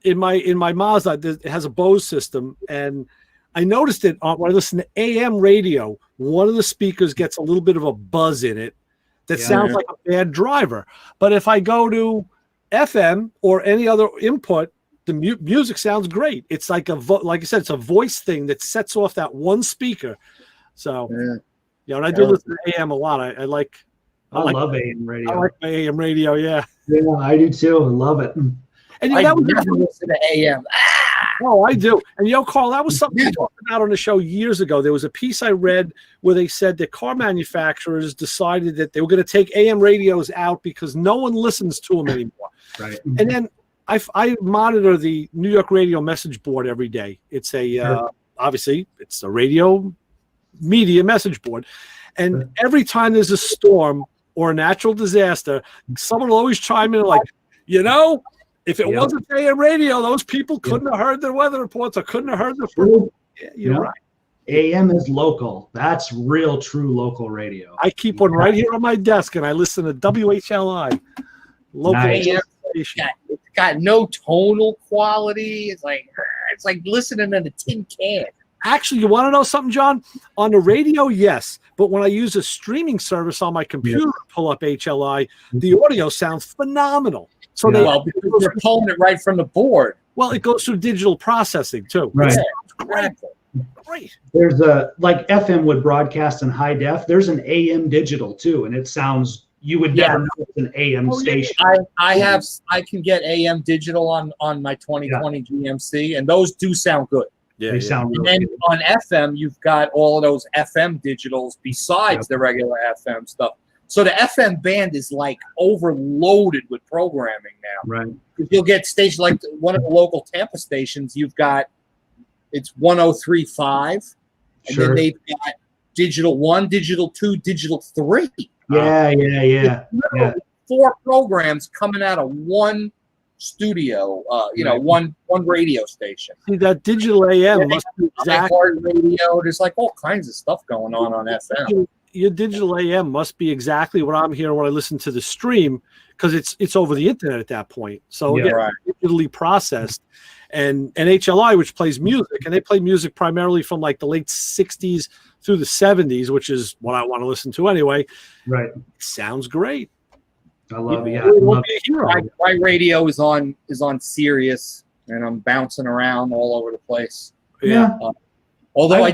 In my Mazda, it has a Bose system, and I noticed it when I listen to AM radio. One of the speakers gets a little bit of a buzz in it that sounds like a bad driver. But if I go to FM or any other input, the music sounds great. It's like like I said, it's a voice thing that sets off that one speaker. So, and I do listen to AM a lot. I
love AM radio.
I like my AM radio. Yeah,
I do too. I love it.
And
I never listen to AM.
Oh, I do. And Carl, that was something we talked about on the show years ago. There was a piece I read where they said that car manufacturers decided that they were going to take AM radios out because no one listens to them anymore.
Right.
And then I monitor the New York radio message board every day. It's obviously it's a radio media message board. And every time there's a storm or a natural disaster, someone will always chime in like, if it wasn't AM radio, those people couldn't have heard the weather reports or couldn't have heard the you're right.
AM is local. That's real, true local radio.
I keep one right here on my desk, and I listen to WHLI. Local
AM. It's got no tonal quality. It's like listening to a tin can.
Actually, you want to know something, John? On the radio, yes. But when I use a streaming service on my computer to pull up HLI, the audio sounds phenomenal. So
because they're pulling it right from the board.
Well, it goes through digital processing too.
Right.
Great.
There's like FM would broadcast in high def. There's an AM digital too, and it sounds you would never know it's an AM station.
I can get AM digital on my 2020 GMC, and those do sound good.
Yeah, they sound
really
good.
And on FM, you've got all of those FM digitals besides the regular FM stuff. So the FM band is like overloaded with programming now.
Right.
You'll get stations like one of the local Tampa stations. You've got it's 103.5, and then they've got Digital 1, Digital 2, Digital 3.
Yeah.
4 programs coming out of one studio. One radio station.
See, that digital AM must be exactly
radio. There's like all kinds of stuff going on FM.
Your digital AM must be exactly what I'm hearing when I listen to the stream, because it's over the internet at that point. So digitally processed, and HLI, which plays music, and they play music primarily from like the late 60s through the 70s, which is what I want to listen to anyway.
Right.
Sounds great.
I love it.
My radio is on Sirius, and I'm bouncing around all over the place.
Yeah.
Although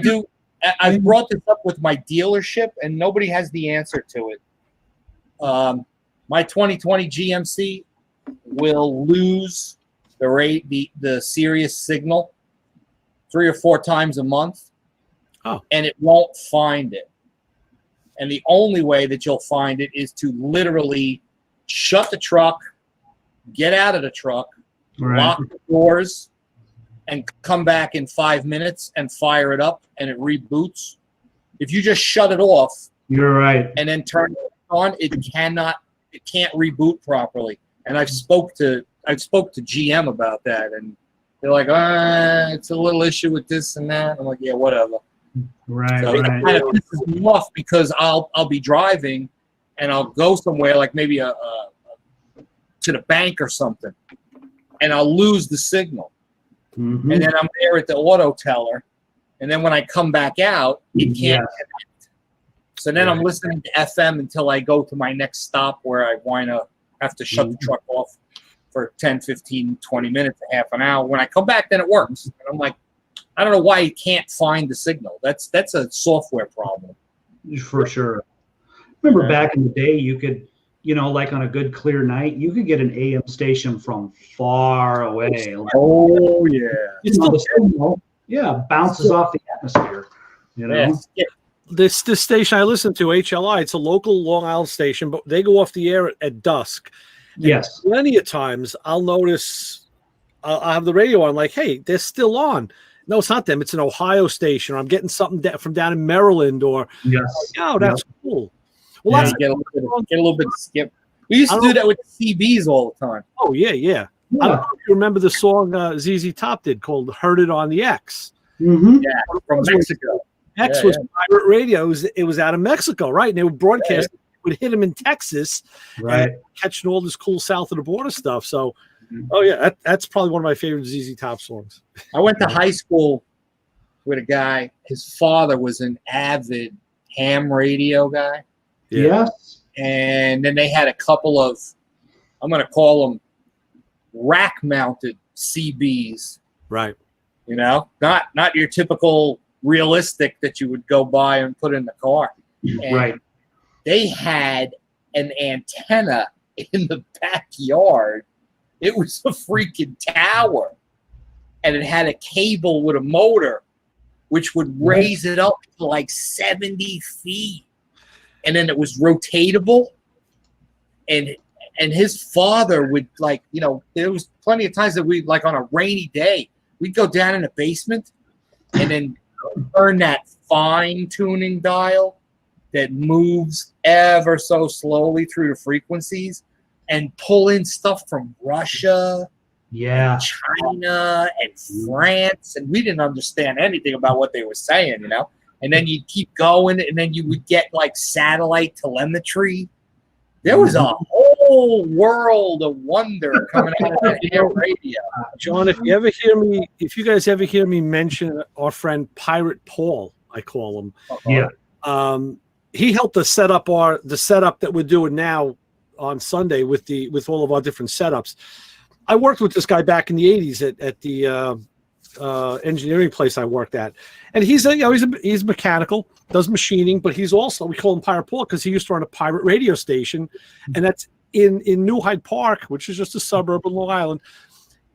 I've brought this up with my dealership, and nobody has the answer to it. My 2020 GMC will lose the Sirius signal 3 or 4 times a month, and it won't find it. And the only way that you'll find it is to literally shut the truck, get out of the truck,
Right.
lock the doors, and come back in 5 minutes and fire it up, and it reboots. If you just shut it off
You're right.
and then turn it on, it can't reboot properly. And I spoke to GM about that, and they're like, it's a little issue with this and that. I'm like, yeah, whatever.
Right.
So it
Right.
kind of pisses me off because I'll be driving and I'll go somewhere like maybe to the bank or something, and I'll lose the signal.
Mhm.
And then I'm there at the auto teller, and then when I come back out, it can't connect. So then I'm listening to FM until I go to my next stop where I wind up have to shut the truck off for 10, 15, 20 minutes, a half an hour. When I come back, then it works. And I'm like, I don't know why you can't find the signal. That's a software problem.
For sure. Remember back in the day, you could, like on a good clear night, you could get an AM station from far away. Like,
Oh, yeah.
the signal, bounces off the atmosphere.
Yeah.
This station I listen to, HLI, it's a local Long Island station, but they go off the air at dusk.
Yes.
And plenty of times I'll notice I'll have the radio on, like, hey, they're still on. No, it's not them. It's an Ohio station, or I'm getting something from down in Maryland, or oh, that's cool. Well, that's
get a little bit of skip. We used to do that with CBs all the time.
Oh yeah. I don't know if you remember the song ZZ Top did called "Heard It on the X."
Mm-hmm.
Yeah, from Mexico.
X was pirate radio. It was out of Mexico, right? And they would broadcast. It would hit them in Texas,
right?
Catching all this cool south of the border stuff. So, that's probably one of my favorite ZZ Top songs.
I went to high school with a guy. His father was an avid ham radio guy.
Yes.
And then they had a couple of, I'm going to call them rack-mounted CBs.
Right.
Not your typical realistic that you would go buy and put in the car. And
right.
They had an antenna in the backyard. It was a freaking tower. And it had a cable with a motor, which would raise it up to like 70 feet. And then it was rotatable. And his father would, like, there was plenty of times that we, like on a rainy day, we'd go down in the basement and then turn that fine tuning dial that moves ever so slowly through the frequencies and pull in stuff from Russia, China, and France. And we didn't understand anything about what they were saying, And then you'd keep going, and then you would get like satellite telemetry. There was a whole world of wonder coming out of that air radio.
John, if you guys ever hear me mention our friend Pirate Paul, I call him. He helped us set up the setup that we're doing now on Sunday with all of our different setups. I worked with this guy back in the 80s at the engineering place I worked at, and he's mechanical, does machining, but he's also, we call him Pirate Paul because he used to run a pirate radio station, and that's in New Hyde Park, which is just a suburb of Long Island.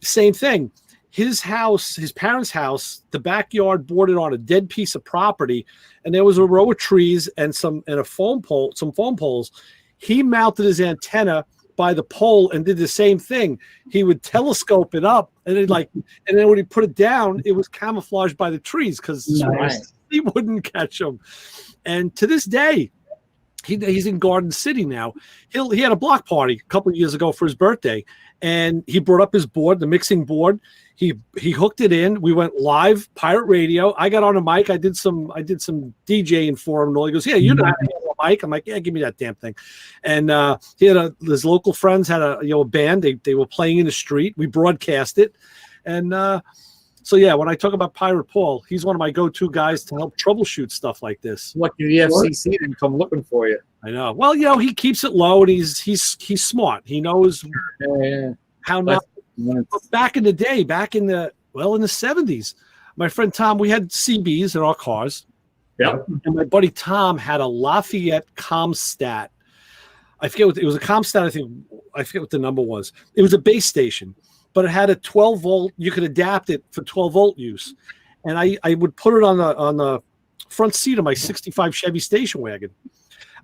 Same thing. His house, his parents' house, the backyard bordered on a dead piece of property, and there was a row of trees and a phone pole, some phone poles. He mounted his antenna by the pole and did the same thing. He would telescope it up, and then when he put it down, it was camouflaged by the trees because he wouldn't catch them. And to this day, he's in Garden City now. He had a block party a couple of years ago for his birthday, and he brought up his board, the mixing board. He hooked it in. We went live pirate radio. I got on a mic. I did some DJing for him. And all. He goes, "Yeah, you know how to handle a mic." I'm like, "Yeah, give me that damn thing." And he had his local friends had a band. They were playing in the street. We broadcast it, and so yeah. When I talk about Pirate Paul, he's one of my go-to guys to help troubleshoot stuff like this.
Lucky the FCC didn't come looking for you.
I know. Well, he keeps it low, and he's smart. He knows how not. But back in the day, in the 70s, my friend Tom, we had CBs in our cars.
Yeah.
And my buddy Tom had a Lafayette Comstat. I forget what it was, a Comstat. I forget what the number was. It was a base station, but it had a 12 volt. You could adapt it for 12 volt use. And I would put it on the front seat of my 65 Chevy station wagon.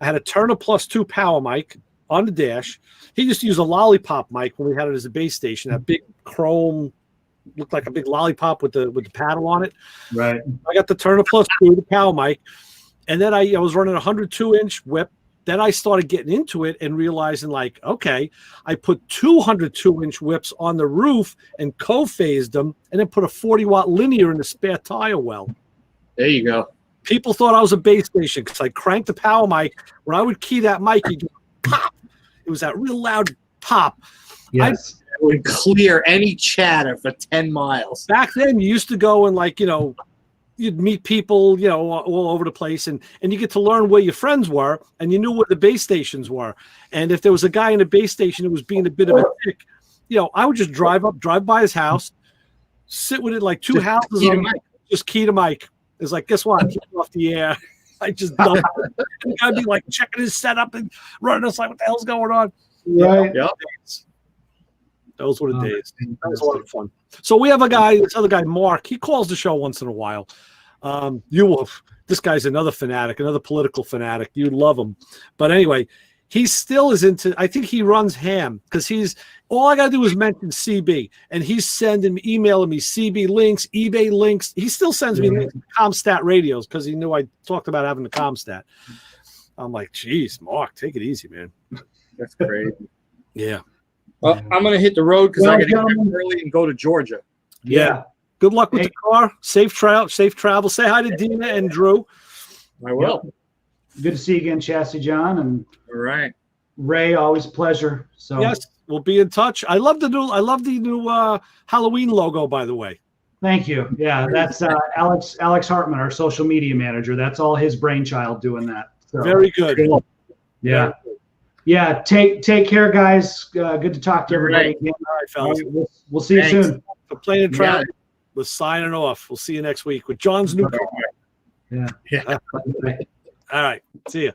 I had a Turner Plus 2 power mic, on the dash. He used to use a lollipop mic when we had it as a base station, that big chrome, looked like a big lollipop with the paddle on it.
Right.
I got the Turner Plus 2, the power mic, and then I was running a 102-inch whip. Then I started getting into it and realizing, like, okay, I put 202-inch whips on the roof and co-phased them, and then put a 40-watt linear in the spare tire well.
There you go.
People thought I was a base station because I cranked the power mic. When I would key that mic, you'd go pop. It was that real loud pop.
Yes.
It would clear any chatter for 10 miles.
Back then, you used to go and, like, you'd meet people, all over the place, and you get to learn where your friends were, and you knew where the base stations were. And if there was a guy in a base station who was being a bit of a dick, I would just drive by his house, sit with it like two houses on, just key to mic. It's like, guess what? Keep off the air. I just dumped it. And I'd be like checking his setup and running us like, what the hell's going on?
Right.
Yep. Those were the days. That was a lot of fun. So we have this other guy, Mark. He calls the show once in a while. This guy's another fanatic, another political fanatic. You'd love him. But anyway, he still is into, I think he runs ham because all I got to do is mention CB, and he's emailing me CB links, eBay links. He still sends me links to Comstat radios because he knew I talked about having the Comstat. I'm like, geez, Mark, take it easy, man.
That's crazy.
Yeah.
Well, I'm going to hit the road because I got to get up early and go to Georgia.
Yeah. Good luck with the car. Safe travel. Say hi to Dina and Drew.
I will.
Yep. Good to see you again, Chassis John. And
all right.
Ray, always a pleasure. So
yes, we'll be in touch. I love the new Halloween logo, by the way.
Thank you. Yeah, that's Alex Hartman, our social media manager. That's all his brainchild doing that. So,
very good.
Yeah. Yeah. Take care, guys. Good to talk to everybody again.
All right, fellas.
We'll see you soon.
For Plane and Travel. We're signing off. We'll see you next week with John's new car.
Yeah.
All right. See ya.